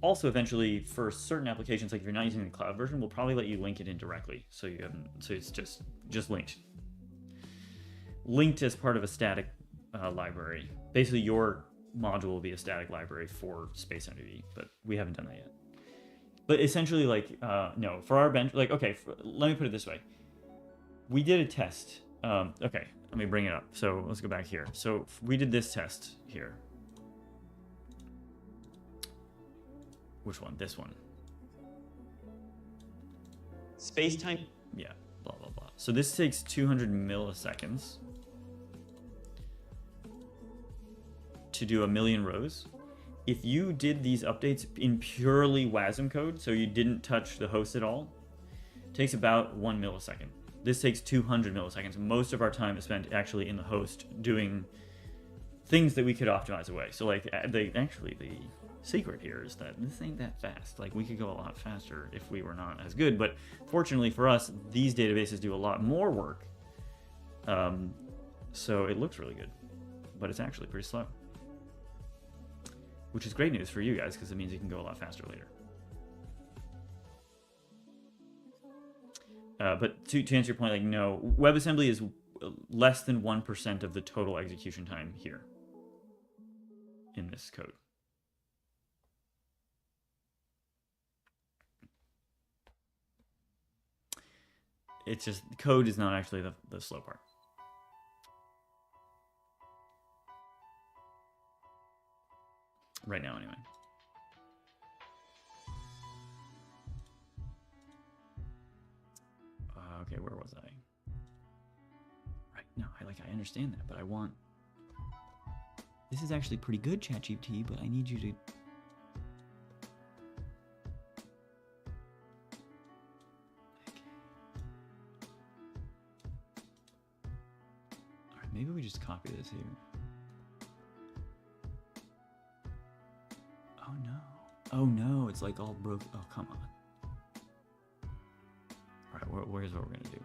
A: Also, eventually, for certain applications, like if you're not using the cloud version, we'll probably let you link it in directly. So you haven't. So it's just linked. Linked as part of a static library. Basically, your module will be a static library for SpacetimeDB, but we haven't done that yet. But essentially, like, no, for our bench, like, okay, let me put it this way. We did a test. Okay, let me bring it up. So let's go back here. So we did this test here. Which one? This one.
D: Spacetime.
A: Yeah, blah, blah, blah. So this takes 200 milliseconds to do 1,000,000 rows. If you did these updates in purely WASM code, so you didn't touch the host at all, it takes about 1 millisecond. This takes 200 milliseconds. Most of our time is spent actually in the host doing things that we could optimize away. So like the secret here is that this ain't that fast. Like we could go a lot faster if we were not as good. But fortunately for us, these databases do a lot more work. So it looks really good, but it's actually pretty slow. Which is great news for you guys because it means you can go a lot faster later. But to answer your point, like no, WebAssembly is less than 1% of the total execution time here in this code. it's just code is not actually the slow part. Right now, anyway. Okay, where was I? Right, no, I understand that, but I want... This is actually pretty good, ChatGPT, but I need you to... Alright, maybe we just copy this here. Oh no. Oh no, it's like all broken. Oh, come on. Alright, here's what we're gonna do.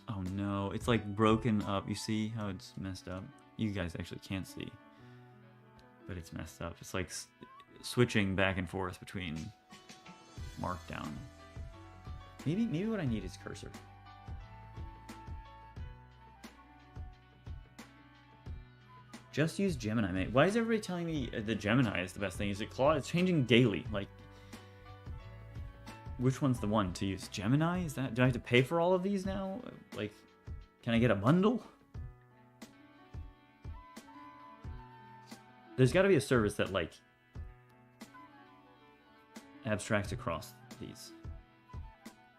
A: Oh no, it's like broken up. You see how it's messed up? You guys actually can't see. But it's messed up. It's like switching back and forth between Markdown. Maybe what I need is cursor. Just use Gemini, mate. Why is everybody telling me the Gemini is the best thing? Is it Claude? It's changing daily. Like, which one's the one to use? Gemini? Is that? Do I have to pay for all of these now? Like, can I get a bundle? There's got to be a service that like abstracts across these.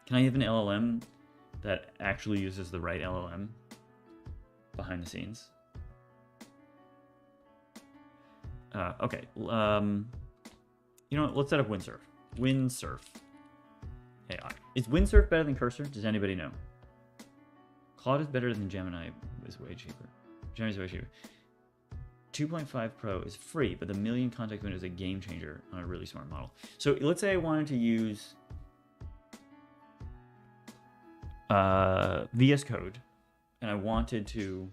A: Can I have an LLM that actually uses the right LLM behind the scenes? Okay. You know what? Let's set up Windsurf. Windsurf AI. Is Windsurf better than Cursor? Does anybody know? Claude is better than Gemini. Is way cheaper. Gemini's way cheaper. 2.5 Pro is free, but the million context window is a game changer on a really smart model. So let's say I wanted to use VS Code, and I wanted to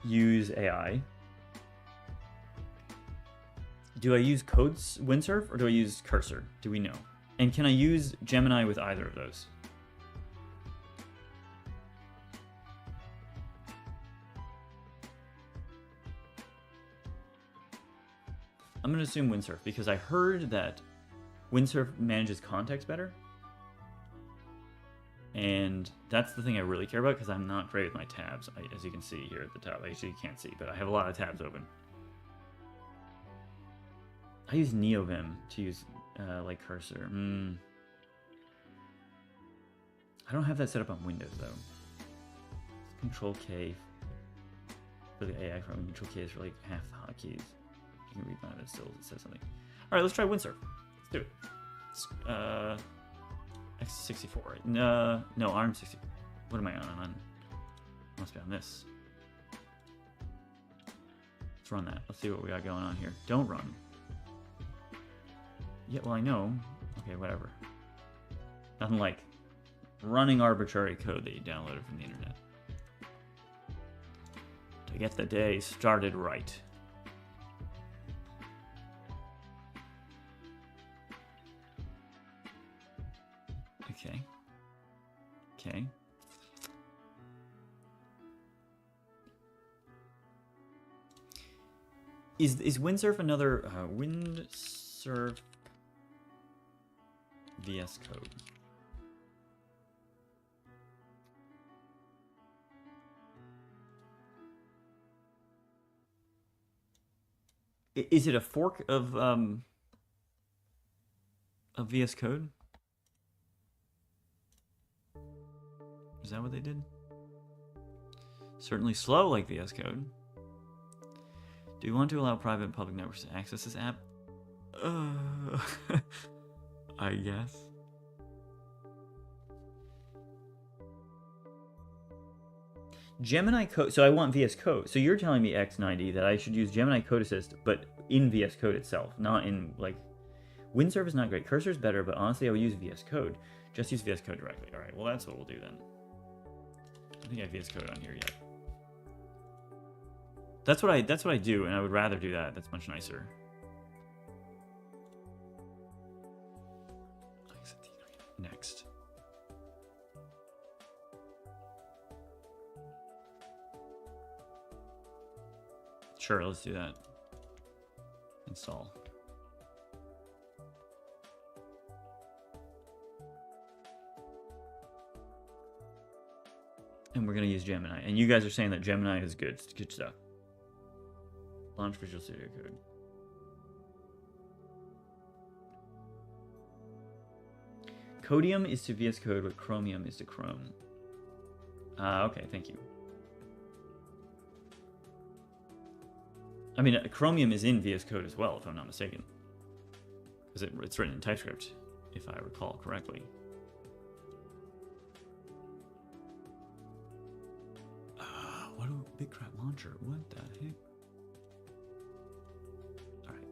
A: use AI. Do I use Windsurf or do I use Cursor? Do we know? And can I use Gemini with either of those? I'm going to assume Windsurf because I heard that Windsurf manages context better. And that's the thing I really care about because I'm not great with my tabs. As you can see here at the top, actually you can't see, but I have a lot of tabs open. I use NeoVim to use like Cursor. I don't have that set up on Windows though. Control K for the AI from Control K is for like half the hotkeys. You can read mine, but still it says something. All right, let's try Windsurf. Let's do it. X64. No, ARM60. What am I on? Must be on this. Let's run that. Let's see what we got going on here. Don't run. Yeah, well, I know. Okay, whatever. Nothing like running arbitrary code that you downloaded from the internet. To get the day started right. Okay. Okay. Is Windsurf another Windsurf VS Code? Is it a fork of VS Code? Is that what they did? Certainly slow like VS Code. Do you want to allow private and public networks to access this app? I guess. Gemini Code. So I want VS Code. So you're telling me X90 that I should use Gemini Code Assist, but in VS Code itself, not in like. Windsurf is not great. Cursor is better, but honestly, I would use VS Code. Just use VS Code directly. All right. Well, that's what we'll do then. I think I have VS Code on here yet. That's what I do, and I would rather do that. That's much nicer. Next. Sure, let's do that. Install. And we're going to use Gemini. And you guys are saying that Gemini is good. It's good stuff. Launch Visual Studio Code. Codium is to VS Code what Chromium is to Chrome. Okay, thank you. I mean, Chromium is in VS Code as well, if I'm not mistaken. Because it's written in TypeScript, if I recall correctly. What a BitCrap launcher. What the heck? Alright.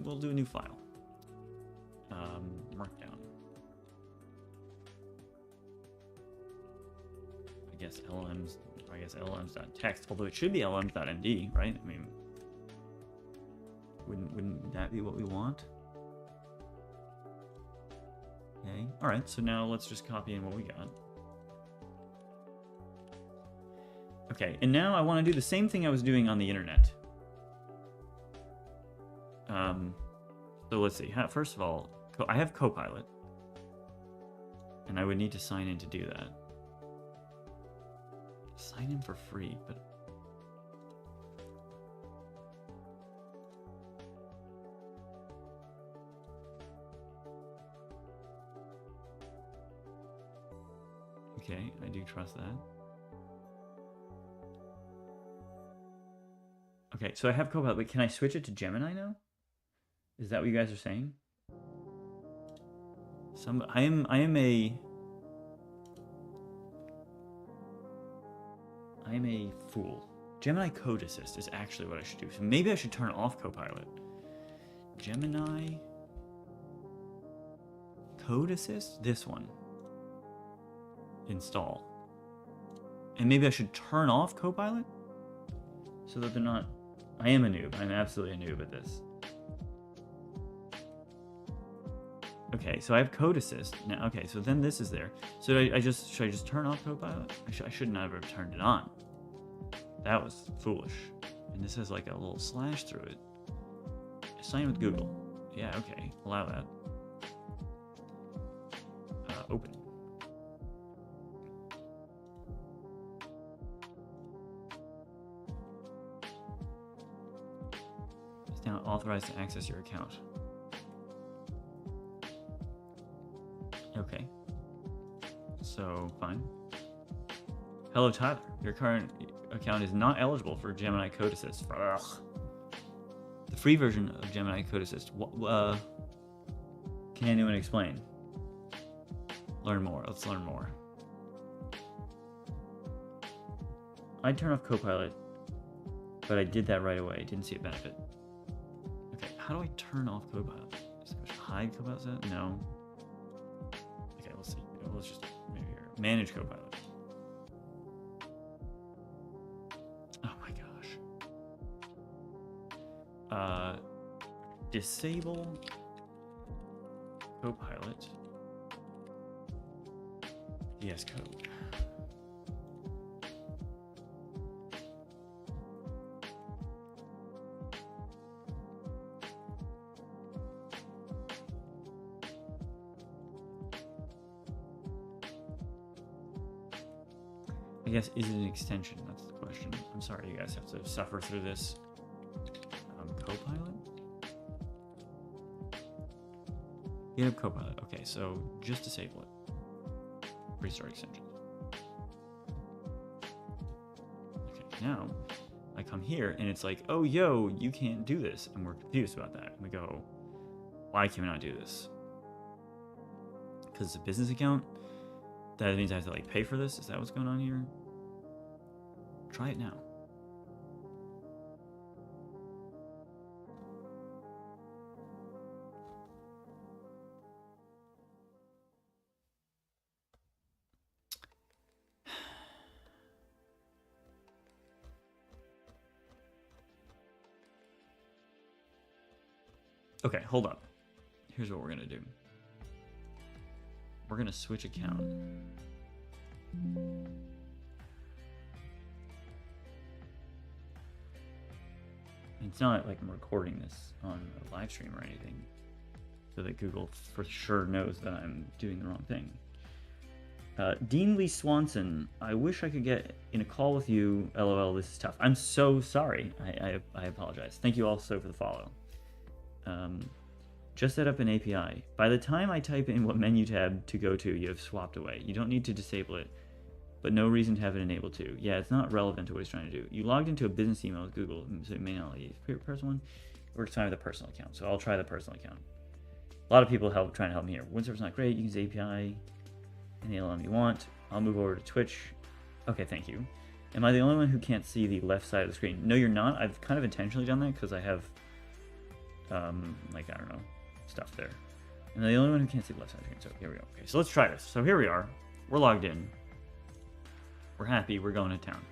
A: We'll do a new file. Markdown. I guess llms.txt, although it should be llms.md, right? I mean, wouldn't that be what we want? Okay. Alright, so now let's just copy in what we got. Okay, and now I want to do the same thing I was doing on the internet. So let's see. First of all, I have Copilot, and I would need to sign in to do that. Sign in for free, but okay, I do trust that. Okay, so I have Copilot, but can I switch it to Gemini now? Is that what you guys are saying? I am a fool. Gemini Code Assist is actually what I should do. So maybe I should turn off Copilot. Gemini Code Assist? This one. Install. And maybe I should turn off Copilot? So that they're not... I am a noob. I'm absolutely a noob at this. Okay, so I have Code Assist now. Okay, so then this is there. So should I just turn off Copilot? I should never have turned it on. That was foolish. And this has like a little slash through it. Sign with Google. Yeah, okay, allow that. Open. It's now authorized to access your account. Okay. So, fine. Hello, Tyler. Your current account is not eligible for Gemini Code Assist. Ugh. The free version of Gemini Code Assist. Can anyone explain? Learn more. Let's learn more. I'd turn off Copilot, but I did that right away. Didn't see a benefit. Okay, how do I turn off Copilot? Is there a hide Copilot set? No. Okay, let's see. Let's just maybe here. Manage Copilot. Oh my gosh. Disable Copilot. VS Code. I guess, is it an extension? That's the question. I'm sorry you guys have to suffer through this. Copilot? GitHub Copilot. Okay, so just disable it. Restart extensions. Okay, now I come here and it's like, oh, yo, you can't do this. And we're confused about that. And we go, why can we not do this? Because it's a business account? That means I have to like pay for this? Is that what's going on here? Try it now. Okay, hold up. Here's what we're gonna do. We're gonna switch account. It's not like I'm recording this on a live stream or anything, so that Google for sure knows that I'm doing the wrong thing. Dean Lee Swanson, I wish I could get in a call with you. LOL, this is tough. I'm so sorry. I apologize. Thank you also for the follow. Just set up an API. By the time I type in what menu tab to go to, you have swapped away. You don't need to disable it, but no reason to have it enabled to. Yeah, it's not relevant to what he's trying to do. You logged into a business email with Google, so it may not use personal one. It works fine with a personal account, so I'll try the personal account. A lot of people trying to help me here. Windsurf's not great. You can use API, any LLM you want. I'll move over to Twitch. Okay, thank you. Am I the only one who can't see the left side of the screen? No, you're not. I've kind of intentionally done that because I have, like, I don't know, stuff there. And the only one who can't see the left side of the screen. So here we go. Okay, so let's try this. So here we are. We're logged in. We're happy. We're going to town.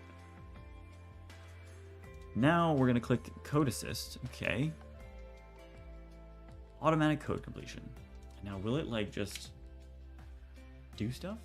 A: Now we're going to click Code Assist. Okay. Automatic code completion. Now will it like just do stuff?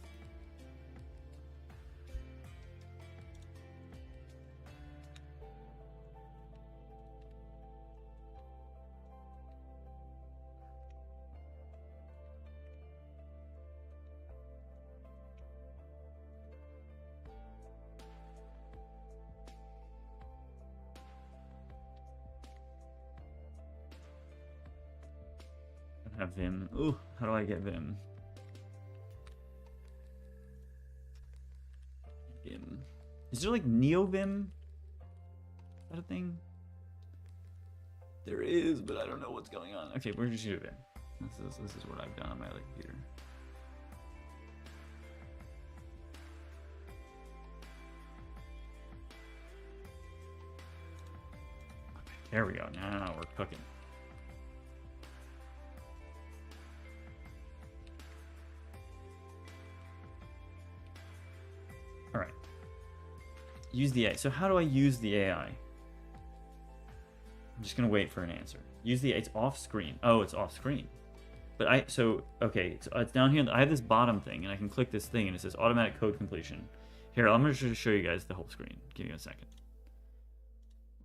A: Have Vim. Ooh, how do I get Vim? Vim. Is there like NeoVim? Is that a thing? There is, but I don't know what's going on. Okay, we're just doing Vim. This is what I've done on my other computer. Okay, there we go. Now we're cooking. All right. Use the AI. So how do I use the AI? I'm just gonna wait for an answer. Use the. It's off screen. Oh, it's off screen. But okay. So it's down here. I have this bottom thing, and I can click this thing, and it says automatic code completion. Here, I'm gonna just show you guys the whole screen. Give me a second.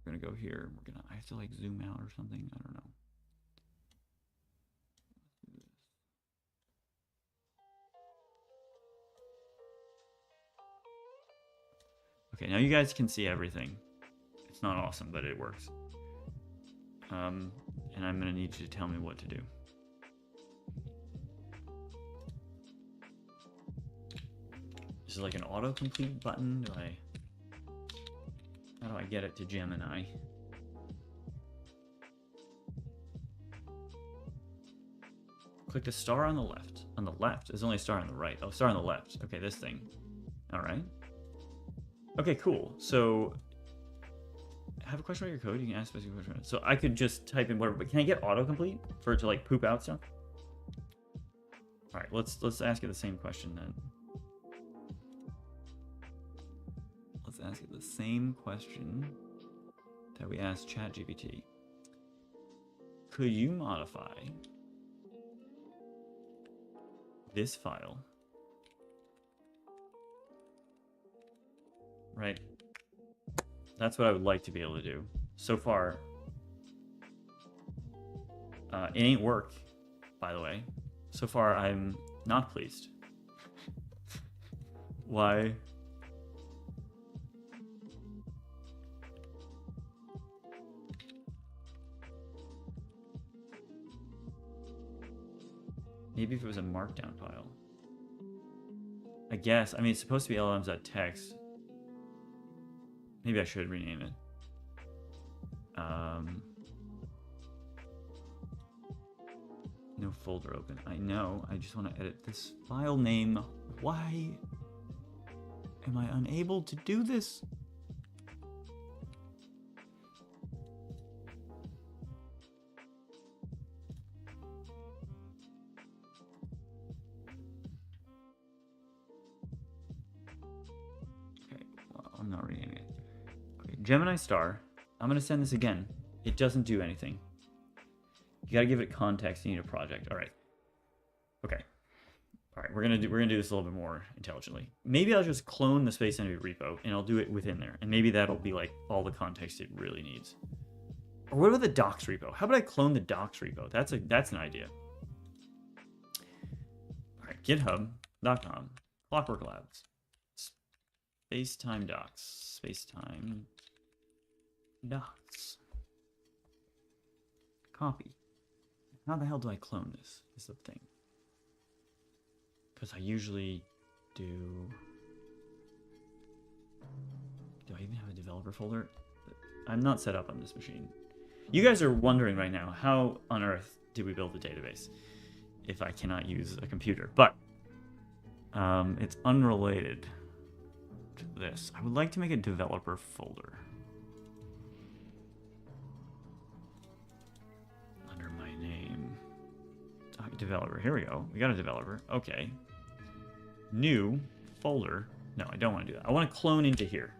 A: We're gonna go here. I have to like zoom out or something. I don't know. Okay, now you guys can see everything. It's not awesome, but it works. And I'm gonna need you to tell me what to do. This is like an autocomplete button. How do I get it to Gemini? Click the star on the left. On the left. There's only a star on the right. Oh, star on the left. Okay, this thing. All right. Okay, cool. So, I have a question about your code. You can ask specific question. So I could just type in whatever, but can I get autocomplete for it to like poop out stuff? All right, let's ask it the same question then. Let's ask it the same question that we asked ChatGPT. Could you modify this file? Right. That's what I would like to be able to do. So far, it ain't worked, by the way. So far, I'm not pleased. Why? Maybe if it was a markdown file. I guess. I mean, it's supposed to be llms.txt. Maybe I should rename it. No folder open. I know. I just want to edit this file name. Why am I unable to do this? Okay, well, I'm not renaming it. Gemini star. I'm gonna send this again. It doesn't do anything. You gotta give it context. You need a project. All right. Okay. All right. We're gonna do this a little bit more intelligently. Maybe I'll just clone the SpacetimeDB repo and I'll do it within there, and maybe that'll be like all the context it really needs. Or what about the docs repo? How about I clone the docs repo? That's an idea. All right. GitHub.com. Clockwork Labs. Spacetime docs. Spacetime docs. Copy. How the hell do I clone this? Is the thing. Because I usually do... Do I even have a developer folder? I'm not set up on this machine. You guys are wondering right now, how on earth do we build a database if I cannot use a computer? But it's unrelated to this. I would like to make a developer folder. Under my name. Developer. Here we go. We got a developer. Okay. New folder. No, I don't want to do that. I want to clone into here.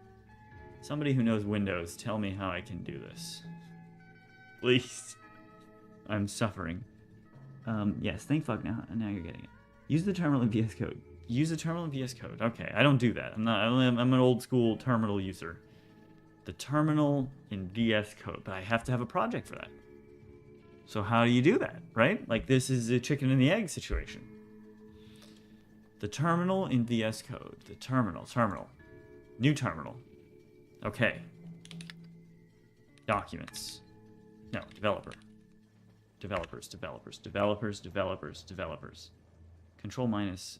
A: Somebody who knows Windows, tell me how I can do this. Please. I'm suffering. Yes, thank fuck now you're getting it. Use the terminal in VS Code. Use the terminal in VS Code. Okay, I don't do that. I'm an old school terminal user. The terminal in VS Code, but I have to have a project for that. So how do you do that, right? Like this is a chicken and the egg situation. The terminal in VS Code. The terminal. New terminal. Okay. Documents. No, developer. Developers. Control minus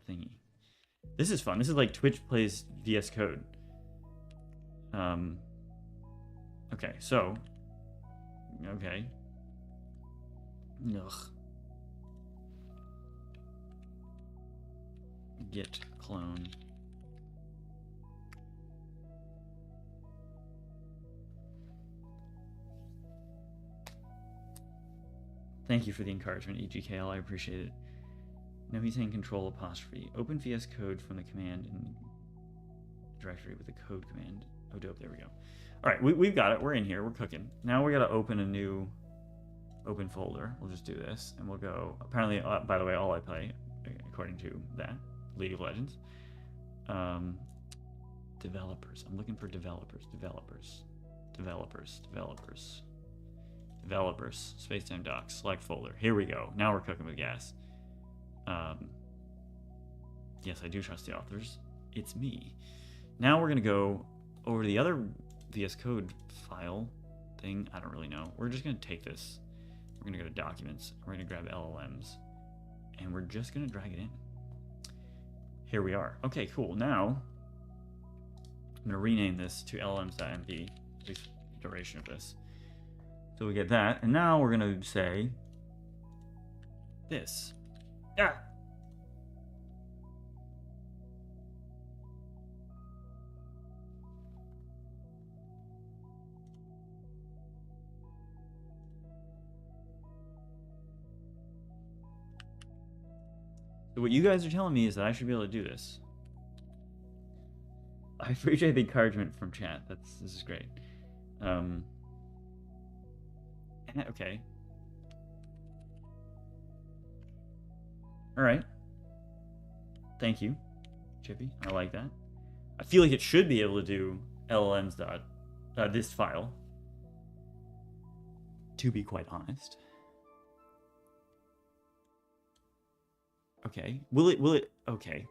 A: thingy. This is fun. This is like Twitch plays VS Code. Okay, so. Okay. Ugh. Git clone. Thank you for the encouragement, EGKL. I appreciate it. No, he's saying control apostrophe. Open VS Code from the command in directory with the code command. Oh, dope. There we go. All right, we've got it. We're in here. We're cooking. Now we got to open a new open folder. We'll just do this, and we'll go. Apparently, by the way, all I play, according to that, League of Legends. Developers. I'm looking for developers. Spacetime docs. Select folder. Here we go. Now we're cooking with gas. Yes, I do trust the authors. It's me. Now we're going to go over to the other VS Code file thing. I don't really know. We're just going to take this. We're going to go to Documents. We're going to grab LLMs. And we're just going to drag it in. Here we are. Okay, cool. Now, I'm going to rename this to llms.mp, at least the duration of this. So we get that. And now we're going to say this. Ah! So what you guys are telling me is that I should be able to do this. I appreciate the encouragement from chat. This is great. Okay. All right. Thank you, Chippy. I like that. I feel like it should be able to do LLMs this file. To be quite honest. Okay. Will it? Okay.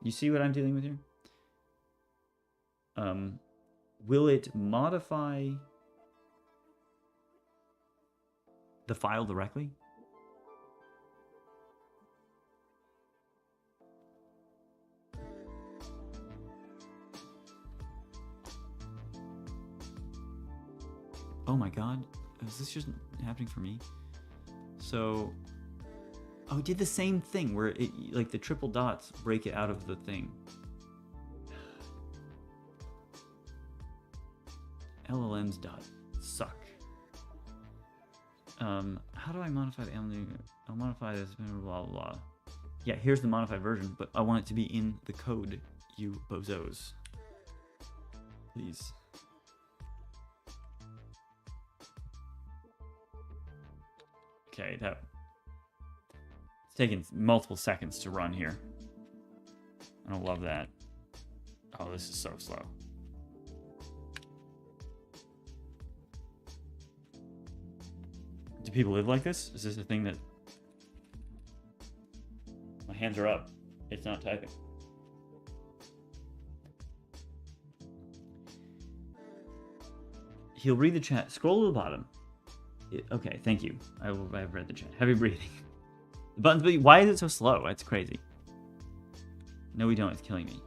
A: You see what I'm dealing with here? Will it modify the file directly? Oh my god, is this just happening for me? So, oh, it did the same thing where it, like the triple dots break it out of the thing. LLMs dot suck. How do I modify the I'll modify this, blah, blah, blah. Yeah, here's the modified version, but I want it to be in the code, you bozos. Please. Okay, it's taking multiple seconds to run here. I don't love that. Oh, this is so slow. Do people live like this? Is this a thing that... My hands are up. It's not typing. He'll read the chat. Scroll to the bottom. Okay, thank you. I've read the chat. Heavy breathing. The buttons, but why is it so slow? That's crazy. No, we don't. It's killing me.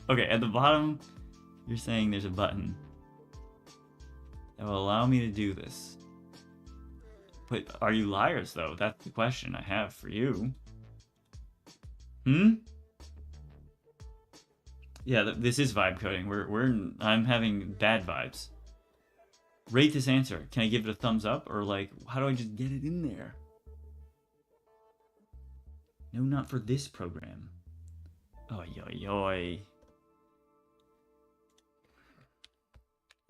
A: Okay, at the bottom, you're saying there's a button that will allow me to do this. But are you liars, though? That's the question I have for you. Yeah, this is vibe coding. I'm having bad vibes. Rate this answer. Can I give it a thumbs up, or like, how do I just get it in there? No, not for this program. Oy, oy, oy.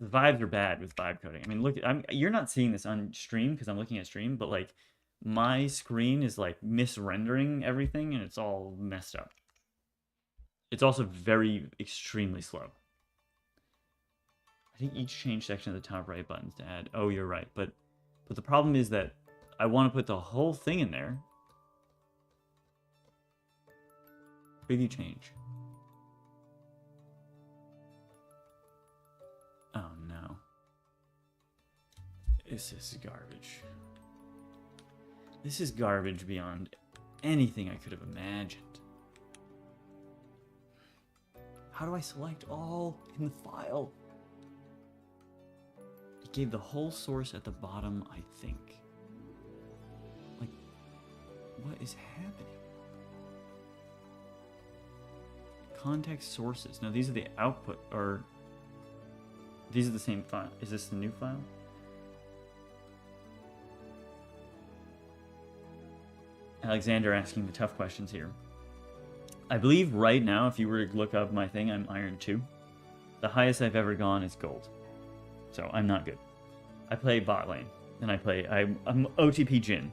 A: The vibes are bad with vibe coding. I mean, look, you're not seeing this on stream because I'm looking at stream, but like my screen is like misrendering everything and it's all messed up. It's also extremely slow. I think each change section of the top right buttons to add. Oh, you're right. But the problem is that I want to put the whole thing in there. Preview change. Oh no. This is garbage. This is garbage beyond anything I could have imagined. How do I select all in the file? It gave the whole source at the bottom, I think. Like, what is happening? Context sources. No, these are the output, or these are the same file. Is this the new file? Alexander asking the tough questions here. I believe right now, if you were to look up my thing, I'm Iron 2. The highest I've ever gone is Gold. So I'm not good. I play bot lane, and I'm OTP Jhin.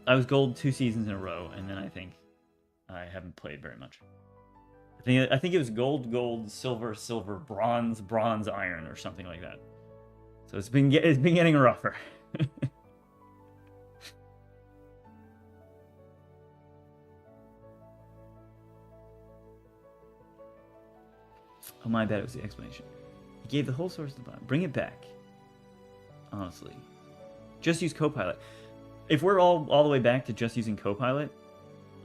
A: I was Gold 2 seasons in a row, and then I think I haven't played very much. I think it was Gold, Silver, Bronze, Iron, or something like that. So it's been getting rougher. Oh, my bad, it was the explanation. He gave the whole source to the bottom. Bring it back. Honestly. Just use Copilot. If we're all the way back to just using Copilot,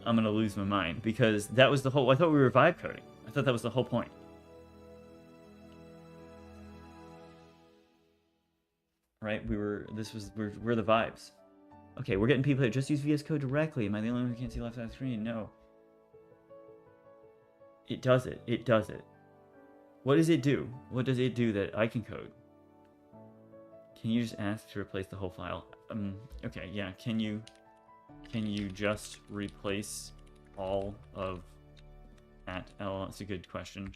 A: I'm going to lose my mind. Because that was the whole... I thought we were vibe coding. I thought that was the whole point. Right? We're the vibes. Okay, we're getting people that just use VS Code directly. Am I the only one who can't see left side of the screen? No. It does it. It does it. What does it do? What does it do that I can code? Can you just ask to replace the whole file? Okay, yeah. Can you just replace all of that? Oh, that's a good question.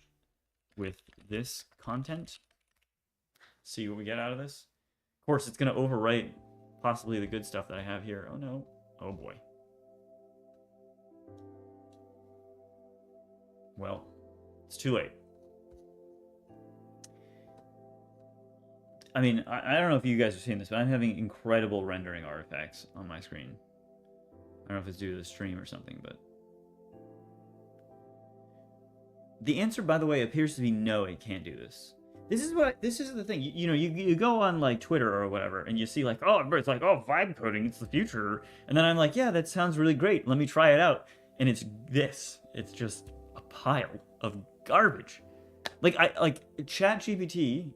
A: With this content? See what we get out of this? Of course, it's going to overwrite possibly the good stuff that I have here. Oh no. Oh boy. Well, it's too late. I mean, I don't know if you guys are seeing this, but I'm having incredible rendering artifacts on my screen. I don't know if it's due to the stream or something, but... The answer, by the way, appears to be no, it can't do this. This is the thing. You go on, like, Twitter or whatever, and you see, like, oh, it's like, oh, vibe coding, it's the future. And then I'm like, yeah, that sounds really great. Let me try it out. And it's this. It's just a pile of garbage. Like, ChatGPT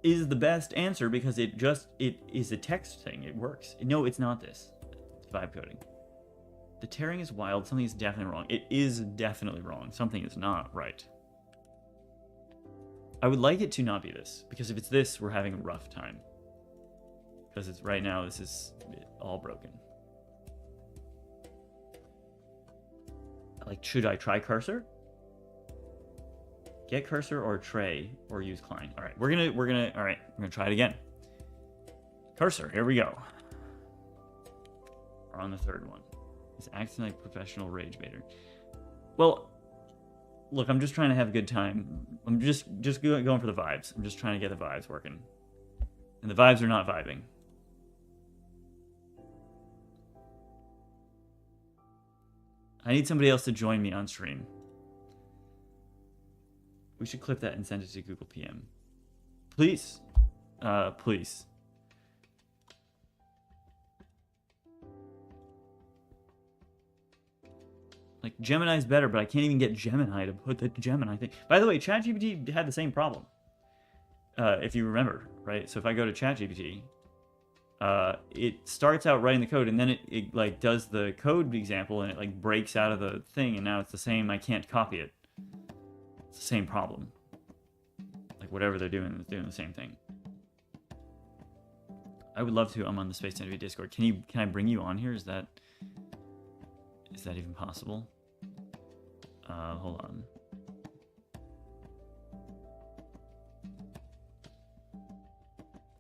A: is the best answer because it is a text thing. It works. No, it's not this. It's vibe coding. The tearing is wild. Something is definitely wrong. It is definitely wrong. Something is not right. I would like it to not be this, because if it's this, we're having a rough time. Because it's right now, this is all broken. Like, should I try cursor? Get cursor or tray or use Klein. All right, we're gonna try it again. Cursor, here we go. We're on the third one. It's acting like professional rage baiter. Well, look, I'm just trying to have a good time. I'm just going for the vibes. I'm just trying to get the vibes working. And the vibes are not vibing. I need somebody else to join me on stream. We should clip that and send it to Google PM. Please. Please. Like, Gemini's better, but I can't even get Gemini to put the Gemini thing. By the way, ChatGPT had the same problem. If you remember, right? So if I go to ChatGPT, it starts out writing the code, and then it like does the code example, and it like breaks out of the thing, and now it's the same. I can't copy it. It's the same problem. Like, whatever they're doing is doing the same thing. I would love to. I'm on the SpacetimeDB Discord. Can I bring you on here? Is that even possible? Hold on.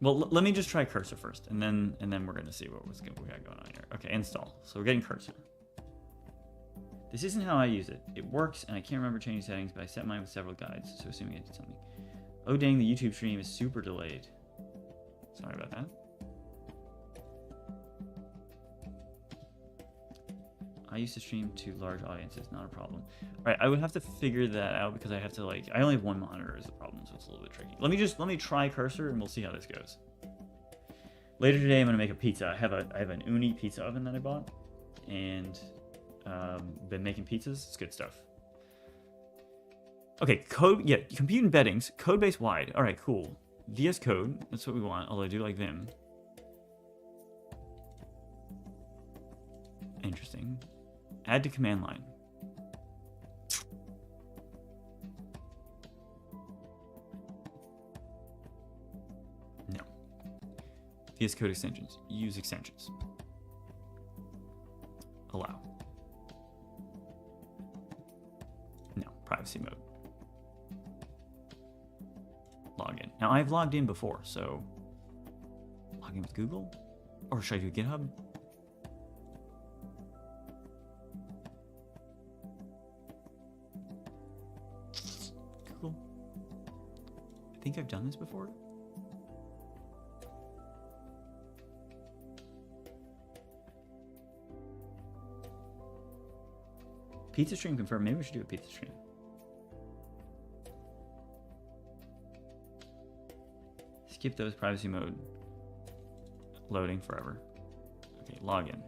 A: Well, let me just try cursor first, and then we're gonna see what we got going on here. Okay, install. So we're getting cursor. This isn't how I use it. It works, and I can't remember changing settings, but I set mine with several guides, so assuming I did something. Oh dang, the YouTube stream is super delayed. Sorry about that. I used to stream to large audiences, not a problem. All right, I would have to figure that out because I have to like, I only have one monitor is the problem, so it's a little bit tricky. Let me try cursor and we'll see how this goes. Later today, I'm gonna make a pizza. I have an Uni pizza oven that I bought, and been making pizzas. It's good stuff. Okay, code, yeah, compute embeddings, code base wide. All right, cool. VS Code, that's what we want. Although I do like Vim. Interesting. Add to command line. No. VS Code extensions. Use extensions. Allow. No. Privacy mode. Login. Now, I've logged in before, so log in with Google? Or should I do GitHub? Google. I think I've done this before. Pizza stream confirmed. Maybe we should do a pizza stream. Skip those privacy mode. Loading forever. Okay, login.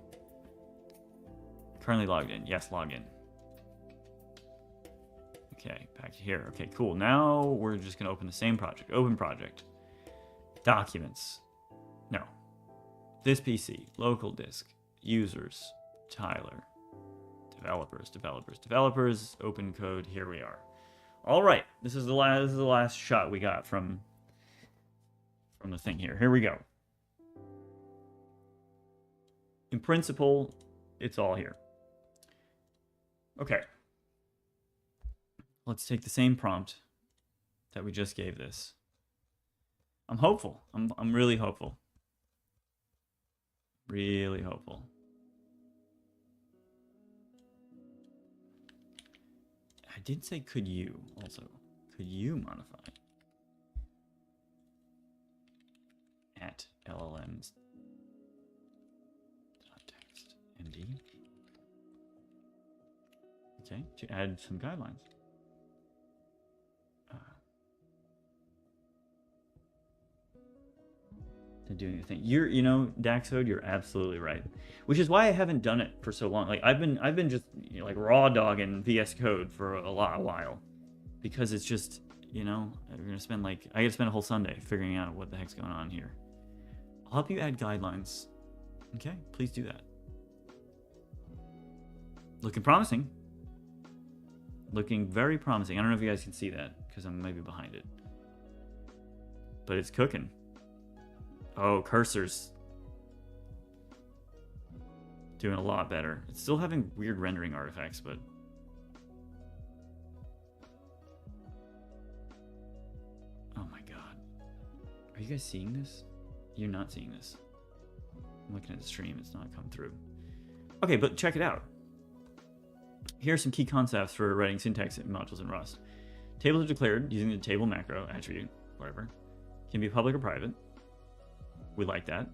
A: Currently logged in. Yes, login. Okay, back to here. Okay, cool. Now we're just going to open the same project. Open project. Documents. No. This PC. Local disk. Users. Tyler. Developers. Open code. Here we are. All right. This is the last shot we got from the thing here. Here we go. In principle, it's all here. Okay. Let's take the same prompt that we just gave this. I'm hopeful. I'm really hopeful. Really hopeful. I did say could you also. Could you modify? At llms.txt MD. Okay, to add some guidelines. To do anything. You know, Daxode, you're absolutely right. Which is why I haven't done it for so long. Like I've been just like raw dogging VS Code for a while, because it's just, you know, I gotta spend a whole Sunday figuring out what the heck's going on here. I'll help you add guidelines. Okay, please do that. Looking promising. Looking very promising. I don't know if you guys can see that because I'm maybe behind it. But it's cooking. Oh, cursors. Doing a lot better. It's still having weird rendering artifacts, but... Oh my god. Are you guys seeing this? You're not seeing this. I'm looking at the stream. It's not come through. Okay, but check it out. Here are some key concepts for writing syntax modules in Rust. Tables are declared using the table macro attribute, whatever. Can be public or private. We like that.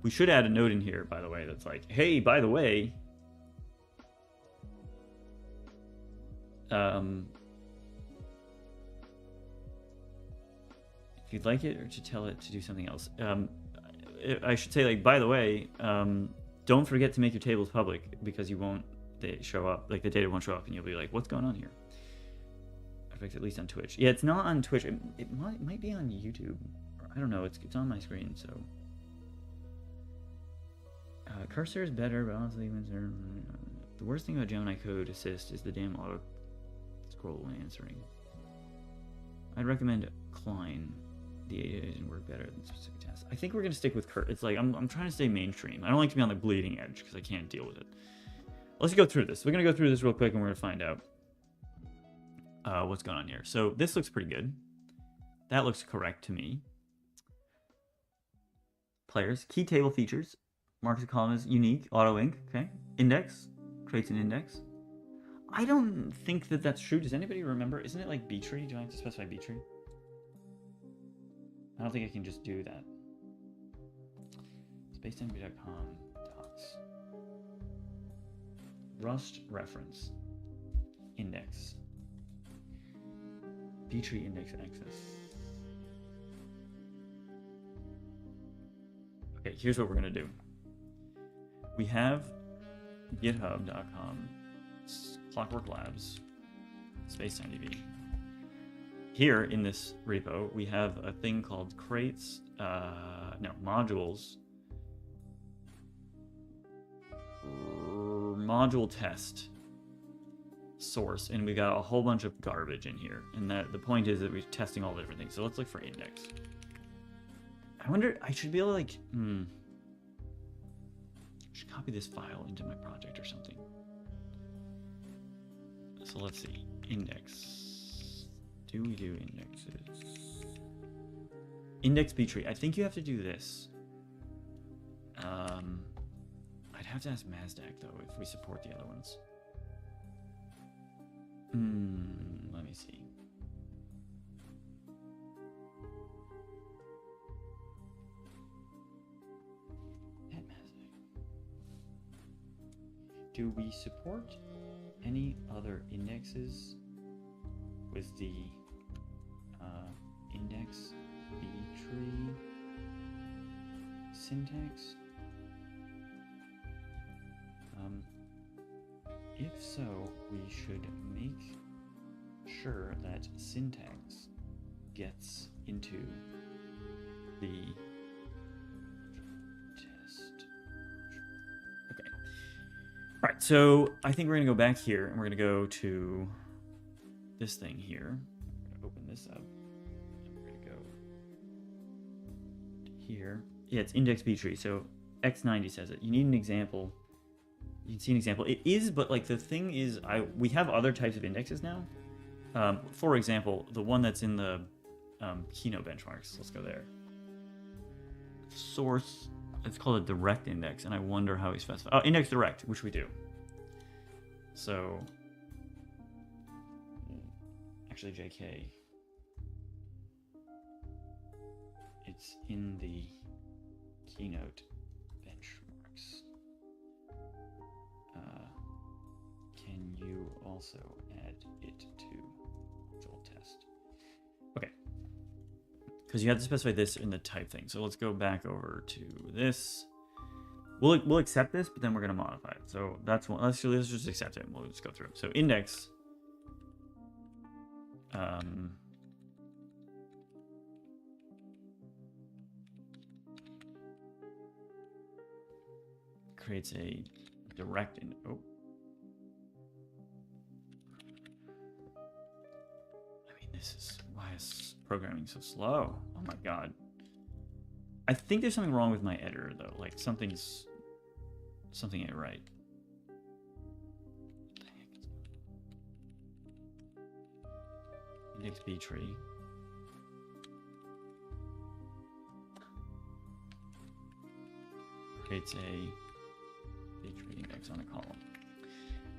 A: We should add a note in here, by the way, that's like, hey, by the way, If you'd like it, or to tell it to do something else. I should say, like, by the way, don't forget to make your tables public, because you won't show up, like the data won't show up, and you'll be like, what's going on here? At least on Twitch. Yeah, it's not on Twitch. It might be on YouTube. I don't know. It's on my screen, so. Cursor is better, but honestly, the worst thing about Gemini Code Assist is the damn auto scroll when answering. I'd recommend Klein. The data doesn't work better than specific tasks. I think we're gonna stick with It's like I'm trying to stay mainstream. I don't like to be on the bleeding edge because I can't deal with it. Let's go through this. We're gonna go through this real quick, and we're gonna find out what's going on here. So this looks pretty good. That looks correct to me. Players, key table features, marks a column as unique, auto inc, okay. Index, creates an index. I don't think that that's true. Does anybody remember? Isn't it like B-tree? Do I have to specify B-tree? I don't think I can just do that. SpacetimeDB.com docs. Rust reference. Index. B-tree index access. Okay, here's what we're gonna do. We have github.com, Clockwork Labs, SpacetimeDB. Here in this repo, we have a thing called modules, module test source, and we got a whole bunch of garbage in here. And the point is that we're testing all the different things. So let's look for index. I wonder, I should be able to like, I should copy this file into my project or something. So let's see, index. Do we do indexes? Index B-tree. I think you have to do this. I'd have to ask Mazdak though if we support the other ones. Let me see. At Mazdak. Do we support any other indexes with the index B-tree syntax? If so, we should make sure that syntax gets into the test. Okay. All right, so I think we're gonna go back here and we're gonna go to this thing here. I'm gonna open this up. And we're gonna go here. Yeah, it's index B-tree. So X90 says it. You need an example. You can see an example. It is, but like the thing is, we have other types of indexes now. For example, the one that's in the Keynote benchmarks. Let's go there. Source. It's called a direct index, and I wonder how we specify. Oh, index direct, which we do. So, actually, JK. It's in the Keynote benchmarks. Can you also add it to module test? Okay. Because you have to specify this in the type thing. So let's go back over to this. We'll accept this, but then we're going to modify it. So that's one. Let's just accept it. We'll just go through. So index. Creates a direct in. Oh. I mean, this is why is programming so slow? Oh my god. I think there's something wrong with my editor though. Like something ain't right. Index B-tree. Creates a B-tree index on a column.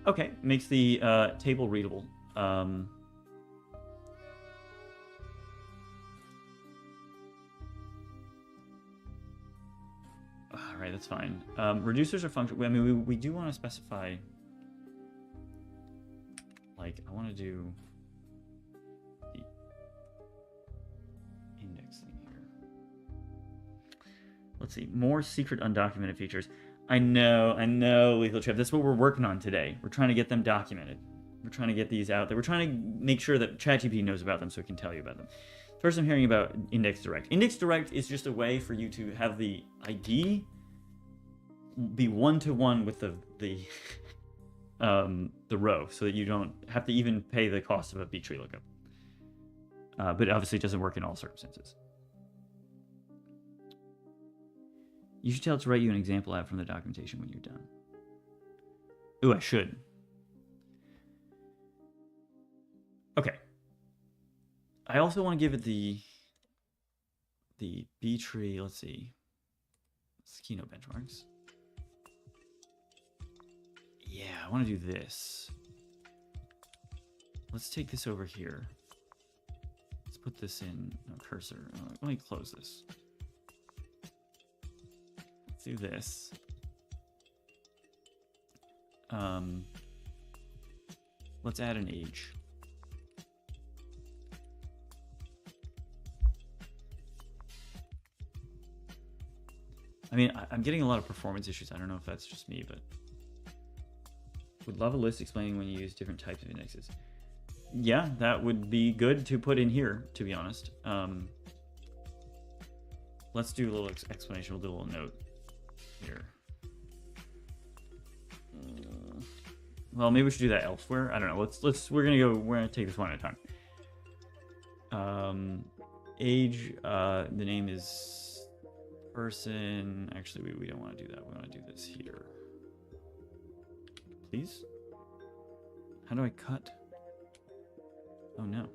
A: Okay, makes the table readable. All right, that's fine. Reducers are function. I mean, we do want to specify like, I want to do the index thing here. Let's see, more secret undocumented features. I know, Lethal Trip. That's what we're working on today. We're trying to get them documented. We're trying to get these out there. We're trying to make sure that ChatGPT knows about them so it can tell you about them. First, I'm hearing about Index Direct. Index Direct is just a way for you to have the ID be one-to-one with the row, so that you don't have to even pay the cost of a B-tree lookup. But obviously, it doesn't work in all circumstances. You should tell it to write you an example app from the documentation when you're done. Ooh, I should. Okay. I also want to give it the B tree. Let's see. It's Keynote benchmarks. Yeah, I want to do this. Let's take this over here. Let's put this in cursor. Let me close this. Let's do this. Let's add an age. I mean, I'm getting a lot of performance issues. I don't know if that's just me, but would love a list explaining when you use different types of indexes. Yeah, that would be good to put in here, to be honest. Let's do a little explanation, we'll do a little note here. Well, maybe we should do that elsewhere. I don't know. We're gonna take this one at a time. Age, the name is person. Actually, we don't want to do that. We want to do this here. Please? How do I cut? Oh no.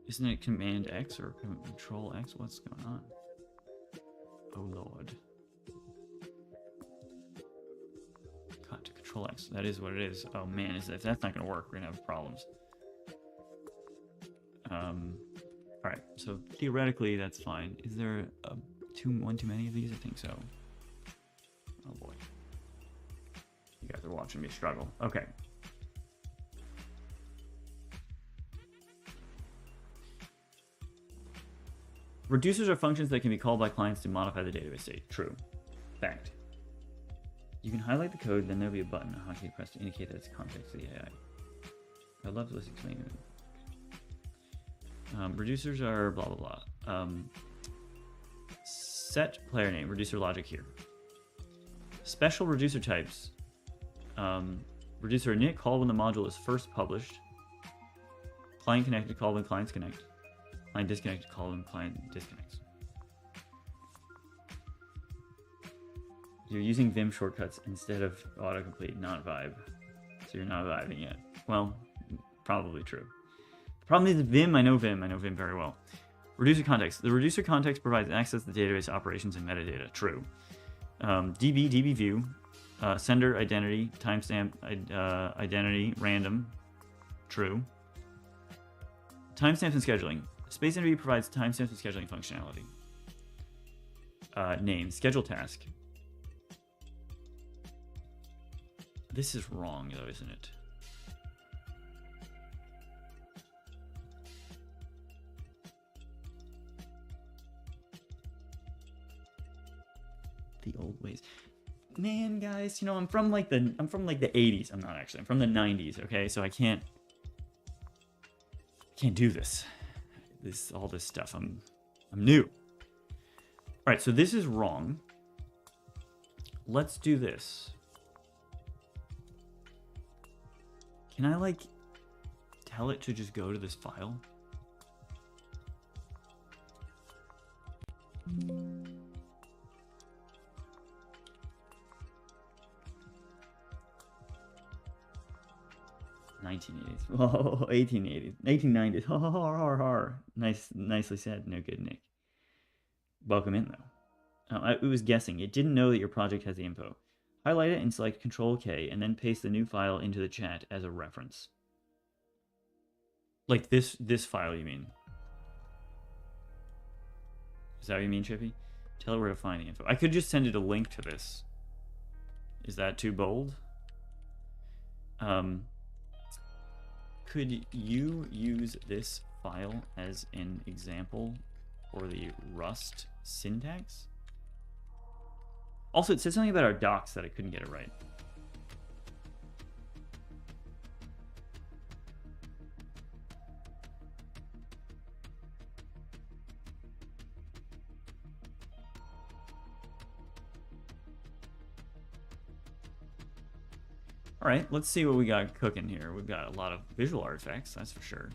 A: Isn't it Command X or Control X? What's going on? Oh lord. Cut to Control X. That is what it is. Oh man, if that's not going to work, we're going to have problems. Alright, so theoretically that's fine. Is there one too many of these? I think so. Oh boy. You guys are watching me struggle. Okay. Reducers are functions that can be called by clients to modify the database state. True. Fact. You can highlight the code, then there'll be a button, a hotkey press to indicate that it's context to the AI. I love this explaining. Reducers are blah blah blah. Set player name, reducer logic here. Special reducer types. Reducer init called when the module is first published. Client connected called when clients connect. Client disconnected called when client disconnects. You're using Vim shortcuts instead of autocomplete, not vibe. So you're not vibing yet. Well, probably true. The problem is Vim, I know Vim very well. Reducer context. The reducer context provides access to the database operations and metadata. True. DB view, sender identity, timestamp identity, random. True. Timestamps and scheduling. SpacetimeDB provides timestamps and scheduling functionality. Name, schedule task. This is wrong though, isn't it? The old ways. Man, guys, you know, I'm from like the 80s. I'm not actually. I'm from the 90s, okay? So I can't do this. All this stuff. I'm new. All right, so this is wrong. Let's do this. Can I like tell it to just go to this file? Oh, 1880s, 1890s. Har. Nicely said. No good, Nick. Welcome in though. It was guessing. It didn't know that your project has the info. Highlight it and select Control-K, and then paste the new file into the chat as a reference. Like this file, you mean? Is that what you mean, Chippy? Tell it where to find the info. I could just send it a link to this. Is that too bold? Could you use this file as an example for the Rust syntax? Also, it says something about our docs that I couldn't get it right. All right, let's see what we got cooking here. We've got a lot of visual artifacts, that's for sure.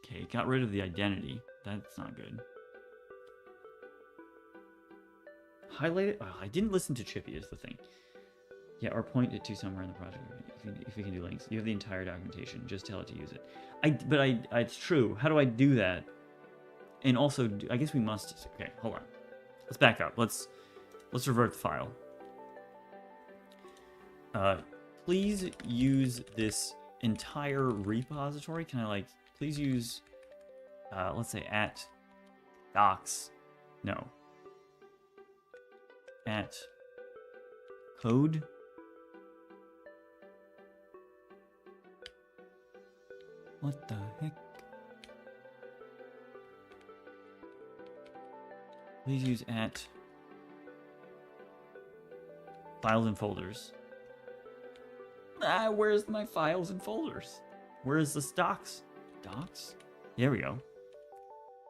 A: Okay, got rid of the identity. That's not good. Highlight it. Oh, I didn't listen to Chippy is the thing. Yeah, or point it to somewhere in the project if you can do links. You have the entire documentation. Just tell it to use it. It's true. How do I do that? And also, I guess we must. Okay, hold on. Let's back up. Let's revert the file. Please use this entire repository. Can I please use, let's say at docs. No. At code. What the heck? Please use at files and folders. Where's my files and folders? Where's the docs? Docs? There we go.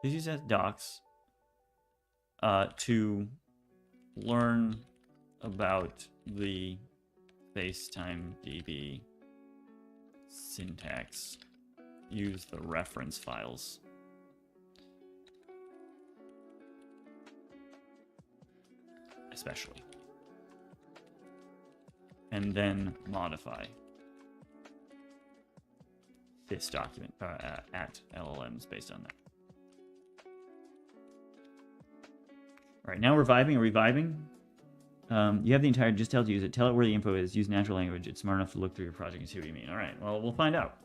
A: Please use at docs to learn about the SpacetimeDB syntax. Use the reference files. Especially. And then modify this document at LLMs based on that. All right, now we're vibing. Are we vibing? You have the entire, just tell it to use it. Tell it where the info is. Use natural language. It's smart enough to look through your project and see what you mean. All right, well, we'll find out.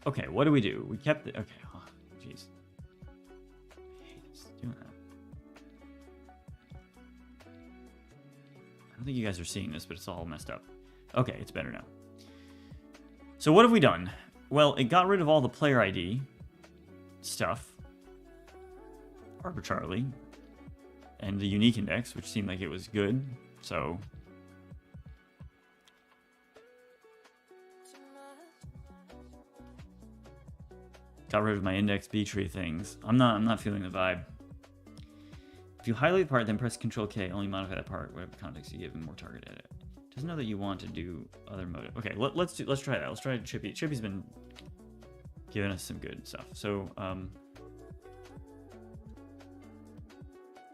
A: Okay, what do? We kept the, okay, oh, jeez. I hate this, doing that. I don't think you guys are seeing this, but it's all messed up. Okay, it's better now. So what have we done? Well, it got rid of all the player ID stuff arbitrarily, and the unique index, which seemed like it was good. So got rid of my index B tree things. I'm not feeling the vibe. If you highlight the part, then press Control K, only modify that part, whatever context you give and more target edit. Doesn't know that you want to do other mode. Okay, let's try that. Let's try Chippy. Chippy's been giving us some good stuff. So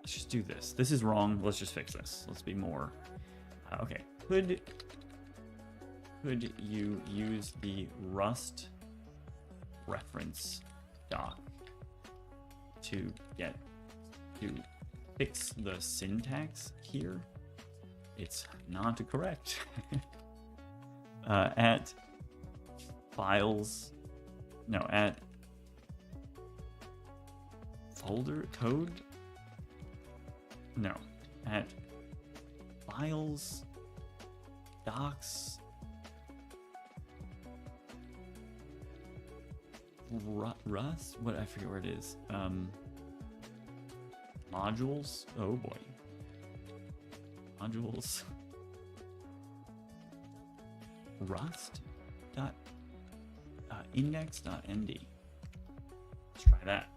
A: let's just do this. This is wrong. Let's just fix this. Let's be more. Okay. Could you use the Rust reference doc to fix the syntax here? It's not correct. At files, no, at folder code, no, at files, docs, Rust, what, I forget where it is. Modules, oh boy. Modules. Rust dot index.md. Let's try that.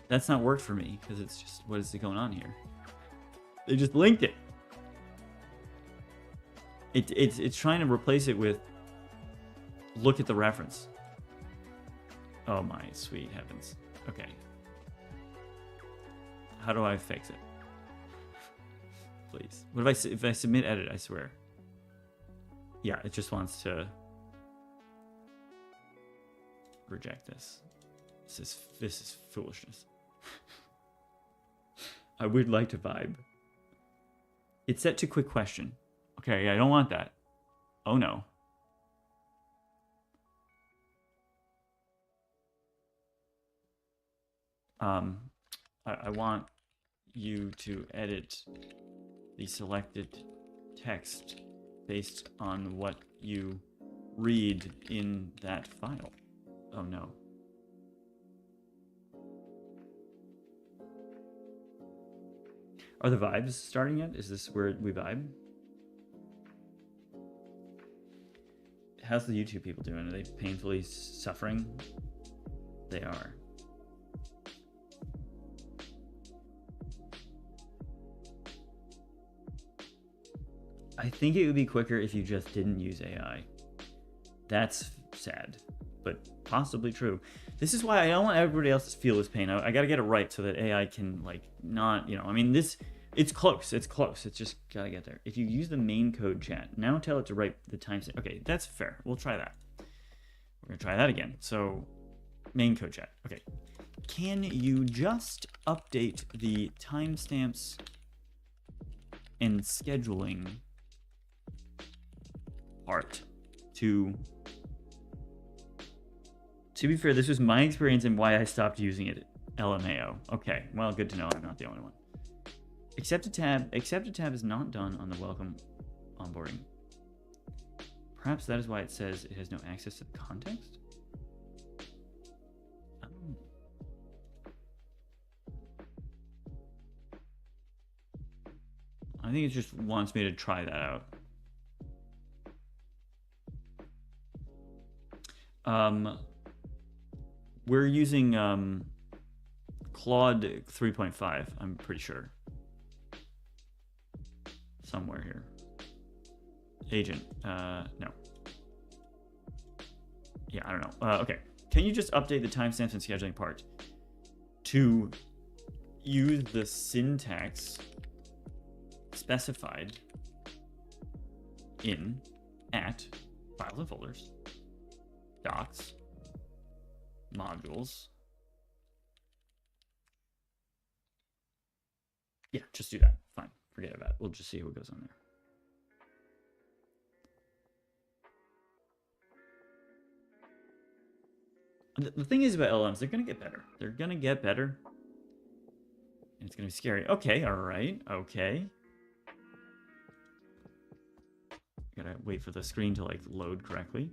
A: That's not worked for me because it's just, what is going on here? They just linked it. It's trying to replace it with look at the reference. Oh my sweet heavens. Okay. How do I fix it? Please. What if I submit edit? I swear. Yeah, it just wants to reject this. This is foolishness. I would like to vibe. It's set to quick question. Okay, yeah, I don't want that. Oh no. I want you to edit the selected text based on what you read in that file. Oh no. Are the vibes starting yet? Is this where we vibe? How's the YouTube people doing? Are they painfully suffering? They are. I think it would be quicker if you just didn't use AI. That's sad, but possibly true. This is why I don't want everybody else to feel this pain. I got to get it right so that AI can, like, not, you know, I mean, it's close. It's close. It's just got to get there. If you use the main code chat, now tell it to write the timestamp. Okay, that's fair. We'll try that. We're going to try that again. So, main code chat. Okay. Can you just update the timestamps and scheduling part to be fair, this was my experience and why I stopped using it. LMAO. Okay, well, good to know I'm not the only one. Accepted tab is not done on the welcome onboarding. Perhaps that is why it says it has no access to the context. I think it just wants me to try that out. We're using Claude 3.5, I'm pretty sure. Somewhere here. Agent, no. Yeah, I don't know. Okay, can you just update the timestamps and scheduling part to use the syntax specified in at files and folders, docs, modules. Yeah, just do that. Fine. Forget about it. We'll just see what goes on there. The thing is about LLMs, they're going to get better. They're going to get better. And it's going to be scary. Okay, all right. Okay. Gotta wait for the screen to, like, load correctly.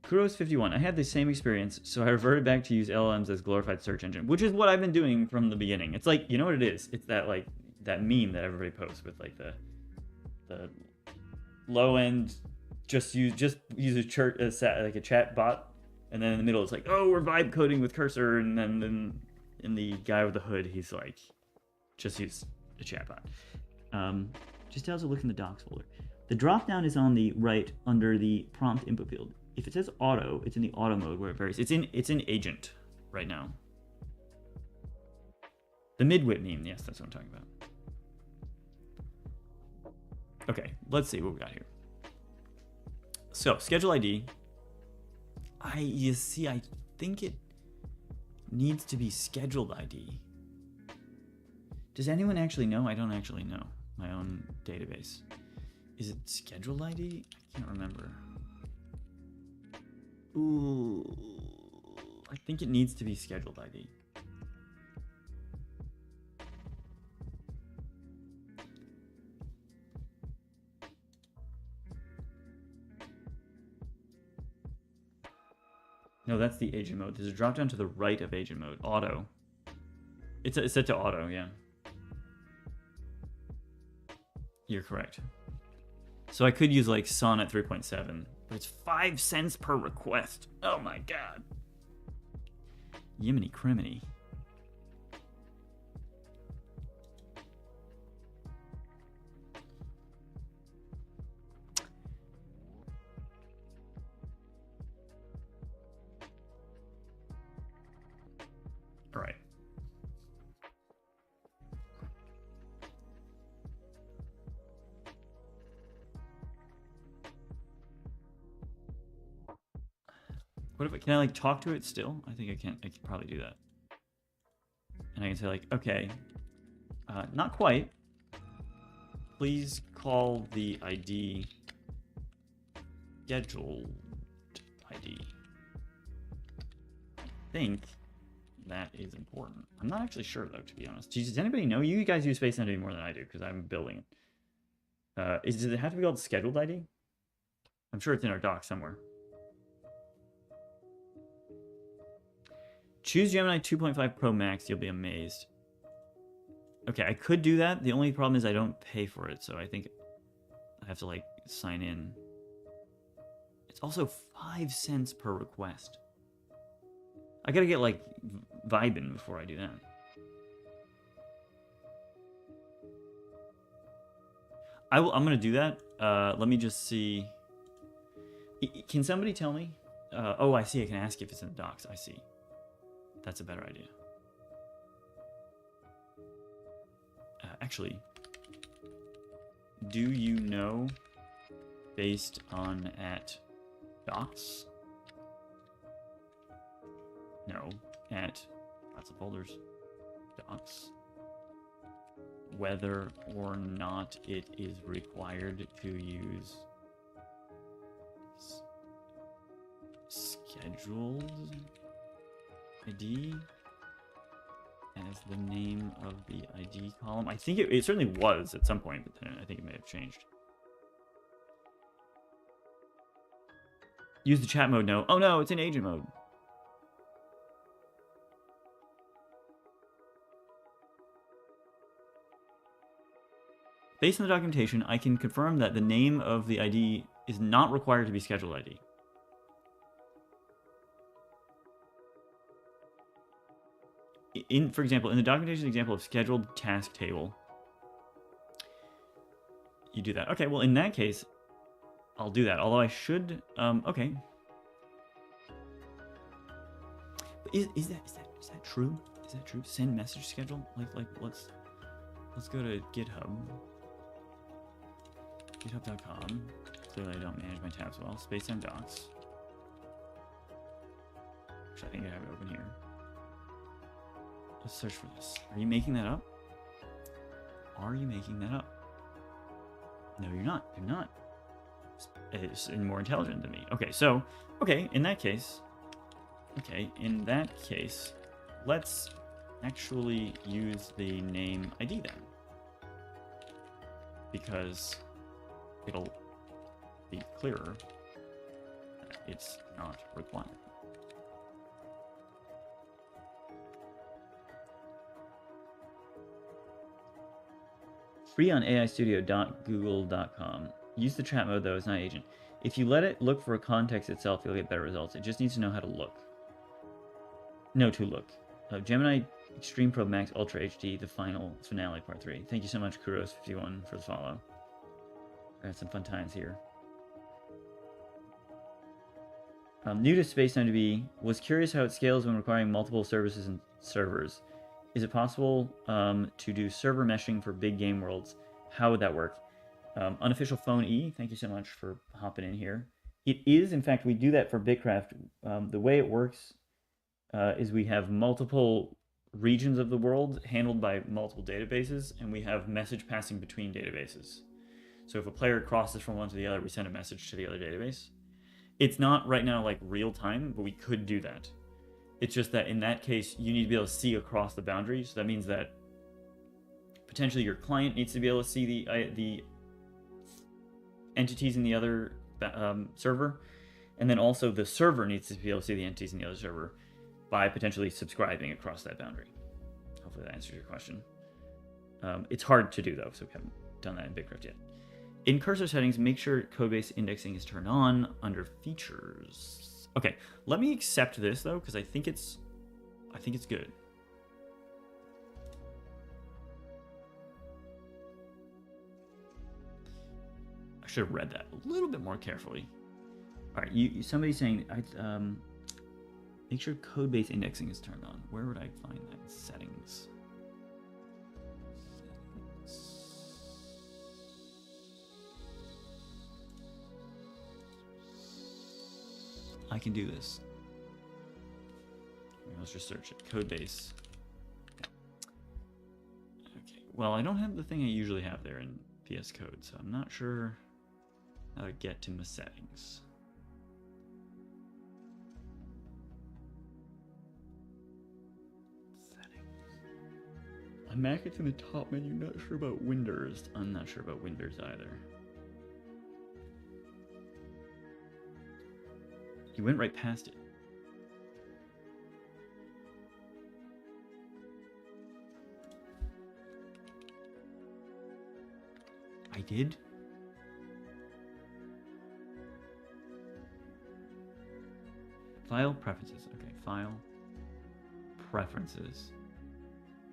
A: Kuros51, I had the same experience, so I reverted back to use LLMs as glorified search engine, which is what I've been doing from the beginning. It's like, you know what it is? It's that, like, that meme that everybody posts with, like, the low end, just use a chat bot, and then in the middle it's like, oh, we're vibe coding with cursor, and then in the guy with the hood, he's like, just use a chat bot. Just tells to look in the docs folder. The drop down is on the right under the prompt input field. If it says auto, it's in the auto mode where it varies. It's in agent right now. The midwit meme, yes, that's what I'm talking about. Okay, let's see what we got here. So, schedule ID. You see, I think it needs to be scheduled ID. Does anyone actually know? I don't actually know my own database. Is it scheduled ID? I can't remember. Ooh, I think it needs to be scheduled ID. No, that's the agent mode. There's a drop down to the right of agent mode. Auto. It's set to auto, yeah. You're correct. So I could use like Sonnet 3.7, but it's 5 cents per request. Oh my god. Yiminy criminy. All right. What if can I like talk to it still? I think I can. I can probably do that. And I can say like, okay, not quite. Please call the ID scheduled ID. I think that is important. I'm not actually sure though, to be honest. Does anybody know? You guys use SpacetimeDB more than I do because I'm building it. Does it have to be called scheduled ID? I'm sure it's in our doc somewhere. Choose Gemini 2.5 Pro Max. You'll be amazed. Okay, I could do that. The only problem is I don't pay for it, so I think I have to like sign in. It's also 5 cents per request. I gotta get like vibing before I do that. I'm gonna do that. Let me just see. Can somebody tell me? Oh, I see. I can ask if it's in the docs. I see. That's a better idea. Actually, do you know based on at docs? No, at lots of folders. Docs. Whether or not it is required to use scheduled ID as the name of the ID column. I think it certainly was at some point, but then I think it may have changed. Use the chat mode, no. Oh no, it's in agent mode. Based on the documentation, I can confirm that the name of the ID is not required to be scheduled ID. For example, in the documentation example of scheduled task table, you do that. Okay, well, in that case, I'll do that. Although I should, okay. Is that true? Is that true? Send message schedule? Like let's go to GitHub. GitHub.com. Clearly, I don't manage my tabs well. Spacetime docs. Actually, I think I have it open here. Let's search for this. Are you making that up? Are you making that up? No, you're not. You're not. It's more intelligent than me. Okay, so, in that case, let's actually use the name ID then. Because it'll be clearer that it's not required. Free on aistudio.google.com. Use the chat mode though, it's not agent. If you let it look for a context itself, you'll get better results. It just needs to know how to look. No, to look. Gemini Extreme Pro Max Ultra HD, the finale part 3. Thank you so much, Kuros51, for the follow. I had some fun times here. New to SpacetimeDB, was curious how it scales when requiring multiple services and servers. Is it possible to do server meshing for big game worlds? How would that work? Unofficial Phone E, thank you so much for hopping in here. It is, in fact, we do that for Bitcraft. The way it works is we have multiple regions of the world handled by multiple databases, and we have message passing between databases. So if a player crosses from one to the other, we send a message to the other database. It's not right now like real time, but we could do that. It's just that in that case, you need to be able to see across the boundaries. So that means that potentially your client needs to be able to see the entities in the other server, and then also the server needs to be able to see the entities in the other server by potentially subscribing across that boundary. Hopefully that answers your question. It's hard to do though, so we haven't done that in Bitcraft yet. In cursor settings, make sure codebase indexing is turned on under features. Okay, let me accept this though, because I think it's good. I should have read that a little bit more carefully. All right, somebody's saying make sure codebase indexing is turned on. Where would I find that? Settings. I can do this. let's just search it. Codebase. Okay. Well, I don't have the thing I usually have there in VS Code, so I'm not sure how to get to my settings. Mac, it's in the top menu. Not sure about Windows. I'm not sure about Windows either. You went right past it. I did? File preferences. Okay, file preferences.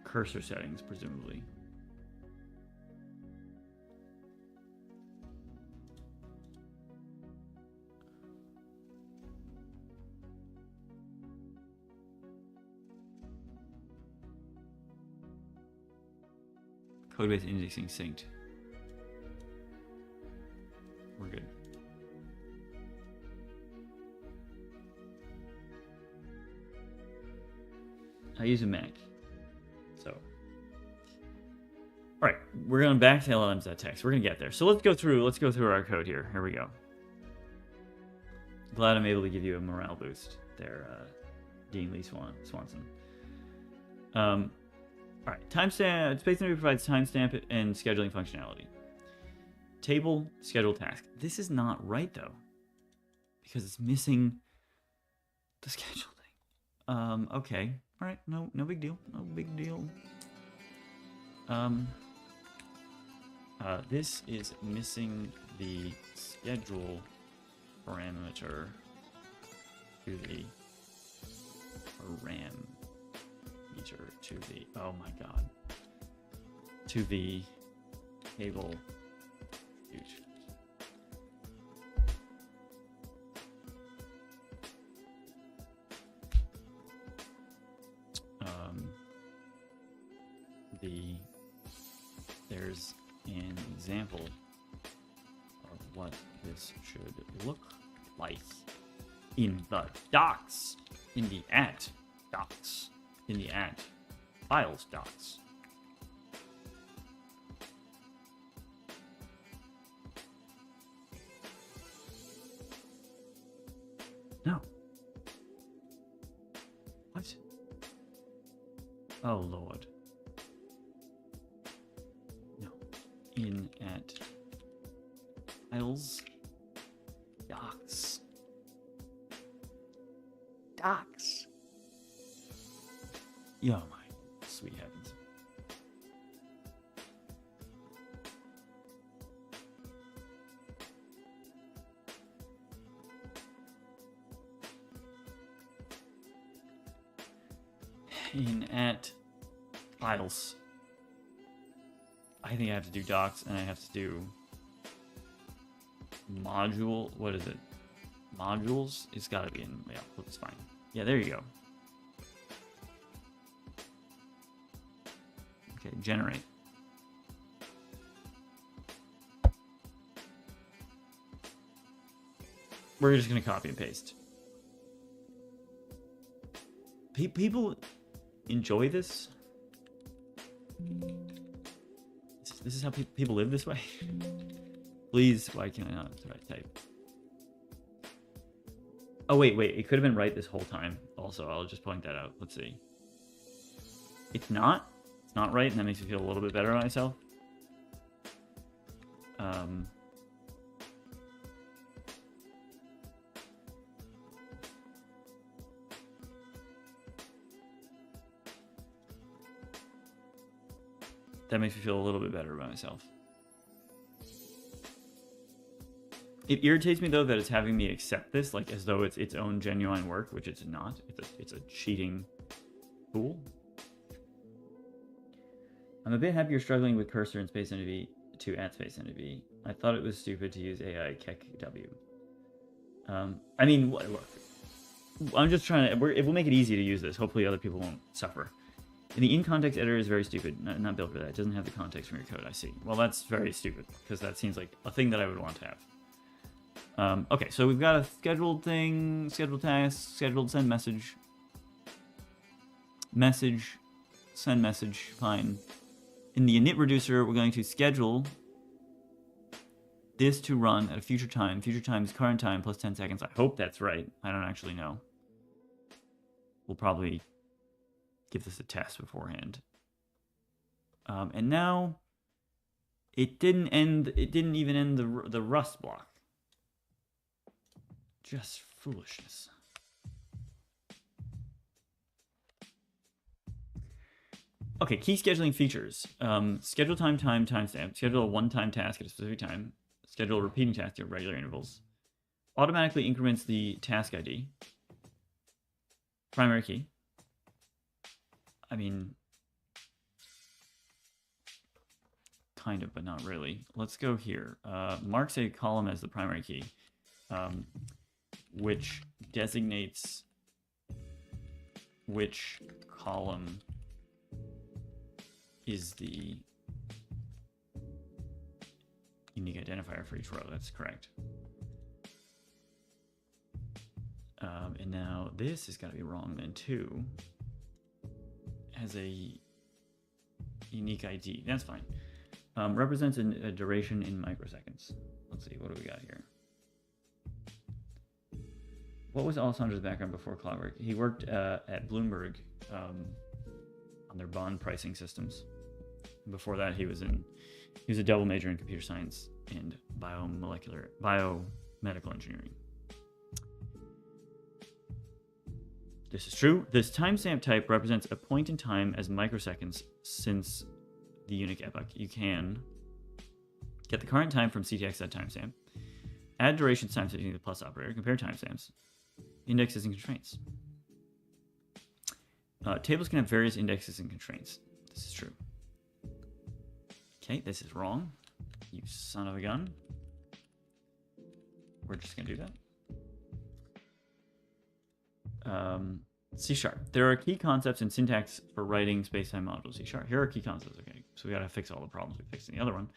A: Cursor settings, presumably. Codebase indexing synced. We're good. I use a Mac. So, all right, we're going back to llms.txt. We're going to get there. So let's go through our code here. Here we go. Glad I'm able to give you a morale boost there, Dean Lee Swanson. All right, timestamp. SpacetimeDB provides timestamp and scheduling functionality. Table schedule task. This is not right though, because it's missing the schedule thing. Okay. All right, no big deal. No big deal. This is missing the schedule parameter to the parameter to the, oh my god, to the table. Huge. There's an example of what this should look like in the docs, in the docs, in the files docs. No. What? Oh Lord. In files docs. Oh my sweet heavens. In files. I think I have to do docs and I have to do module. What is it? Modules? It's got to be in. Yeah, that's fine. Yeah, there you go. Okay, generate. We're just going to copy and paste. People enjoy this. This is how people live this way. Please, why can I not type? Oh wait, it could have been right this whole time. Also, I'll just point that out. Let's see. It's not right, and that makes me feel a little bit better about myself. That makes me feel a little bit better about myself. It irritates me though that it's having me accept this like as though it's its own genuine work, which it's not. It's a cheating tool. I'm a bit happy you're struggling with cursor and SpacetimeDB to @SpacetimeDB. I thought it was stupid to use AI KEKW. I mean, look, I'm just trying to. We'll make it easy to use this. Hopefully, other people won't suffer. And the in-context editor is very stupid. Not built for that. It doesn't have the context from your code. I see. Well, that's very stupid because that seems like a thing that I would want to have. Okay, so we've got a scheduled thing, scheduled task, scheduled send message. message, send message, fine. In the init reducer, we're going to schedule this to run at a future time. Future time is current time plus 10 seconds. I hope that's right. I don't actually know. We'll probably give this a test beforehand. And now it didn't end. It didn't even end the Rust block. Just foolishness. Okay, key scheduling features. Schedule timestamp. Schedule a one-time task at a specific time. Schedule a repeating task at regular intervals. Automatically increments the task ID. Primary key. I mean, kind of, but not really. Let's go here. Marks a column as the primary key, which designates which column is the unique identifier for each row. That's correct. And now this has got to be wrong then too. Has a unique ID. That's fine. Represents a duration in microseconds. Let's see, what do we got here? What was Alessandro's background before Cloudwork? He worked at Bloomberg on their bond pricing systems. Before that, he was a double major in computer science and biomedical engineering. This is true. This timestamp type represents a point in time as microseconds since the unique epoch. You can get the current time from ctx.timestamp, add duration timestamp using the plus operator, compare timestamps, indexes and constraints. Tables can have various indexes and constraints. This is true. Okay, this is wrong. You son of a gun. We're just going to do that. C#. There are key concepts and syntax for writing spacetime modules. C#. Here are key concepts. Okay, so we got to fix all the problems we fixed in the other one.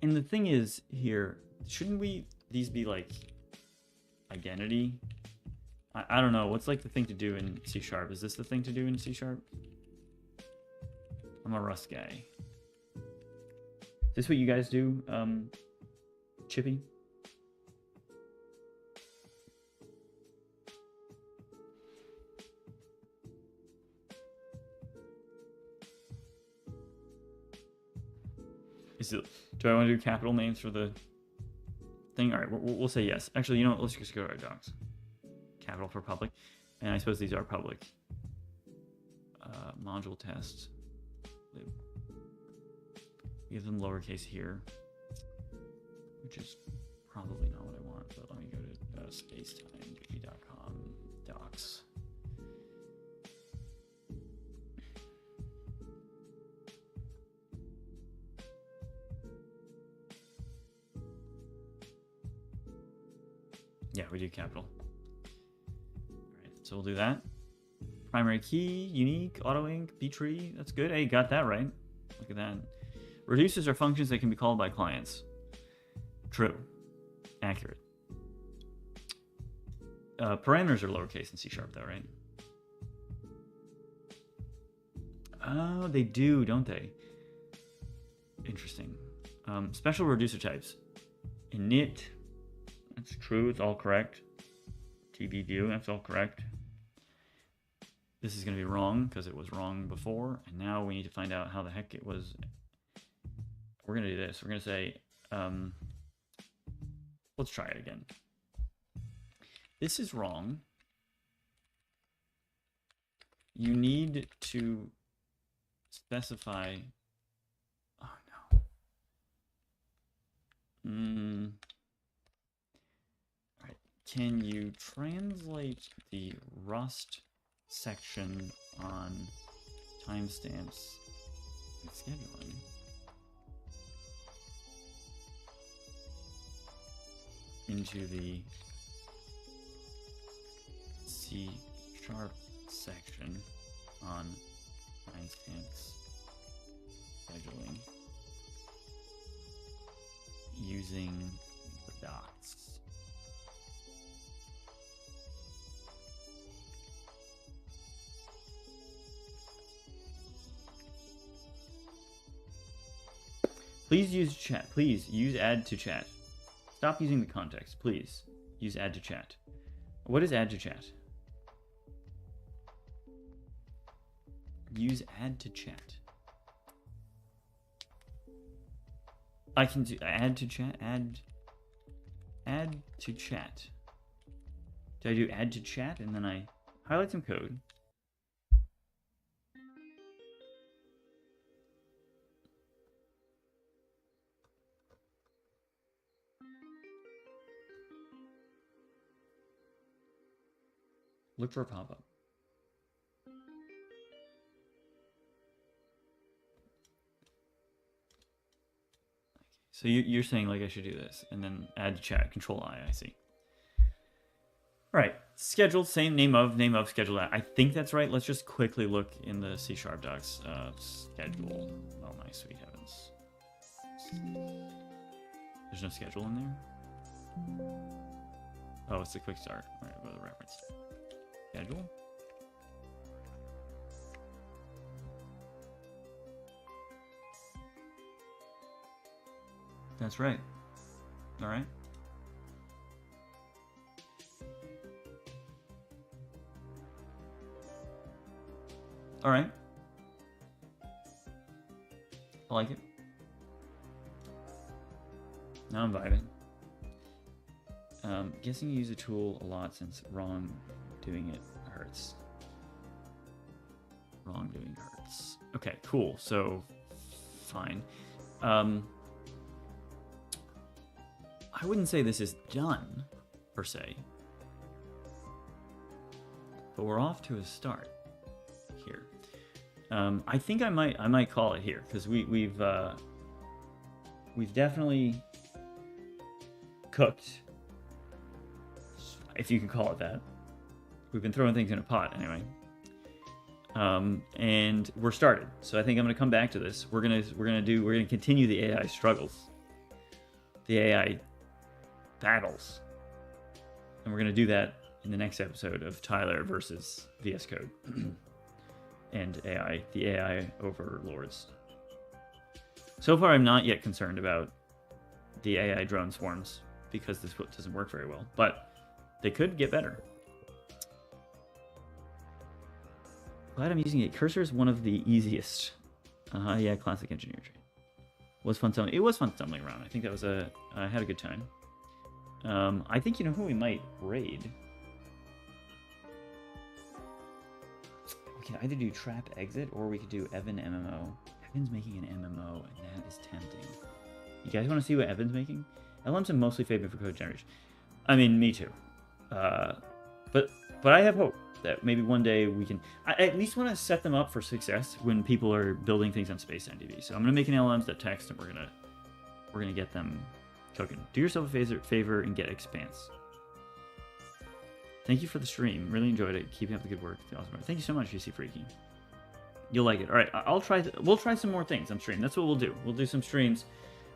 A: And the thing is here, shouldn't these be like identity? I don't know. What's like the thing to do in C#? Is this the thing to do in C#? I'm a Rust guy. Is this what you guys do, Chippy? Do I want to do capital names for the thing? All right, we'll say yes. Actually, you know what? Let's just go to our docs. Capital for public. And I suppose these are public. Module test. Give them lowercase here, which is probably not what I want, but let me go to SpacetimeDB.com docs. Yeah, we do capital. All right, so we'll do that. Primary key, unique, auto inc, btree. That's good. Hey, got that right. Look at that. Reducers are functions that can be called by clients. True. Accurate. Parameters are lowercase in C# though, right? Oh, they do, don't they? Interesting. Special reducer types. Init. That's true. It's all correct. TBView. That's all correct. This is going to be wrong because it was wrong before. And now we need to find out how the heck it was. We're going to do this. We're going to say, let's try it again. This is wrong. You need to specify. Oh, no. All right. Can you translate the Rust section on timestamps and scheduling into the C# section on timestamps scheduling using the docs? Please use chat. Please use add to chat. Stop using the context. Please use add to chat. What is add to chat? Use add to chat. I can do add to chat. Add to chat. Do I do add to chat and then I highlight some code? Look for a pop-up. So you're saying like I should do this and then add to chat, Control I see. All right, scheduled, same name of scheduled. I think that's right. Let's just quickly look in the C# docs. Schedule. Oh my sweet heavens. There's no schedule in there? Oh, it's a quick start. All right, about the reference. Schedule. That's right. All right. All right. I like it. Now I'm vibing. Guessing you use a tool a lot since wrong doing it hurts. Wrong doing hurts. Okay, cool. So, fine. I wouldn't say this is done, per se. But we're off to a start here. I think I might call it here, because we've definitely cooked, if you can call it that. We've been throwing things in a pot anyway. And we're started. So I think I'm gonna come back to this. We're gonna continue the AI struggles. The AI battles. And we're gonna do that in the next episode of Tyler versus VS Code. And AI, the AI overlords. So far I'm not yet concerned about the AI drone swarms, because this doesn't work very well, but they could get better. Glad I'm using it. Cursor is one of the easiest. Yeah, classic engineer tree. It was fun stumbling around. I think that was I had a good time. I think you know who we might raid. We can either do trap exit or we could do Evan MMO. Evan's making an MMO, and that is tempting. You guys want to see what Evan's making? LMs are mostly favored for code generation. I mean, me too. But I have hope that maybe one day we can. I at least want to set them up for success when people are building things on SpacetimeDB. So I'm gonna make an llms.txt, and we're gonna get them cooking. Do yourself a favor and get Expanse. Thank you for the stream. Really enjoyed it. Keeping up the good work. Awesome. Thank you so much, UC Freaky. You'll like it. All right, we'll try some more things on stream. That's what we'll do. We'll do some streams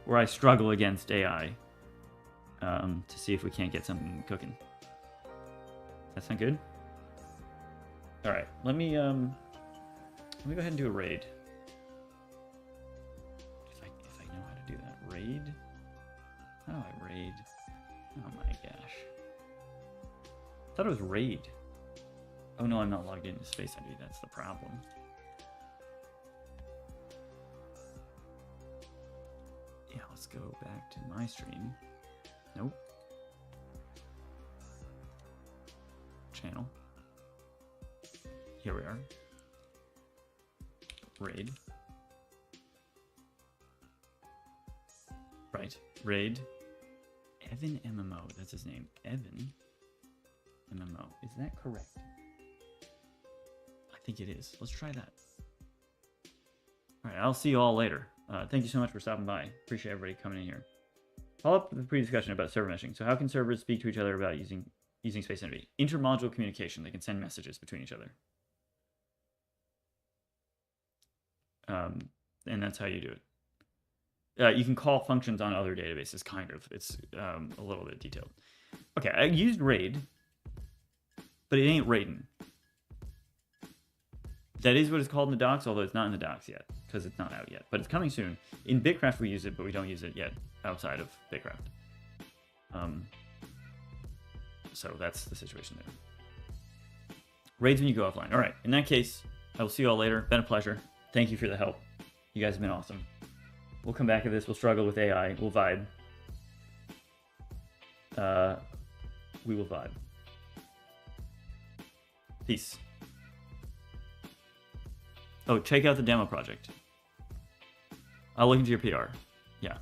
A: where I struggle against AI to see if we can't get something cooking. That sound good? All right, let me go ahead and do a raid. If I know how to do that. Raid? How do I raid? Oh my gosh. I thought it was raid. Oh no, I'm not logged into SpacetimeDB. That's the problem. Yeah, let's go back to my stream. Nope. Channel. Here we are. Raid. Right. Raid. Evan MMO. That's his name. Evan MMO. Is that correct? I think it is. Let's try that. All right. I'll see you all later. Thank you so much for stopping by. Appreciate everybody coming in here. Follow up with the pre-discussion about server meshing. So how can servers speak to each other about using SpacetimeDB? Intermodule communication. They can send messages between each other. And that's how you do it. You can call functions on other databases, kind of. It's a little bit detailed. Okay, I used raid, but it ain't raiding. That is what it's called in the docs, although it's not in the docs yet because it's not out yet. But it's coming soon. In Bitcraft we use it, but we don't use it yet outside of Bitcraft. So that's the situation there. Raids when you go offline. All right. In that case, I will see you all later. Been a pleasure. Thank you for the help. You guys have been awesome. We'll come back to this. We'll struggle with AI. We'll vibe. We will vibe. Peace. Oh, check out the demo project. I'll look into your PR. Yeah,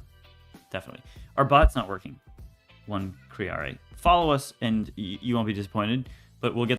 A: definitely. Our bot's not working. One Kriare. Follow us and you won't be disappointed, but we'll get